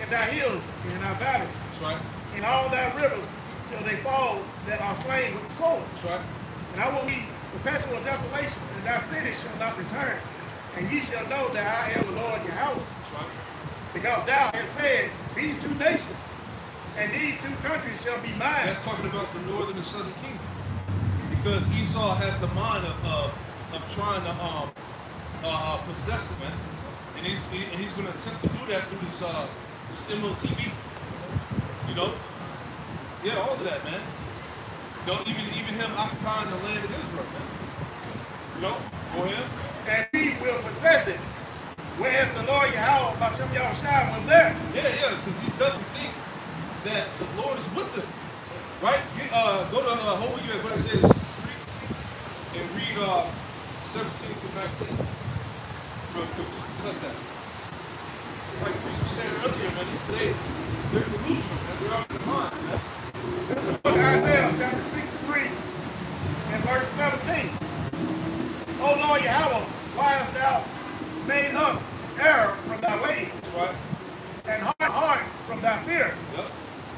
in thy hills, and in thy valleys. That's right. In all thy rivers shall they fall that are slain with the sword. That's right. And I will be perpetual desolations, and thy city shall not return. And ye shall know that I am the Lord Yahweh. Because thou hast said, these two nations and these two countries shall be mine. That's talking about the northern and southern kingdom. Because Esau has the mind of trying to possess them, man. And he's going to attempt to do that through this MOTB. You know? Yeah, all of that, man. You know, even him occupying the land of Israel, man. You know? Go ahead. And we will possess it. Whereas the Lord Yahweh, Bashem Yahushua, was there. Yeah, because he doesn't think that the Lord is with them. Right? Go to Hosea, what it says, and read 17 to 19. Real quick, just to cut that. Like Chris was saying earlier, man, they're delusional, man. They're out of their mind, man. This is the book of Isaiah, chapter 63, and verse 17. O Lord Yahweh, why hast thou made us to err from thy ways? That's right. And heart from thy fear. Yep.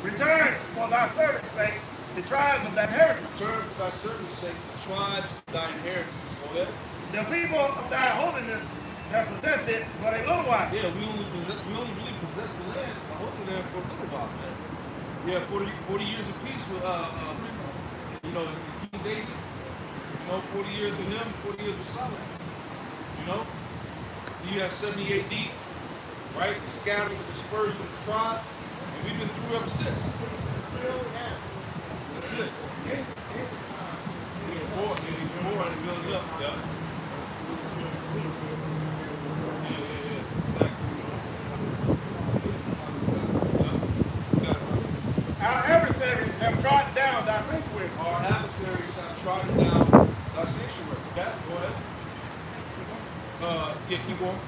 Return for thy servant's sake the tribes of thy inheritance. Return for thy servant's sake the tribes of thy inheritance. Go ahead. The people of thy holiness have possessed it but a little while. Yeah, we only really possess the land, the holy land for a little while, man. Yeah, 40 years of peace with you know, King David. You know, 40 years with him, 40 years with Solomon. You know? You have 70 AD, right? The scattering, the dispersion of the tribes, and we've been through ever since. That's it. Even more and building up. Yeah. Our adversaries have trodden down thy sanctuary. Our adversaries have trodden down thy sanctuary. Okay? Go ahead. Yeah, keep going.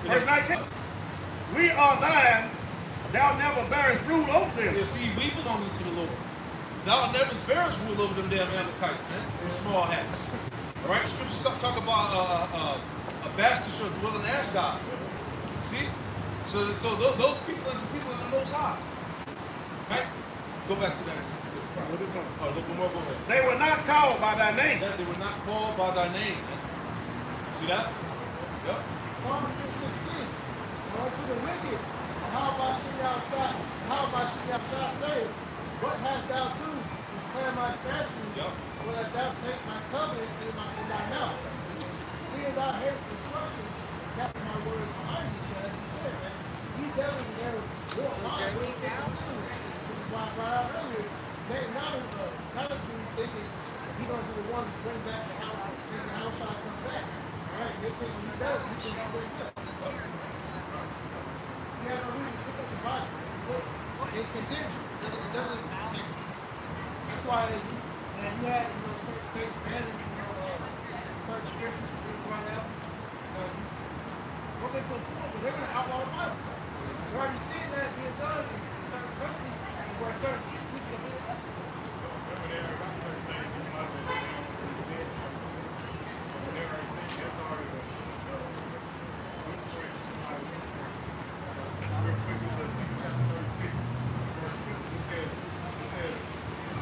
Verse 19. We are thine, thou never bearest rule over them. Yeah, see, we belong to the Lord. Thou never bearest rule over them damn Amalekites, man. Them small hats. All right? Scriptures talk about a bastard shall dwell in Ashdod. See? So those people are the people of the Most High. Right? Go back to that. A little bit more, go ahead. They were not called by thy name. That they were not called by thy name, man. See that? Yep. Psalm 16. Unto the wicked, how about Shiyah say, what hast thou do to declare my statutes? Yep. Will that thou take my covenant in thy mouth? Seeing thou hatest destruction, capture my words behind you, as you said, man. He's definitely there more alive. This is why I brought out earlier. Not a Jew thinking he's going to be the one to bring back the house, and the house shall come back. All right, they think he does, he thinks he's very good. You have no reason to pick up the Bible. It condemns you. It doesn't protect you. That's why you had, certain states banning, certain scriptures from being brought out. What makes them cool? They're going to outlaw the Bible. We're already seeing that being done in certain countries where certain people are being arrested. Remember, there are certain things in the Bible that they don't really say in certain states. So when they're already saying that's already the real quick, it says, Ezekiel chapter 36, verse 2, it says,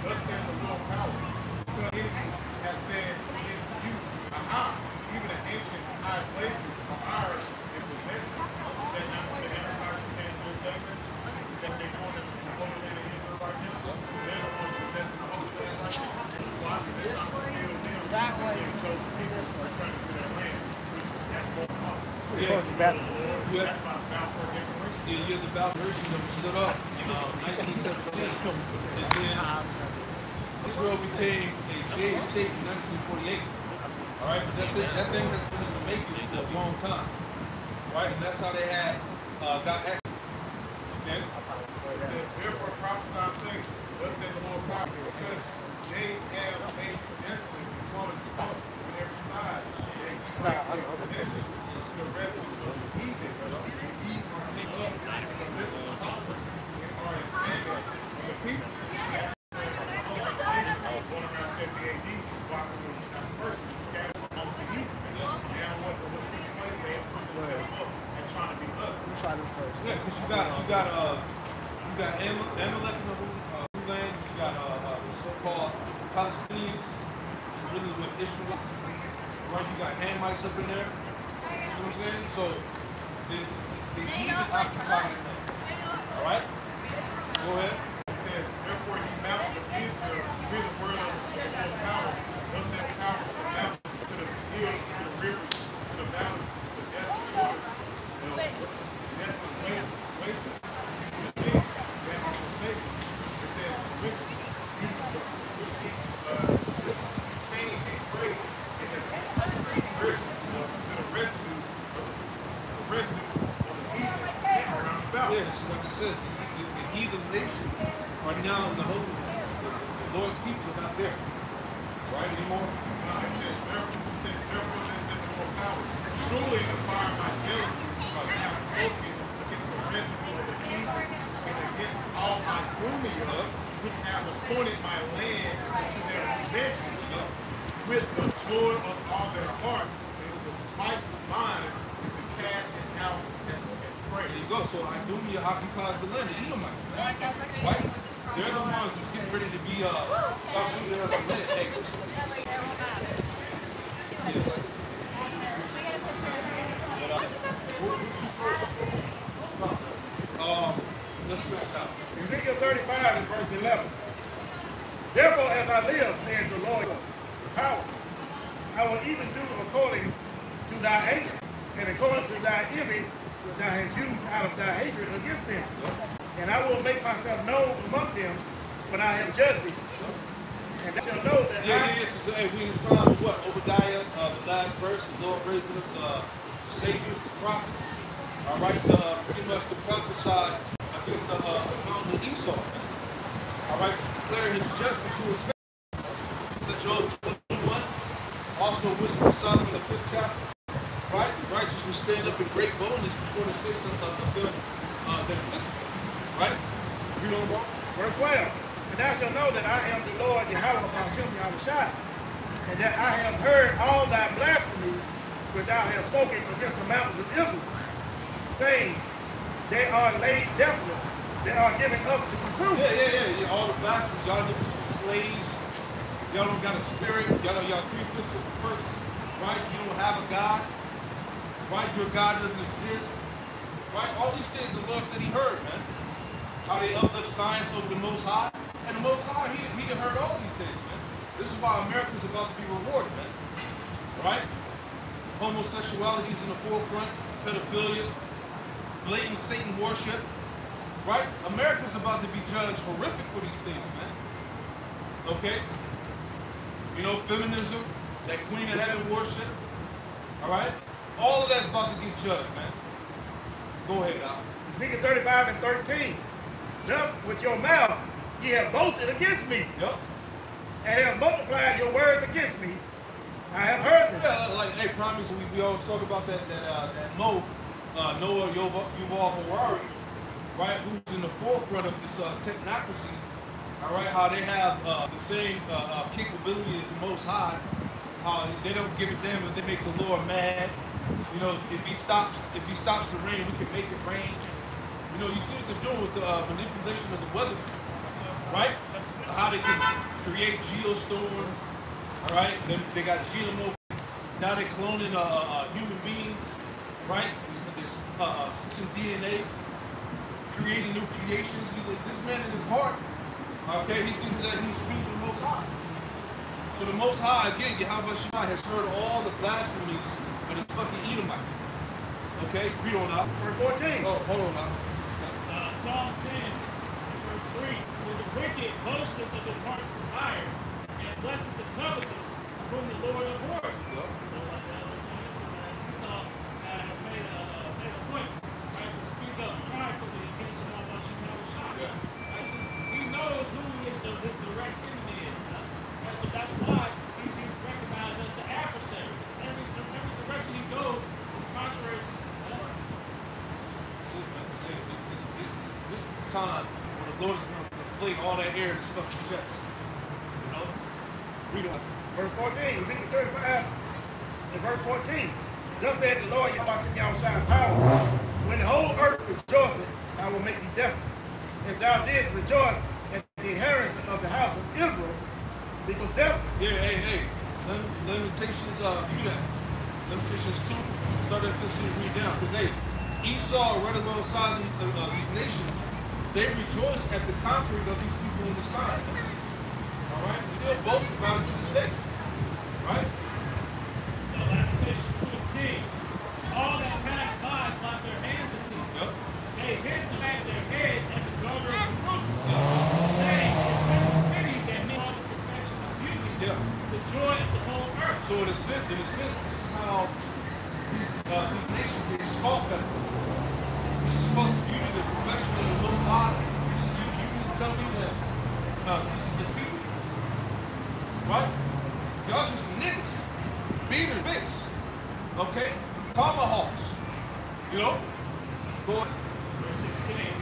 thus saith the Lord power, the enemy has said against you, even the ancient high places are ours in possession. Is that not what the Antichrist is saying to this day? Is that they're going in the Holy Land of Israel right now? Is they're the ones possessing the Holy Land right now? Why? Because they're trying to build them and the chosen people returning to their land, which that's more powerful. Because the battle. That's my Balfour Declaration. Yeah, you had the Balfour that was set up in 1917. And then Israel became a J state in 1948. All right, but that thing has been in the making for a long time. Right, and that's how they had got access. Okay? It said, therefore prophesy saying, thus said the Lord prophet, because they have made desolate the small and the strong on every side. They give possession to the residue of the heathen, and ye are taken up in the midst of the soldiers, and are as vanguard. So the people, that's going around 70 AD, walking with dispersion, scattered amongst the heathen. Now what's taking place, they have put themselves up as trying to be us. Let me try them first. Yeah, because you got Amalek in the land. You got the so-called Palestinians. It's dealing with Israelites, right? You got Hamites up in there. You know what I'm saying? So the heathen occupying the land. All right? Go ahead. It says, therefore ye mountains of Israel, hear the word of your power. Thus have power to the mountains, to the hills, to the rivers, to the valleys, to the desolate waters, desolate wastes, to the things that are forsaken. It says, which pain and great, and the virgin to the residue of the heathen around about. Yeah, so like I said, the heathen nations are now in the holy land. The Lord's people are not there. Right anymore? It says, therefore, they said the more power. Surely in the fire of my jealousy, I have spoken against the residue of the heathen and against all my Dumia, which have appointed my land to their possession with the joy of all their heart and with the spiteful minds and to cast it out and pray. There you go. So Idumea occupies the land. You know my right? They're the ones that's getting ready to be hey, let's switch it out. Ezekiel 35 and verse 11. Therefore, as I live, says the Lord of power, I will even do according to thy anger, and according to thy image which thou hast used out of thy hatred against them. And I will make myself known among them when I have judged thee. And thou shalt know that So, hey, we in the time of what? Obadiah, the last verse, the Lord raised up saviors, the prophets, all right, to pretty much to prophesy against the mountain of Esau, all right, to declare his judgment to his family. So Job 21, also Wisdom of Solomon, the 5th chapter, right? The righteous will stand up in great boldness before the face of them that afflict them, right? You don't wrong. Verse 12. And thou shalt know that I am the Lord Yahweh Hashem Yahushua, and that I have heard all thy blasphemies which thou hast spoken against the mountains of Israel, saying, they are laid desolate, they are given us to consume. Yeah. All the blasphemy, y'all niggas are slaves, y'all don't got a spirit, y'all 3/5 of a person, right? You don't have a God, right? Your God doesn't exist, right? All these things the Lord said he heard, man. How they uplift science over the Most High. And the Most High, he done heard all these things, man. This is why America's about to be rewarded, man. Right? Homosexuality is in the forefront, pedophilia, blatant Satan worship. Right? America's about to be judged horrific for these things, man. Okay? You know, feminism, that Queen of Heaven worship. Alright? All of that's about to get judged, man. Go ahead, Al. Ezekiel 35 and 13. Thus with your mouth ye have boasted against me, Yep. and have multiplied your words against me. I have heard them. Yeah, like, hey, promise, we always talk about that Noah Yuval Harari, right, who's in the forefront of this technocracy, all right, how they have the same capability as the Most High, how they don't give a damn if they make the Lord mad. You know, if he stops the rain, we can make it rain. You know, you see what they're doing with the manipulation of the weather, right? How they can create geostorms, all right? They got GMO. Now they're cloning human beings, right? This some DNA, creating new creations. This man in his heart, okay, he thinks that he's treating the Most High. So the Most High, again, Yahweh Shema has heard all the blasphemies of this fucking Edomite. Okay, read on out. Verse 14. Oh, hold on now. Psalm 10, verse 3. For the wicked boasteth of his heart's desire, and blesseth the covetous, whom the Lord abhorreth. Yep. So Esau has made a point, right, to speak up pridefully against the Lord Shema. Yeah. Right, so he knows who his direct enemy is. Right, so that's why he's recognized as the adversary. Every direction he goes is contrary to This is the time when the Lord is going to deflate all that air in his fucking chest. You know? Read on. Verse 14. Ezekiel 35 and verse 14. Thus said the Lord Yahweh power. When the whole earth rejoiceth, I will make thee desolate. As thou didst rejoice at the inheritance of the house of Israel, because desolate. Yeah, hey. Limitations, give me that. Limitations 2, start at 15 read down. Because hey, Esau right alongside these nations, they rejoice at the conquering of these people on the side. All right? They still boast about it to this day. Right? So Lamentations 2:10. All that pass by clap their hands at thee. Yep. They hiss and wag their head at the daughter of Jerusalem, saying, "Is this the city that made all the perfection of beauty, Yeah. the joy of the whole earth?" So in a sense, this is how these nations, they scoff at us. This is supposed to be the perfection of the Most High. You mean to tell me that this is the people? Right? Y'all just niggas. Beater bits. Okay? Tomahawks. You know? Go ahead. Verse 16.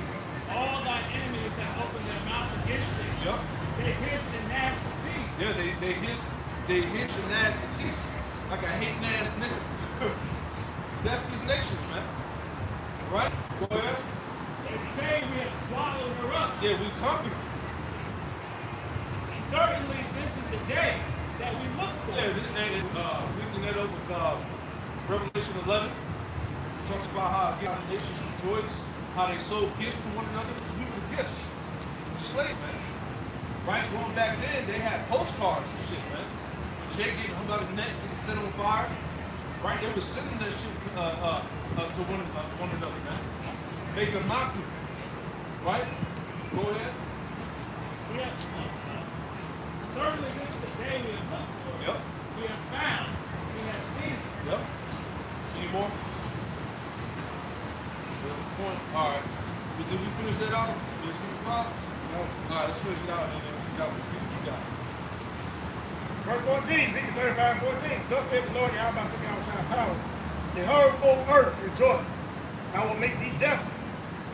All thy enemies have opened their mouth against thee. Yep. They hiss and gnash their teeth. Yeah, they hiss and gnash the teeth. Like a hating ass nigga. That's these nations, man. Right? Go ahead. They say we have swallowed her up. Yeah, we conquered. Certainly this is the day that we look for. Yeah, this and reading that over with Revelation 11, it talks about how the nations rejoice, how they sold gifts to one another. Because we were the gifts. The slaves, man. Right? Going back then, they had postcards and shit, man. Jake getting hung out of the neck and set on fire. Right? They were sending that shit to one another, man. Make a mockery. Right? Go ahead. We have, certainly this is the day we have looked for. Yep. We have found. We have seen it. Yep. Any more? All right. Did we finish that out? Did 65? No. All right, let's finish it out. And then we got what you got. Verse 14, Ezekiel 35:14. Thus saith the Lord Yahweh Shai power. The whole earth rejoicing. I will make thee desolate,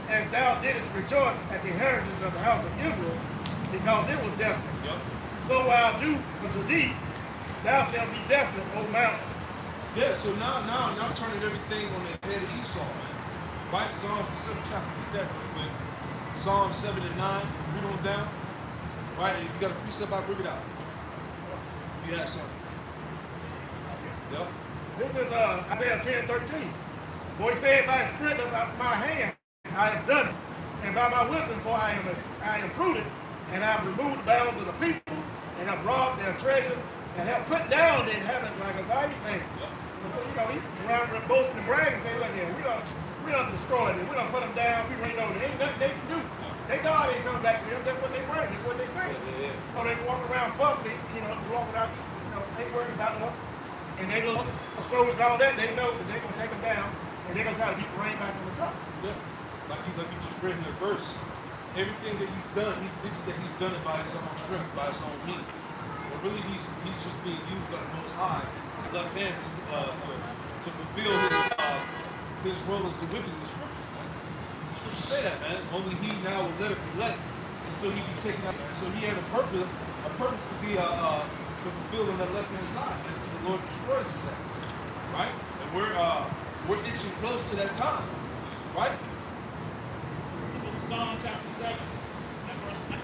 as thou didst rejoice at the heritage of the house of Israel, because it was desolate. Yep. So will I do unto thee, thou shalt be desolate, O mountain. Yeah, so now turning everything on the head of Esau, man. Right? Psalms the 7th chapter, read that real quick. Psalms 7 and 9, read on down. Right? And if you got a precept, I'll bring it out. If you have something. Yep. This is Isaiah 10:13. For he said, by the strength of my hand I have done it, and by my wisdom, for I am prudent, and I have removed the bounds of the people, and have robbed their treasures, and have put down the inhabitants like a valued thing. Yep. You know, he around boasting and bragging, saying, look here, we done destroyed them. We done put them down. We reign over them. Ain't nothing they can do. They God ain't come back to them. That's what they bring. That's what they say. Yeah. So they walk around publicly, walking out, ain't worried about us. And they look the soldiers and all that, they know that they're gonna take them down, and they're gonna try to keep the rain back on the top. Yeah. Like you just read in the verse. Everything that he's done, he thinks that he's done it by his own strength, by his own means. But really, he's just being used by the Most High, his left hand, to fulfill his role as the wicked in the scripture. Man. The scriptures say that, man. Only he now will let it be let until he be taken out. So he had a purpose to be to fulfill on that left hand side, man. Until the Lord destroys his ass, right? And we're itching close to that time, right? Psalm chapter 7, and verse 9.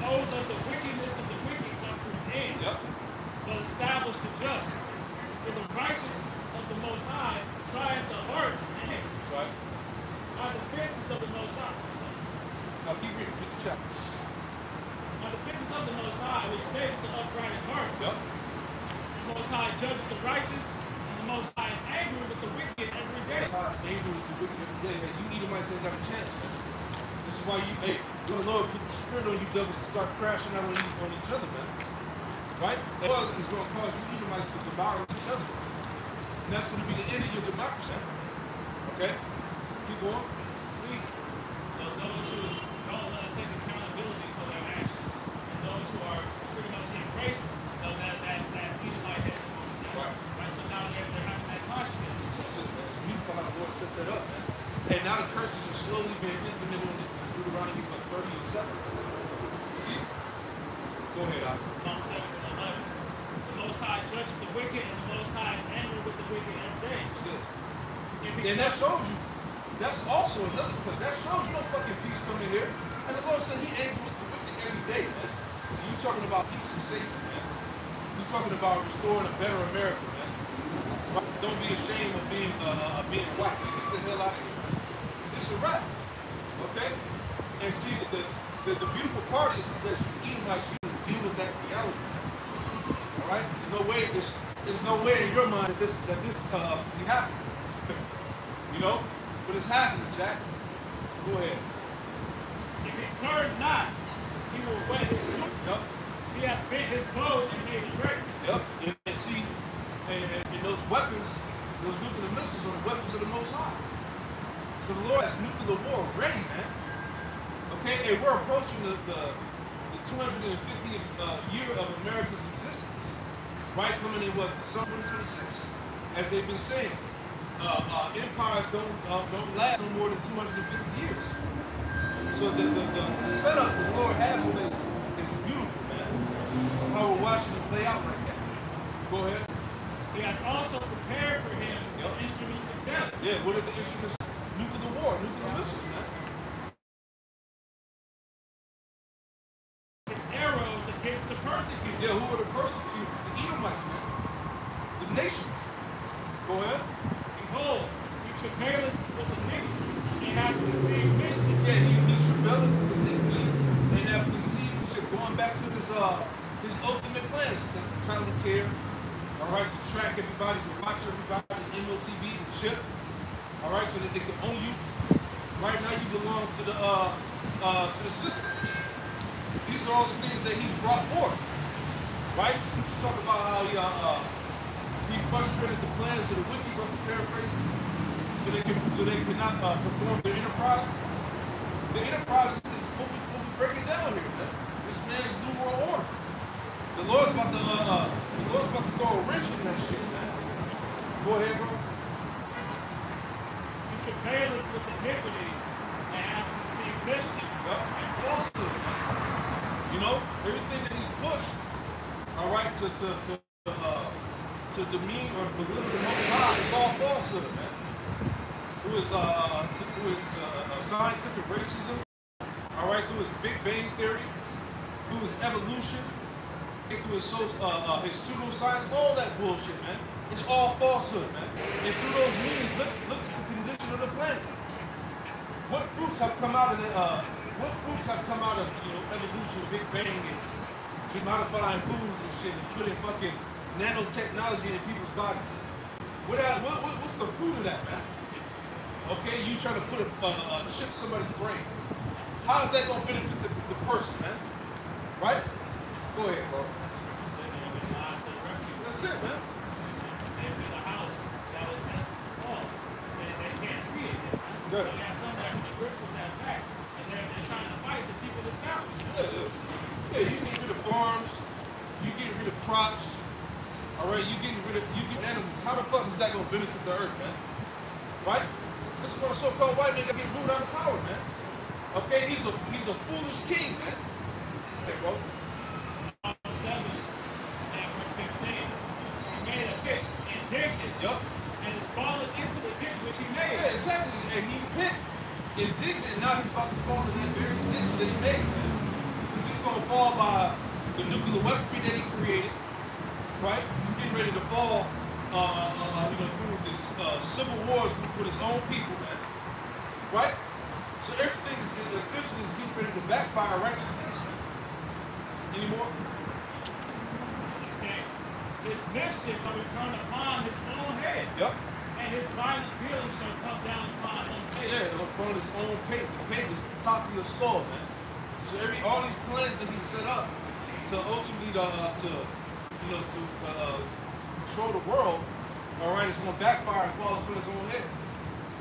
Oh, that the wickedness of the wicked come to an end, Yep. but establish the just. For the righteous of the Most High triumph the hearts and hands. Right. By the fences of the Most High. Now keep reading. Read the chapter. By the fences of the Most High, which saveth the upright in heart. Yep. The Most High judgeth the righteous, and the Most High is angry with the wicked every day. That's how it's angry with the wicked every day. Man, you need somebody to have a chance, man. This is why the Lord put the spirit on you devils to start crashing out on each other, man. Right? Because it's going to cause you Edomites to devour each other. And that's going to be the end of your democracy. Okay? Keep going. See, those who don't take accountability for their actions, and those who are pretty much embracing that Edomite head. Right? So now they're having that consciousness. That's it, man. It's beautiful how the Lord set that up, man. And now the curses are slowly being implemented on Deuteronomy 30 and 7. See? Go ahead, Al. Psalm 7 and 11. The Most High judges the wicked, and the Most High is angry with the wicked every day. That's it. If he And that shows you. That's also another point. That shows you no fucking peace coming here. And the Lord said he angry with the wicked every day, man. And you talking about peace and safety, man. You We're talking about restoring a better America, man. Don't be ashamed of being white. Get the hell out of here, man. It's a wrap, okay? And see, the beautiful part is that you Edomites, you can deal with that reality. All right? There's no way in your mind that this be happening. You know? But it's happening, Jack. Go ahead. If he turn not, he will wet his suit. Yep. He hath bent his bow and made it great. Yep. And see, and those weapons, those nuclear missiles are the weapons of the Most High. So the Lord has nuclear war ready, man. Okay, and we're approaching the 250th year of America's existence, right? Coming in what, summer 2026, as they've been saying. Empires don't last no more than 250 years. So the setup the Lord has for this is beautiful, man. How we're watching it play out right now. Go ahead. He hath also prepared for him the instruments of death. Yeah, what are the instruments? Nuclear war, nuclear missiles, man. His arrows against the persecuted. Yeah, who are the persecutors? The Edomites, man. The nations. Go ahead. Behold, he travaileth with iniquity, and hath conceived mischief. Yeah, he travaileth with iniquity, and have conceived mischief. Going back to his ultimate plans, kind of tear. All right, to track everybody, to watch everybody, the MOTV, the chip. All right, so that they can own you. Right now, you belong to the system. These are all the things that he's brought forth. Right? So let's talk about how he frustrated the plans of the wicked, but paraphrasing, so they cannot perform their enterprise. The enterprise is what we breaking down here, man. This man's new world order. The Lord's about to throw a wrench in that shit, man. Go ahead, bro. He travaileth with iniquity, and hath conceived mischief. Yep. And falsehood, man. You know, everything that he's pushed, all right, to demean or belittle the Most High, it's all falsehood, man. Through his scientific racism, all right, through his Big Bang theory, through his evolution, through his pseudoscience, all that bullshit, man. It's all falsehood, man. And through those means, look at the condition of the planet. What fruits have come out of evolution, Big Bang, and modifying foods and shit, and putting fucking nanotechnology in people's bodies? What's the fruit of that, man? Okay, you trying to put a chip in somebody's brain. How is that gonna benefit the person, man? Right? Go ahead, bro. That's it, man. They built a house that was destined to fall. They can't see it. Good. You have some that are grips with that fact, and they're trying to fight the people that's down. Yeah, you get rid of farms, you get rid of crops, all right, you get animals. How the fuck is that gonna benefit the earth, man? Right? This is what a so-called white man got to get ruled out of power, man. Okay, he's a foolish king, man. Hey, bro. Psalm 7 and verse 15. He made a pit and digged it. Yup. And is fallen into the ditch which he made. Yeah, exactly. And he pit and digged it, and now he's about to fall in that very ditch that he made, man. Because he's gonna fall by the nuclear weaponry that he created, right? He's getting ready to fall, through this civil wars with his own people, man. Right? So everything is essentially getting ready to backfire right in his face, man. Any more? 16. His mischief shall return upon his own head. Yep. And his violent dealing shall come down upon his own head. Yeah, upon his own pate. The pate is the top of your skull, man. So all these plans that he set up to ultimately control the world, all right, it's going to backfire and fall upon his own head,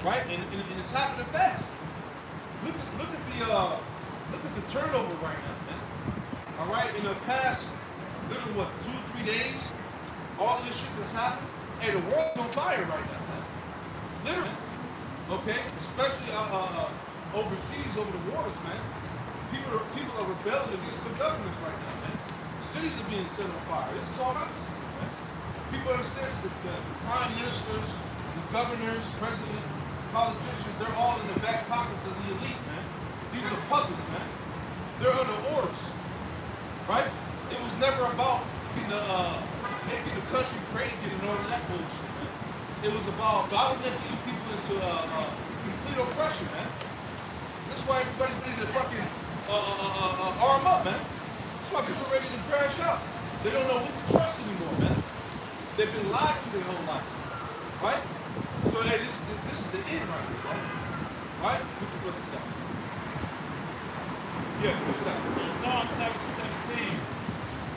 right? And it's happening fast. Look at the turnover right now, man. All right, in the past, literally what, 2-3 days, all of this shit that's happened. Hey, the world's on fire right now, man. Literally, okay, especially overseas, over the waters, man. People are rebelling against the governments right now, man. Cities are being set on fire. This is all honest, man. People understand that the prime ministers, the governors, president, politicians, they're all in the back pockets of the elite, man. These are puppets, man. They're under orders, right? It was never about making the country great again and all of that bullshit, man. It was about bottlenecking people into complete oppression, man. That's why everybody's ready to fucking arm up, man. That's why people are ready to crash out. They don't know what to trust anymore, man. They've been lied to their whole life, right? So hey, this is the end right here, right? What you brothers got? Yeah, finish it out. So Psalm 17,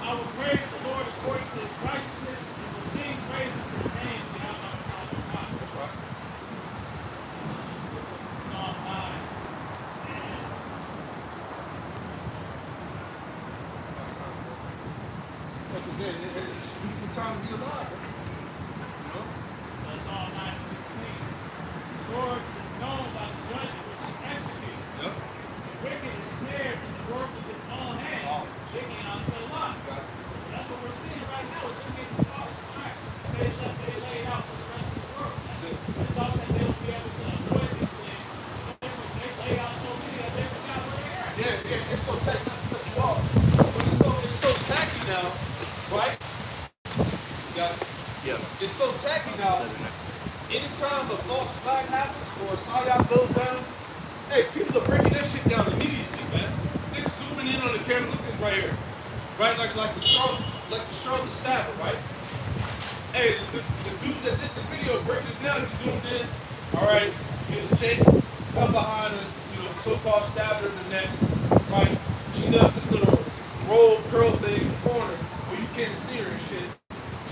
I will praise the Lord according to his righteousness and will sing praises to his name beyond my time. That's right. Psalm 9. It's a beautiful time to be alive, right? You know? So Psalm 9 and 16. The Lord is known by the judgment which he executes. Yep. The wicked is snared in the work of his own hands. Digging on Selah. That's what we're seeing right now. We're getting caught in the tracks. They laid out for the rest of the world. They thought that they would be able to avoid these things. They laid out so many that they forgot where they are. Yeah, it's so tacky. But it's so tacky now, right? Got it? Yeah. It's so tacky now. Anytime a false flag happens or a psyop goes down, hey, people are breaking that shit down immediately, man. They're zooming in on the camera. Look at this right here. Right? Like the Charlotte stabber, right? Hey, the dude that did the video breaking it down, he zoomed in. All right, Jake come behind her, so-called stabber in the neck, right? She does this little roll curl thing in the corner where you can't see her and shit.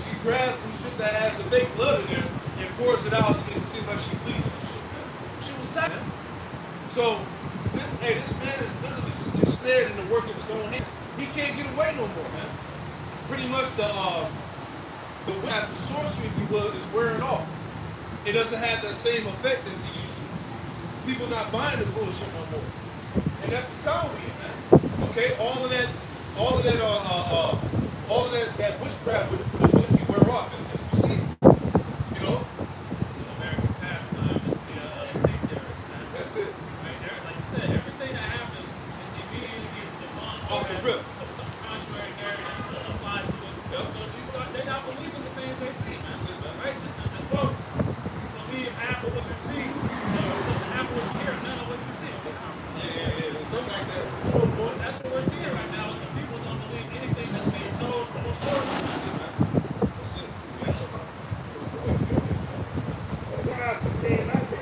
She grabs some shit that has the fake blood in there and pours it out and it seems like she bleeding and shit, man. She was tight, man. So this man is literally snared in the work of his own hands. He can't get away no more, man. Pretty much the sorcery, if you will, is wearing off. It doesn't have that same effect as it used to. People not buying the bullshit no more. And that's the time we in, man. Okay, all of that witchcraft would eventually wear off, as we see. You know? American pastime is the sectaries, man. That's it. Right there, like you said, everything that happens is immediately debunked Off the rip. some contrary narrative applied to it. Yep. So they're not believing the things they see, man. Right? This is the quote. You believe half of what you see, half of what you hear, none of what you see. Yeah. Something like that. That's what we're seeing right now. The people don't believe anything that's being told or reported. That's it. Yeah, somebody. Jeremiah 16:19.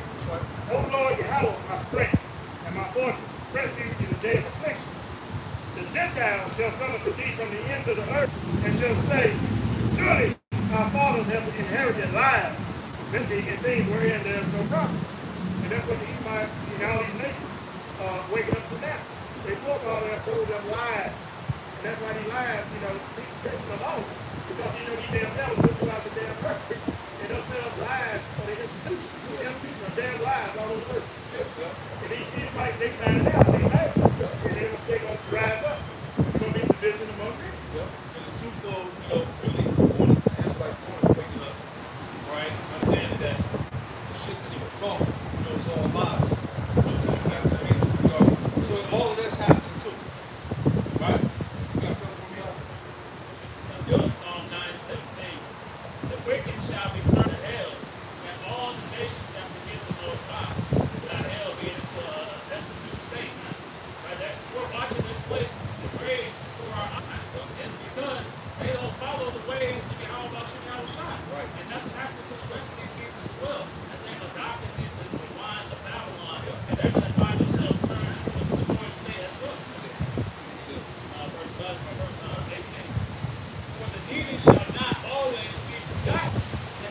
O Lord, Yahweh, my strength and my fortress, refuge in the day of affliction. The Gentiles shall come unto thee from the ends of the earth, and shall say, surely our fathers have inherited lives, vintage in things wherein there is no profit. And that's what the Edomites and all these nations are waking up to now. They forefathers have told them lies. And that's why these lies, keep pissing them off. Because these damn devils look out the damn earth. And they'll sell lies for the institution. The institution are damn lies all over the earth. And these Edomites, they find it out. They mad. And they're going to rise up. There's going to be sedition among them. Yep. And the twofold, really important Israelite point is waking up, right? Understanding that the shit that they were talking, it's all lies. So all of this happening too, right? You got something for me out? Psalm 9:17. The wicked shall return to hell, and all the nations that forget the Most High. That hell being into a destitute state. Right? We're watching this place degrade before our eyes. It's because they don't follow the ways of Yahweh Shai. Right. And that's what happened to the rest of these heathens as well. As they've adopted the wines of Babylon, and they're going to find themselves turned into the Lord say as well. Verse 18. For the needy shall not always be forgotten. The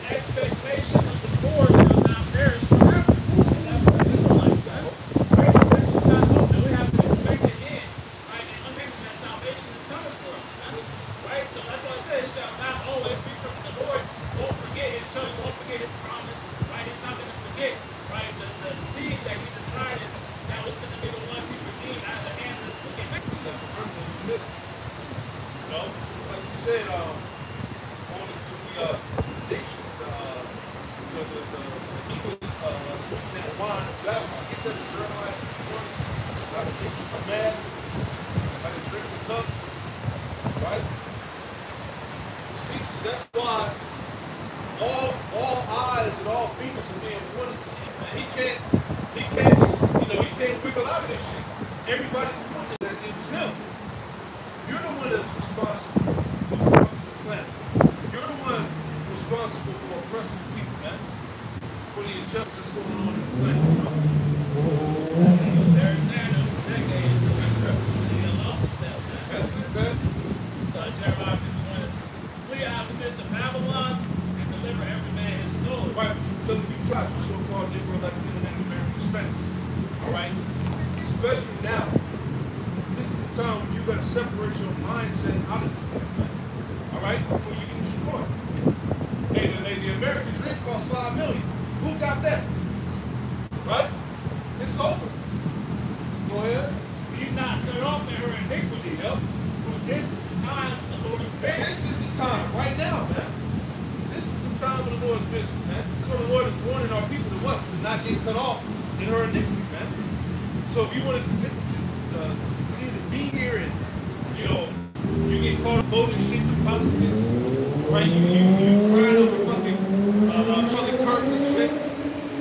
he can't, he can't wiggle out of this shit. Everybody's pointing that it was him. You're the one that's responsible for corrupting the planet. You're the one responsible for oppressing the people, man. For the injustice that's going on in the planet. There's Sanders for decades. He lost his step, man. That's it, man. So Jeremiah 51 is flee out of the midst of Babylon and deliver every man his soul. Right, but you're telling me tribes, the so-called Negro, Latino, and American Hispanics. All right? Especially now. This is the time when you got to separate your mindset out of this place, man. All right? Before you get destroyed. Hey, the American dream cost $5 million. Who got that? Right? It's over. Go ahead. Be not cut off in her iniquity. Yep. For this is the time of the Lord's vengeance. This is the time, right now, man. This is the time of the Lord's vengeance, man. So the Lord is warning our people to what? To not get cut off in her iniquity, man. So if you want to continue to be here and, you know, you get caught up voting shit in politics, right? You crying over fucking Charlie Kirk and shit.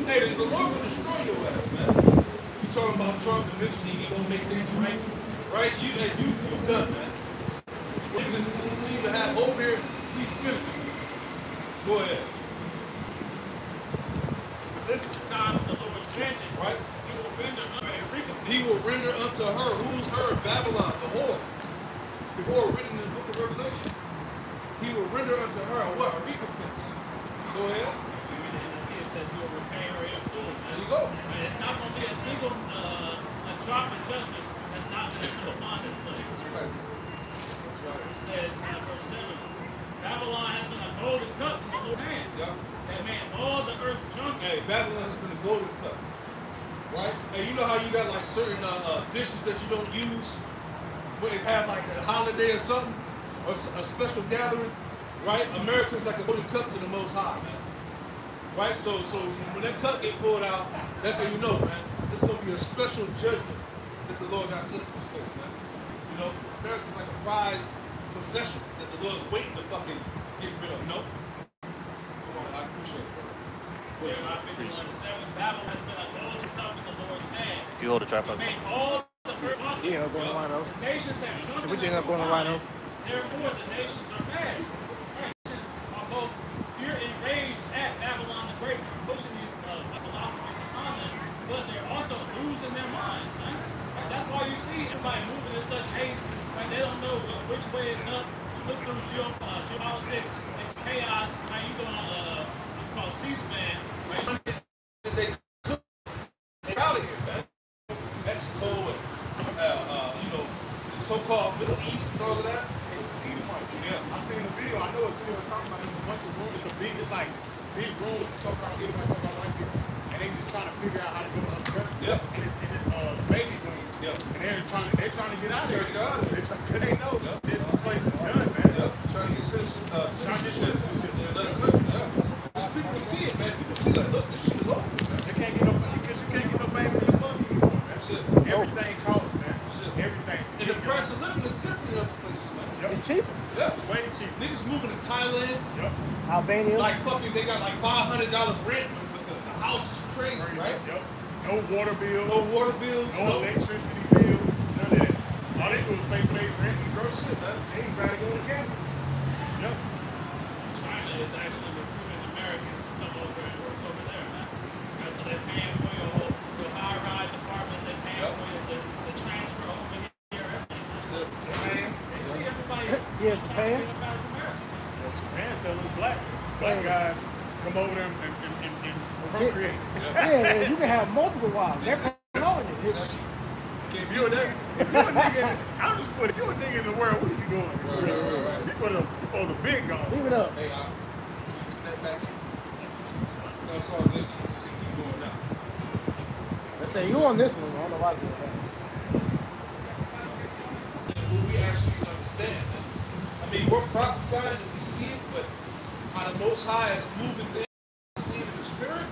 Hey, the Lord will destroy your ass, man. You talking about Trump and mentioning he gonna make things right? Right? You done, man. We're going to continue to have hope here. He's finished. Go ahead. This is the time of the Lord's vengeance. Right? He will render unto Enrico. He will render unto her. Who's her? Babylon, the whore. The whore written in the book of Revelation. He will render unto her a what? A recompense. Go ahead. It says he will repay her in full. There you go. And it's not going to be a single a drop of judgment that's not going to come upon this place. Right. It says in verse 7, Babylon has been a golden cup in the Lord's hand. Yep. That made all the earth drunk. Hey, Babylon has been a golden cup. Right? Hey, you know how you got like certain dishes that you don't use when they have like a holiday or something? Or a special gathering? Right? America's like a golden cup to the Most High, man. Right? So when that cup get poured out, that's how you know, man. It's going to be a special judgment that the Lord got sent for this place, man. You know, America's like a prized possession that the Lord's waiting to fucking get rid of. No? Come on, I appreciate it, bro. Jeremiah 51:7, Babylon has been a golden cup in the Lord's hand. You hold the tripod. He made all the earth drunk. We end up going to Rhino. The nations have drunk. We end up going to Rhino. Therefore, the nations are mad. Nations are both fear and rage at Babylon the Great for pushing these philosophies upon them, but they're also losing their minds. Right? Like, that's why you see everybody moving in such haste. Right? They don't know which way is up. You look through geopolitics, it's chaos. Right? You go on what's called C-SPAN. Right? They're out of here, man. Mexico and, you know, the so-called Middle East and all of that. Yeah, I seen the video. I know it's video talking about it's a bunch of rooms. It's a big, it's like big rooms, so-called Edomites, so-called white people, and they just trying to figure out how to go to other countries. Yeah. And it's baby rooms. Yeah. And they're trying to get out of here. Trying to get out of here. Because they know Yeah. this place is done, man. Yeah. Trying to get citizenship in another country. Yeah. Because people see it, man. People see like, look, this shit is over. They can't get no because you can't get no bang for your buck anymore, man. That's it. Everything costs, man. Shit. Everything. And the price of living is different in other places, man. It's cheaper. Yeah. It's way cheap. Niggas moving to Thailand, Yep. Albania. like fucking, they got like $500 rent, but the house is crazy, right? Yep. No water bill. No water bills, No electricity bill. None of that. All they do is pay for their rent and groceries. shit, man. They ain't trying to go to Canada. Yep. China is actually recruiting Americans to come over and work over there, man. Right, so they're paying for your high-rise apartments, they're paying for the transfer over here, everything. That's it. Japan. They see everybody Yeah, trying Japan. to get up out of America. Japan tell them black guys come over there and procreate. Yeah, you can have multiple wives. They're calling it. It's- Can't If you're a nigga, I'm just putting, if you're a nigga in the world, what are you doing? Right. You put a big on. Leave it up. Hey, connect back in. No, it's all good. You can see keep going now. Let's say you on this one. I don't know why I did that. Will we actually understand that? I mean, we're prophesying and we see it, but how the Most High is moving things, see it in the spirit,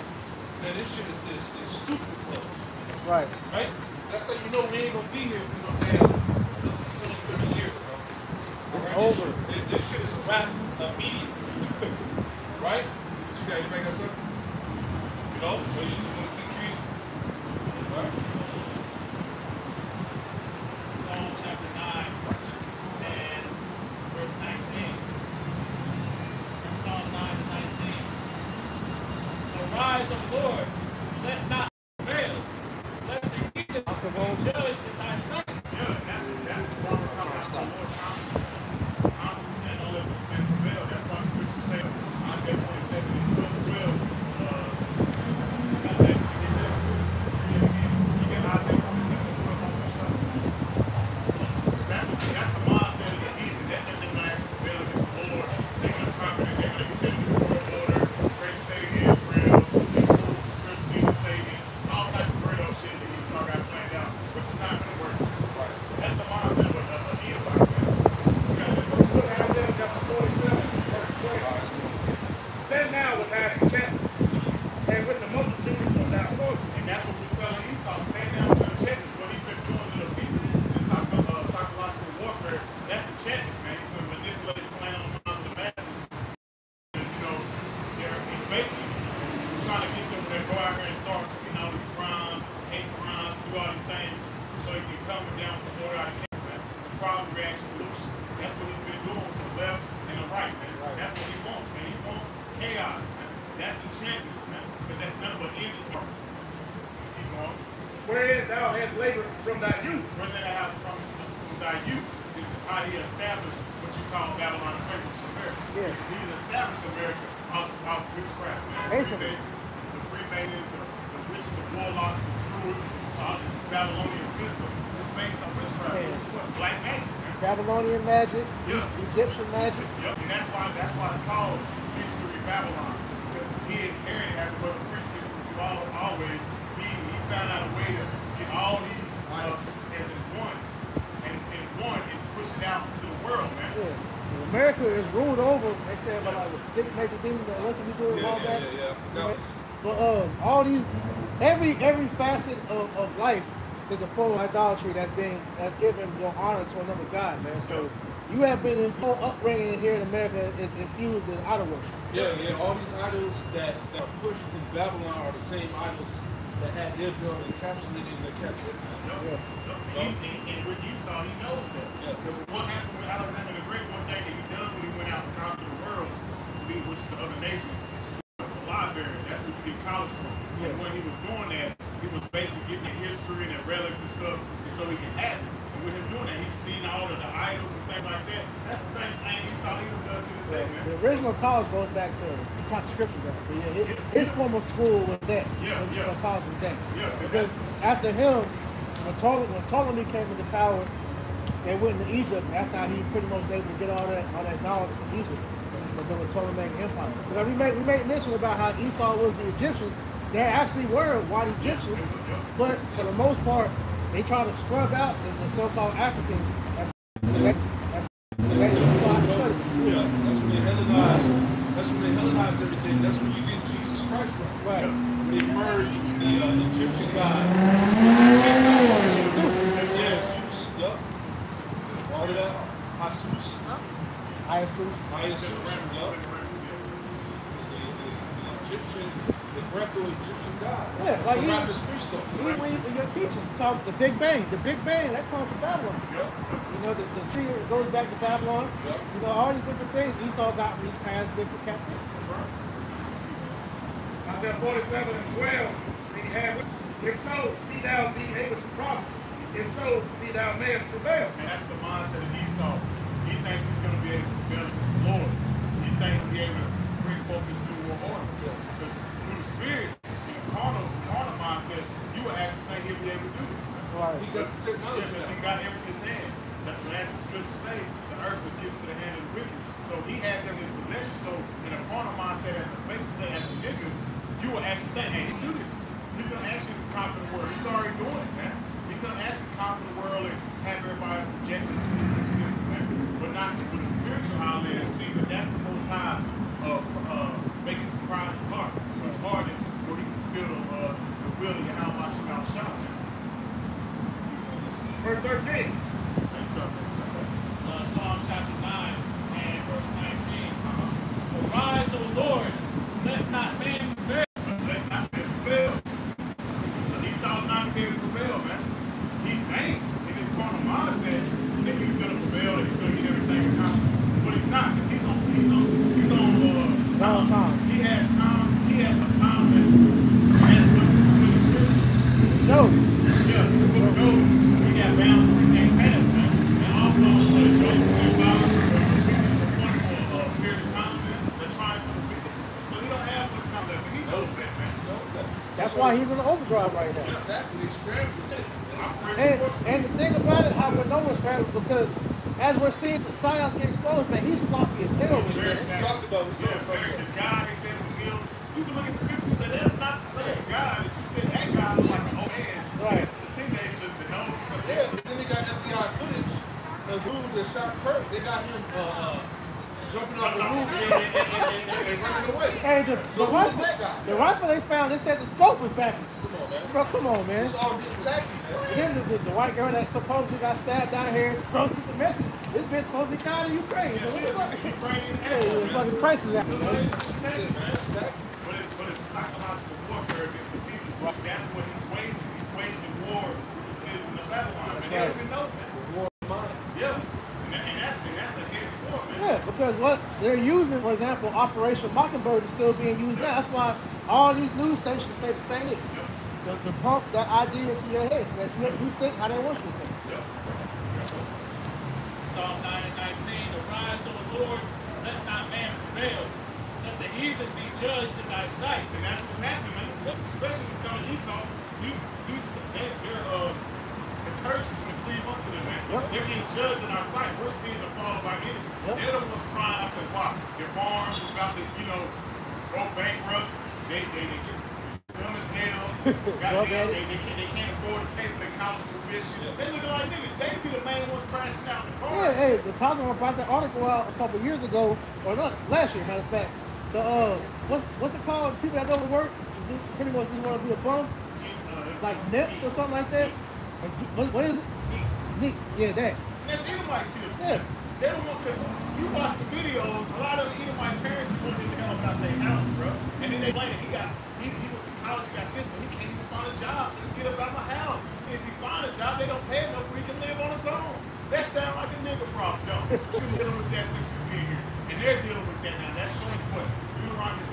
man, this shit is stupid close. Right. Right? That's how you know we ain't gonna be here for no damn 20, 30 years, bro. It's Right? over. This shit is a wrap immediately. Right? What you got? You bring us up? You know? Or you want to keep Right. Psalm chapter 9 and verse 19. Psalm 9 and 19. Arise, O Lord, let not prevail. Let the heathen be judged in thy sight. Yeah, that's why we're coming out the Lord constantly saying, don't let this man prevail. That's why the scripture says, Isaiah 47 and 12, you get Isaiah 47 and 12 on the show. That's the mindset of the heathen. They're going to ask to prevail against the Lord. They're going to conquer it. They're going to get the world order, great state of Israel, improve spiritually to Satan, all type of weirdo shit that Esau got planned out, which is not going to work. Right. That's the mindset of Edomite, man. We got to look at Isaiah chapter 47, verse 12. Stand now with thy enchantments, and with the multitude of thy sorceries. And that's what we're telling Esau. Stand down to enchantments. What he's been doing to the people, this psychological warfare, that's enchantments, man. He's been manipulating, playing on the minds of the masses. And, you know, he's basically trying to get them to go out here and start committing all these crimes, hate crimes, do all these things, so he can come down with the order out of case, man. Problem, reaction, solution. That's what he's been doing with the left and the right, man. That's what he wants, man. He wants chaos, man. That's enchantments, man. Because that's nothing but envy. Keep going. Wherein thou hast labored from thy youth. Where that house from thy youth is how he established what you call Babylon the Great, which is America. Yeah. He established America off witchcraft, man. Basically. The Freemasons, the witches, the warlocks, the druids, this Babylonian system. It's based on witchcraft. Yeah. It's what? Black magic, man. Babylonian magic, Yeah. Egyptian magic. Yep, and that's why it's called Mystery Babylon, because he inherited, as what the priest gets into always. He found out a way to get all these as in one, and push it out to the world, man. Yeah. Well, America is ruled over, they say about like 6 major demons that listen to do it all that. I forgot. But all these, every facet of life is a form of idolatry that's given honor to another god, man. So you have been in whole upbringing here in America is infused in idol worship. Yeah. All these idols that are pushed in Babylon are the same idols that had Israel encapsulated in the captivity. And with Esau, he knows that. Because what happened with Alexander the Great, one thing that he done when he went out and conquered the world, which the other nations, the library, that's what you get college from. And when he was doing that, he was basically getting the history and the relics and stuff, and so he can have it. And with him doing that, he's seen all of the idols and things like that. That's the same thing Esau even does to this day, man. The original college goes back to he taught scripture there. But yeah, his form of school was that. College was that. Because after him, when Ptolemy came into power, they went into Egypt. That's how he pretty much was able to get all that knowledge from Egypt. Within the Ptolemaic Empire. Because we made mention about how Esau was the Egyptians. There actually were white Egyptians, but for the most part, they try to scrub out the so-called Africans. Yeah, that's when they Hellenize everything. That's when you get Jesus Christ from. Right. They merge the Egyptian gods. Yeah, Zeus. Yup. All of that. Isis. Yup. The Greco-Egyptian god. Yeah, like Serapis Christos. Even your teaching, talk the Big Bang. The Big Bang, that comes from Babylon. You know, the tree goes back to Babylon. You know, all these different things Esau got from these past different captivities. That's right. Isaiah 47 and 12, we have, if so, be thou be able to profit. If so, be thou mayest prevail. And that's the mindset of Esau. He thinks he's going to be able to prevail against the Lord. He thinks he'll be able to bring forth this new world order. Because through the spirit, in a carnal mindset, you would actually think he'll be able to do this. Right. He got the technology. Because he got everything in his hand. As the scriptures say, the earth was given to the hand of the wicked. So he has it in his possession. So in a carnal mindset, as a nigga, you will actually think, hey, he can do this. He's going to actually conquer the world. He's already doing it, man. He's going to actually conquer the world and have everybody subjected to his new system, man. But not with a spiritual outlet. See, but that's the most high making pride his heart. His heart is where he can feel the will of Yahweh Shabbat Shalom. Verse 13. Psalm chapter 9 and verse 19. Arise, O Lord, let not man prevail. Let not man prevail. So Esau's not going to be That's why he's in the overdrive right now. Exactly. They scrambled. And the thing about it, how we know it's scrambled, because as we're seeing the science get exposed, man, he's sloppy as hell with this. We talked about it. The guy they said was him. You can look at the picture and say that's not the same guy that you said that guy looked like an old man. Right. It's a teenager, the nose is like Yeah, but then they got FBI footage. The dude that shot Kirk, they got him jumping off the roof and running away. Hey, the rifle they found, they said the scope was backwards. Come on, man. Bro, come on, man. It's all exactly, man. And then the white girl that supposedly got stabbed down here, bro, sent the message. This bitch supposed to be down in Ukraine. So what the fuck? Hey, it's fucking crisis out there. But it's psychological warfare against the people. That's what he's waging. He's waging war with the citizens of Babylon. And they don't even know that. War of mine. Yeah. And that's a hidden war, man. Yeah, because what they're using, for example, Operation Mockingbird is still being used now. That's why all these news stations say the same thing. The pump that idea into your head so that you think how they want you to think. Psalm 9 and 19, arise, O Lord, let not man prevail. Let the heathen be judged in thy sight. And that's what's happening, man. Especially when coming Esau, the curses will cleave unto them, man. Yep. They're getting judged in our sight. We're seeing the fall of our enemy. Yep. They're the ones crying out because why? Their farms about to, go bankrupt. They just dumb as hell. They can't afford to pay for their college tuition. They looking like niggas. They be the main ones crashing out in the cars. Yeah, hey, the talking about that article out a couple years ago, or not, last year, matter of fact. The what's it called? People that go to work, pretty much just want to be a bum, like NIPS or something like that. What is it? NIPS. Yeah, that. And that's Edomites here. Yeah. They don't want, because you watch the videos, a lot of the Edomite parents be wondering the hell about their house, bro. And then they blame it. He went to college, he got this, but he can't even find a job. So he get up out of my house. If he find a job, they don't pay enough where he can live on his own. That sounds like a nigga problem, don't it? We've been dealing with that since we've been here. And they're dealing with that now. That's showing what? Deuteronomy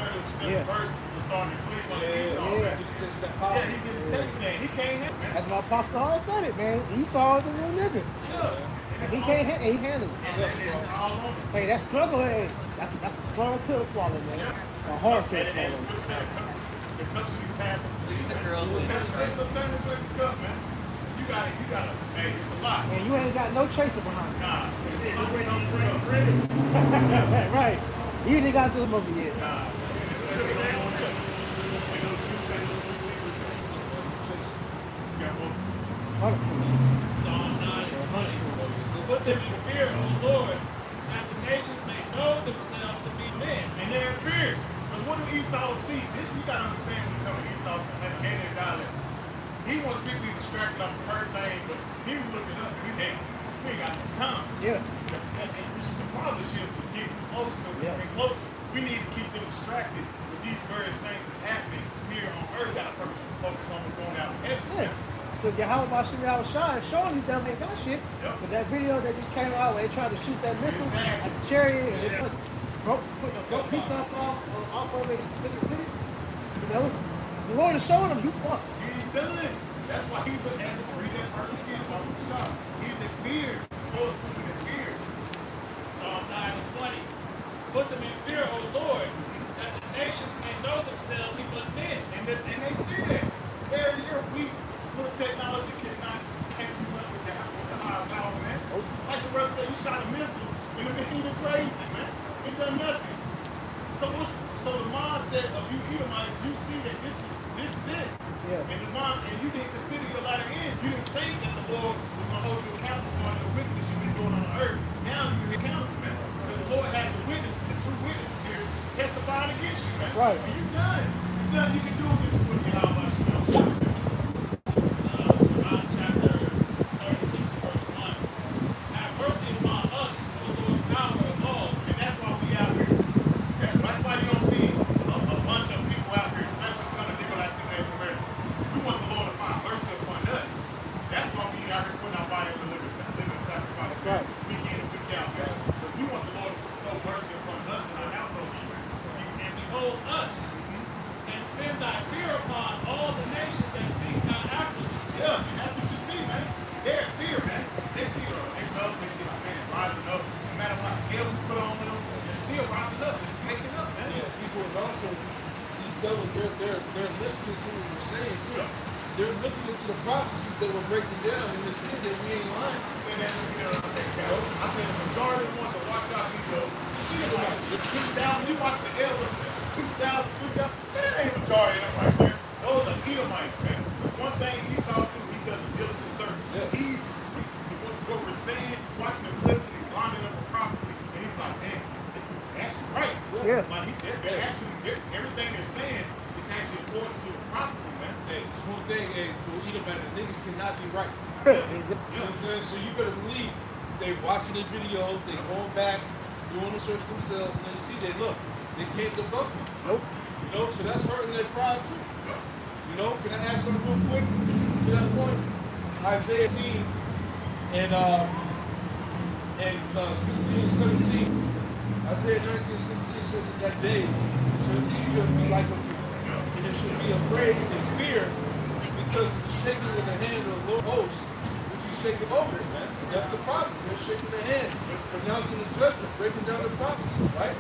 30 verse was starting to cleave on Esau, man. Yeah, he did the test that. He can't handle it. That's why Pastor Hall said it, man. Esau is a little nigga. Yeah. He can't handle it. It's all over. Hey, that struggle, hey, that's a strong pill to swallow, man. A hard pill to swallow. The cups you pass it to these girls. That's the turn to drink the cup, man. You gotta, hey, it's a lot. And you ain't got no chaser behind it. Nah, it's a lot. Don't bring Right. You ain't got to the movie yet. Nah. Psalm 9 and 20. Put them in fear, O Lord, that the nations may know themselves to be men. And they're in fear. Because what did Esau see? This you gotta understand when you come to Esau's hated dialects. He wants people to be distracted off the third lane, but he's looking up and he's hey, we ain't got much time. Yeah. The fathership is getting closer and closer. We need to keep them distracted with these various things that's happening here on earth. Got to focus on what's going on in heaven. Yeah. Because Yahweh Bashim Yahushua is showing you them ain't got shit. Yep. But that video that just came out where they tried to shoot that missile at the chariot and it broke piece off of it and took it with it. You know, the Lord is showing them you fucked. He's done. That's why he's an read that verse again, Baruch. He's in fear. Those people in fear. Psalm 9 and 20. Put them in fear, O Lord, that the nations may know themselves to be men. And they see that. You're weak. Little technology can't do nothing with the higher power, man. Like the brother said, you shot a missile and it ain't even crazy, man. It done nothing. So the mindset of you Edomites, you see that this is it. Yeah. And you didn't consider your latter end. You didn't think that the Lord was going to hold you accountable for the wickedness you've been doing on the earth. Now you're accountable, man. Because the Lord has the witnesses, the two witnesses here, testifying against you, man. Right. And you're done. There's nothing you can do with this when you have much. Chapter 36, verse 1. Have mercy upon us, O Lord, power of all. And that's why we out here. That's why you don't see a bunch of people out here, especially kind of Nicolai Native Americans. We want the Lord to find mercy upon us. That's why we out here putting our bodies as a living sacrifice. Right. Week in and week out, man. Because we want the Lord to bestow mercy upon us and our household. And behold us, and send thy fear upon all the nations that seek not after thee. Yeah, and that's what you see, man. They're in fear, man. They see our man rising up. No matter how much scale we put on them, they're still rising up. They're skating up, man. Yeah, people have also, these fellas, they're listening to what we're saying too. They're looking into the prophecies that we're breaking down, and they're seeing that we ain't lying. I said that in the video the other day, Cal. I said the majority of the ones that watch our video, still like, you watch the Elvis, 2,000, 3,000, that ain't the majority of them right there. Those are Edomites, man. Because one thing Esau do, he does a diligent search. He's, what we're saying, watching the clips, and he's lining up a prophecy, and he's like, man, they're actually right. Yeah. Like, they're actually, everything they're saying is actually according to the prophecy, man. Hey, it's one thing, hey, to Edomite, the niggas cannot be right. Yeah. You know what I'm saying? So you better believe they watching the videos, they going back, doing the search themselves, and they see they look, they can't debunk it. Nope. You know, so that's hurting their pride too. You know, can I add something real quick to that point? Isaiah 18 and 16 and 17. Isaiah 19:16 says that that day shall Egypt be like unto you, and it shall be afraid and fear because of the shaking of the hand of the Lord hosts, which he's shaking over it, man. That's the prophecy. They're shaking their hand, pronouncing the judgment, breaking down the prophecy, right?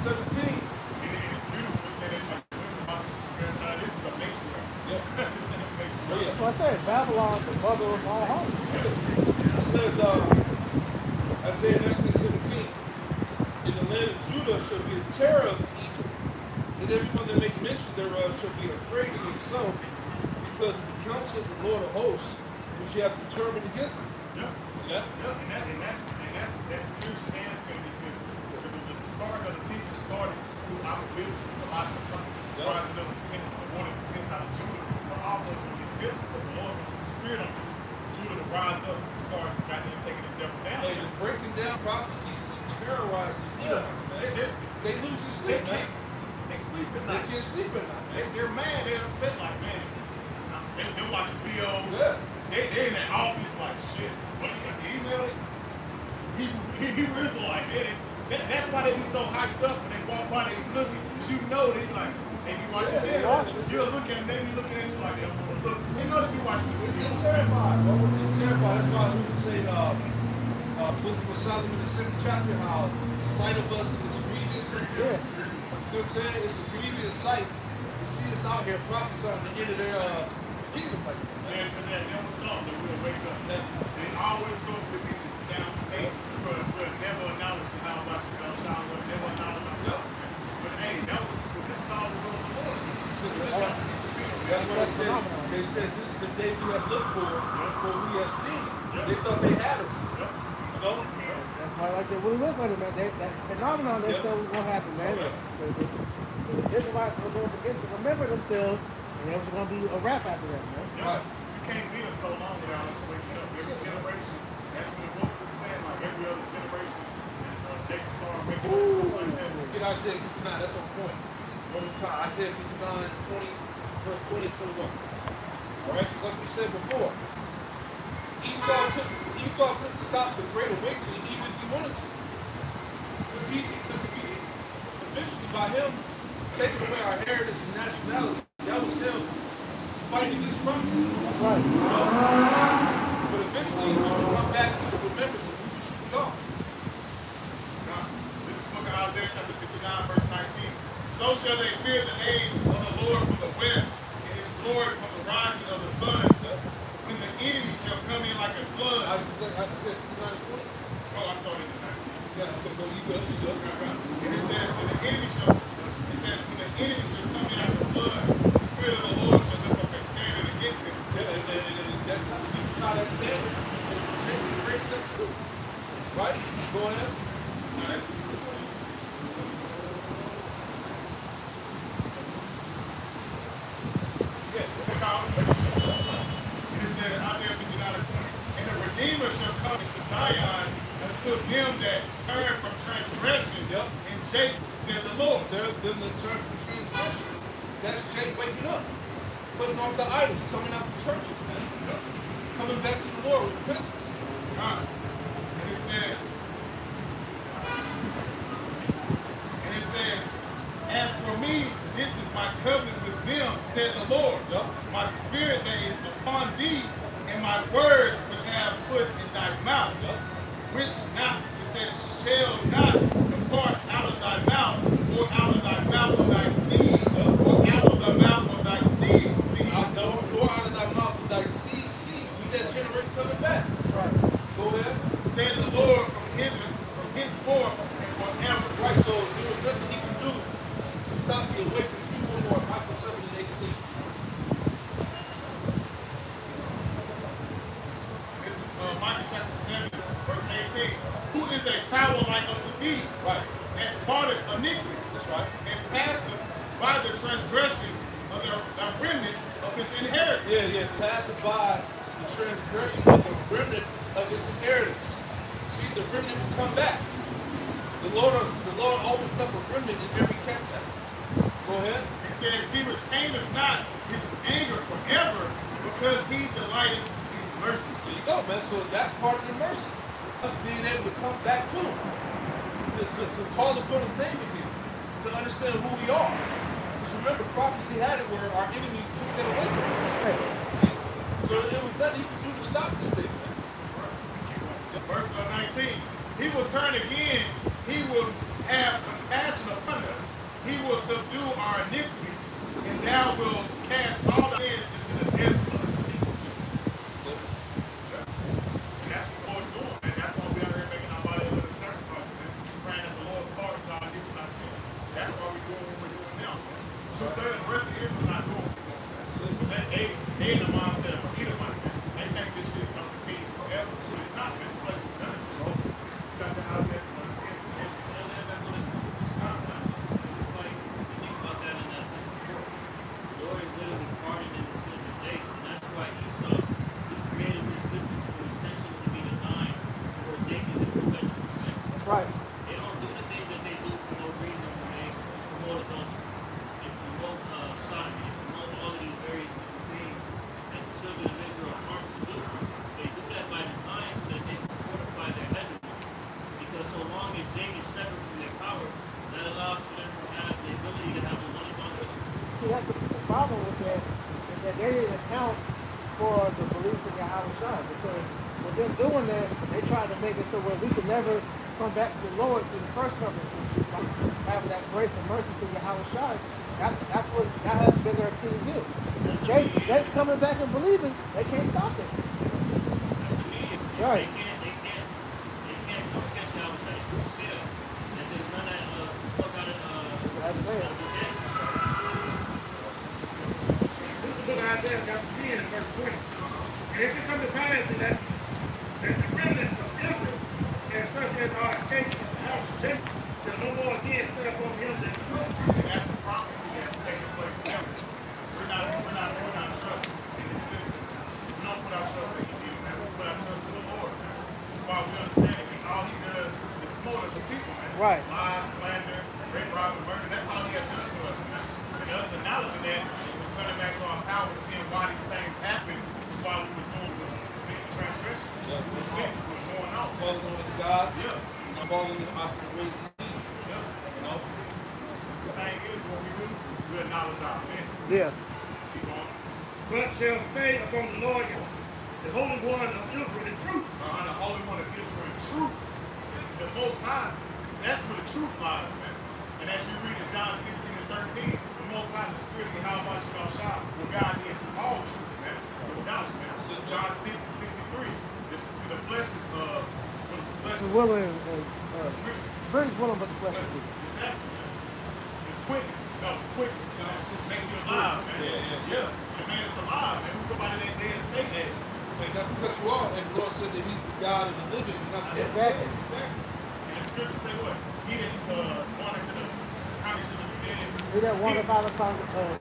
17. It's beautiful to say that shit. Because this is a matriarch. Yeah. This is a matriarch. Oh, yeah. So I said Babylon, the mother of all homes. It says, Isaiah 19:17, in the land of Judah shall be a terror to Egypt, and everyone that makes mention thereof shall be afraid of himself because of the counsel of the Lord of hosts, which you have determined against him. Yeah. Yeah. Yeah. And that's spiritual hands, baby, because the start of the teacher started through our ability to Elijah the prophet, rising up the tent, the waters, the tents out of Judah, but also it's going to be physical because the Lord's going to put the spirit on Judah. Judah to rise up and start goddamn taking this devil down. Hey, the breaking down prophecies is terrorizing these Edomites, man. They lose their sleep, man. They sleep at They night. can't sleep at night. They're mad. They're upset. Like, man, they're watching videos. Yeah. They're in that office like, shit. What you got to email it? Hebrew Israelite. That's why they be so hyped up when they walk by. They be looking. Cause you know they be like, they be watching them. You'll look at them. They be looking at you like they don't want to look. They know they be watching the They're videos. terrified, bro. They're terrified. That's why I used to say, Wisdom of Solomon in the 2nd chapter, how the sight of us is grievous. You know what I'm saying? It's a grievous sight. You see us out here prophesying the end of their kingdom. Like, Man, because that never come, they will wake up. They always go to be this downstate, but never acknowledge the how much never acknowledge the But hey, this is all the will of the Lord. that's what I said. They said, this is the day we have looked for we have seen. They thought they had us. You know? That's why, like the Willie Wilson, man, that phenomenon they said was going to happen, man. The Israelites were going to begin to remember themselves, and there was going to be a rap after that, man. Yeah. You can't be us so long without us waking up. Every generation, that's what the book is saying, like every other generation, Jacob started waking up, something like that. Get Isaiah 59, that's on point. One more time. Isaiah 59, 20, verse 20 and 21. Alright, because like you said before, Esau couldn't stop the great awakening even if he wanted to. Because eventually by him taking away our heritage and nationality, that was him fighting against prophecy. That's right. But eventually he would come back to the remembrance of who we should be gone. This is the book of Isaiah chapter 59, verse 19. So shall they fear the name of the Lord from the west, and his glory from the rising of the sun. When the enemy shall come in like a flood. I said 59 and 20. Oh, I started in 19. Yeah, I'm gonna go. You good? And it says, when the enemy shall come in like a flood, the spirit of the Lord shall lift up a standard against him. Yeah, and that's how you try that standard. It's the great step too. Right? Go ahead. All right. And it says, Isaiah 59 and 20, and the Redeemer shall come into Zion unto them that turn from transgression. Yep. And Jacob, said the Lord. Them that turn from transgression. That's Jake waking up. Putting off the idols, coming out to churches, man. Yep. Coming back to the Lord with repentance. And it says, as for me, this is my covenant with them, said the Lord. Yep. My spirit that is upon thee, and my words which I have put in thy mouth, Yep. which not, it says, shall not depart out of thy mouth, or out of thy mouth of thy seed, or away from people or Michael 7 and 18. This is Micah chapter 7, verse 18. Who is a power like unto thee? Right. And parteth iniquity. That's right. And passeth by the transgression of the remnant of his inheritance. Yeah, passing by the transgression of the remnant of his inheritance. See, the remnant will come back. The Lord always left a remnant in every captivity. Go ahead. It says, he retaineth not his anger forever, because he delighteth in mercy. There you go, man. So that's part of the mercy. Us being able to come back to him. To call upon his name again. To understand who we are. Because remember, prophecy had it where our enemies took that away from us. See? So there was nothing he could do to stop this thing, man. Verse 19. He will turn again. He will have compassion upon us. He will subdue our iniquities, and thou will cast all the sins into the depths of the sea. And that's what the Lord's doing, man. That's why we out here making our body a living sacrifice, man. Praying that the Lord pardons our iniquities and our sins. That's why we're doing what we're doing now, man. 2/3 of the rest of Israel not doing what we're doing, man. Because they in the mindset of Edomite, man. They think this shit is going to continue forever. So it's not, man. This place is done. So you got the house there. It's like, you think about that in that 64. The Lord is literally pardoning the sins of Jacob. And that's why Esau, he created this system to intentionally be designed where Jacob is in perpetual sin. That's right. They don't do the things that they do for no reason when they promote adultery, they promote sodomy, they promote all of these various different things that the children of Israel are harmed to do. They do that by design so that they can fortify their hegemony. Because so long as Jacob is severed from their power, that allows for them to have the ability to have a one-on-one relationship. See, that's the problem with that, is that they didn't account for the belief in Yahweh Shai, because with them doing that, they tried to make it so where we could never come back to the Lord through the first covenant, having that grace and mercy through Yahweh Shai. That has been their Achilles heel. Jake coming back and believing, they can't stop it. That's immediate. Right. They can't come against Yahweh Shai. It's supposed to say that. And there's none that look out of That's it. his head. This is the book of Isaiah chapter 10 and verse 20. And it should come to pass that the remnant of Israel, and such as are escaped from the house of Jacob, shall no more again stand upon him that smote. And that's a prophecy that's taking place now. We're not trusting in the system. We don't put our trust in him, man. We put our trust in the Lord, man. That's why we understand that all he does is smote us of people, man. Right. Lies, slander, rape, robbery, murder. That's all he has done to us, man. And us acknowledging that and returning back to our power, seeing why these things happen, is why we was doing was committing transgression. The sin was going on. Calling on the gods. Yeah. And following the opposite ways. Yeah. You know? The thing is, what we do, we acknowledge our offense. Yeah. Keep going. But shall stay upon the Lord, the Holy One of Israel in truth. The Holy One of Israel in truth. This is the Most High. That's where the truth lies, man. And as you read in John 16 and 13, the Most High, the Spirit of Yahweh Shah, will guide me into all truth, man. Without you, man. So John 6 and 63, the flesh is, was the flesh It's willing and spirit. spirit's willing, but the flesh is weak. Exactly, man. And quick. John 6 makes you alive, man. Yeah. The man is alive, man. We go by that day and state that. Wait, not to cut you off, and the Lord said that he's the God of the living, not the dead. Exactly. Exactly. And the scripture say what? He didn't want to the congregation of the dead. He that water out of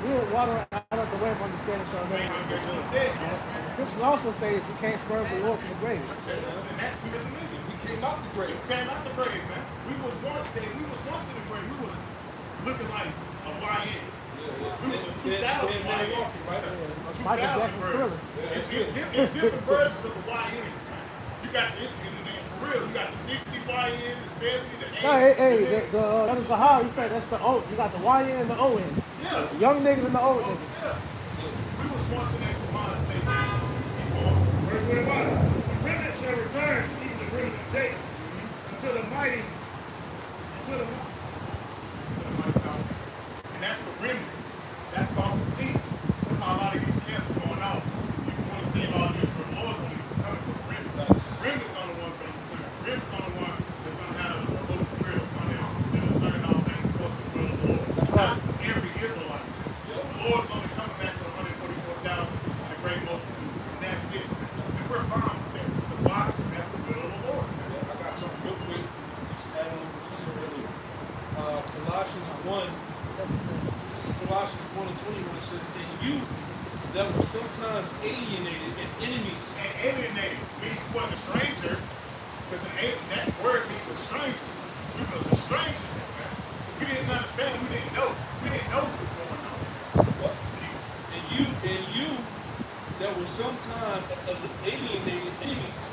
he that water out of the way of understanding shall Man, never. congregation of the dead. The scriptures also say that you can't spur the Lord from the grave. That's two different meanings. He came out the grave. We came out the grave, man. We was once dead. We was once in the grave. We was looking like a YN. We was a 2000 YN. Right? Michael 2000 Jackson version. Thriller. It's different versions of the YN. You got this, for real, you got the 60 YN, the 70, the 80. No, hey, that is the how you say that's the O. You got the YN and the ON. Yeah. The young niggas and the old niggas. Yeah. We was once in that Saman state. Keep going. Verse 21. The remnant shall return, even the remnant of Jacob, until the mighty, until the power. And that's the remnant. That's called the teach. That's how a lot of these camps are going on. People want to say all this for the Lord's going to be coming from the remnant. Remnant's on the one's going to return. Remnant's on the one that's going to have the Holy Spirit upon them and discern all things according to the will of the Lord. That's right. Not every Colossians 1:20 when it says that you that were sometimes alienated and enemies. And alienated means what, a stranger, because that word means a stranger. We were a stranger to this man. We didn't understand. We didn't know. We didn't know what was going on. And you that were sometimes alienated enemies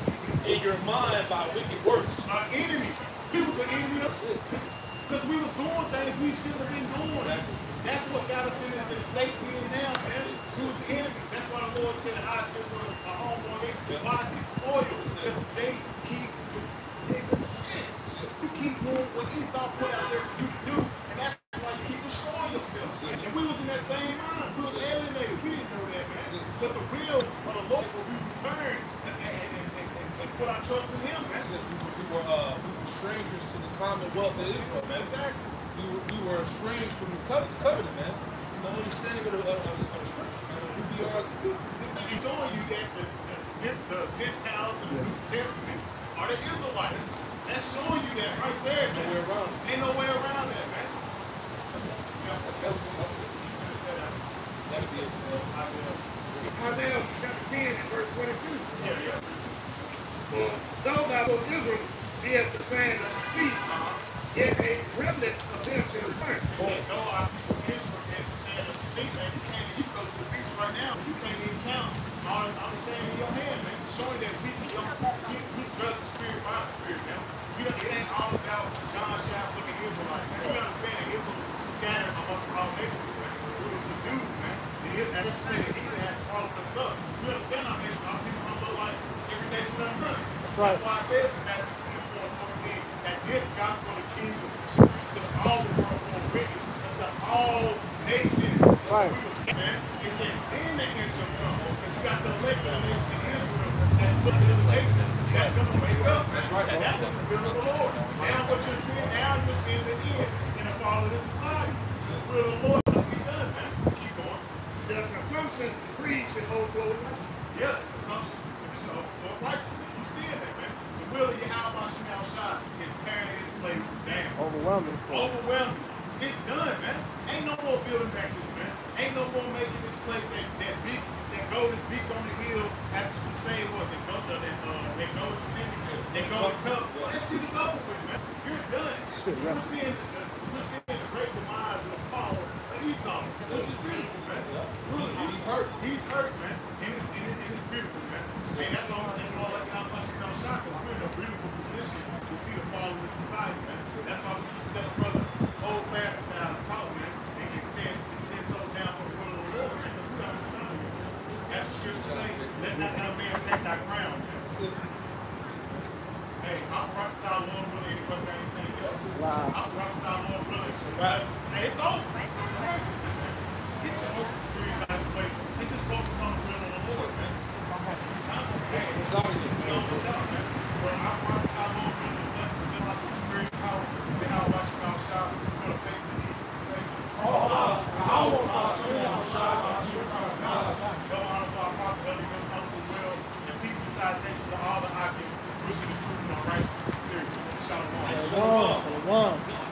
in your mind by wicked works. Our enemy. He was an enemy of us. Because we was doing things we shouldn't have been doing. That's what got us in this state we in now, man. We was enemies. That's why the Lord said the eyes of Israel is a homeborn. Why is he spoiled? Because Jay keep shit. You keep doing what Esau put out there for you to do, and that's why you keep destroying yourself. And we was in that same mind. We was alienated. We didn't know that, man. But the will of the Lord will be returned and put our trust in him, man. We were strangers to the commonwealth of Israel, man. Exactly. We were estranged from the covenant, man. The understanding of the scripture, man. We are. This ain't showing you that the Gentiles in the New Testament are the Israelites. That's showing you that right there, man. No way around it. Ain't no way around that, man. That'd be it. Isaiah chapter 10 and verse 22. Yeah. For though thou, O Israel, beest the sand of the sea, yet a remnant of them shall return. He said, no, our people Israel is the sand of the sea, man. You go to the beach right now, you can't even count all the sand in your hand, man. Showing that we judge the spirit by the spirit, man. It ain't all about John Shaft looking Israelite, man. We understand that Israel was scattered amongst all nations, man. We were subdued, man. And what you say, the heathen has swallowed us up. We understand our nation, our people don't look like every nation undone. Right. That's why it says in Matthew 24:14 that this gospel of the kingdom should reach to all the world for a witness unto all nations. Right. We were scared, man. It said, then the end shall come. Because you got the elect of the nation of Israel that's looking at the nation that's going to wake up. That's right. And that was the will of the Lord. Now what you're seeing now, you're seeing the end in the fall of this society. This will of the Lord must be done, man. Keep going. The consumption creed should overflow with life. Yeah, the assumption should overflow righteousness. You seeing that, man. The will of Yahweh Shemal Shah is tearing this place down. Overwhelming. Overwhelming. It's done, man. Ain't no more building back this, man. Ain't no more making this place that golden beak on the hill, as the crusade was. That golden city, that golden cup. That shit is over with, man. You're done. We're seeing the great demise and the fall of Esau, which is beautiful, man. Really, he's hurt, man. And it's beautiful, man. And that's all I'm saying. All like I'm shocked. We're in a beautiful position to see the fall of the society, man. That's why we keep telling brothers, hold fast with God's talk, man, and stand 10 toes down for the will of the Lord, man, because we got to sign it. That's the scripture saying, let not that man take thy crown, man. Hey, I'll prophesy, Lord, willing, anybody got anything else? Wow. I'll prophesy, Lord, willing.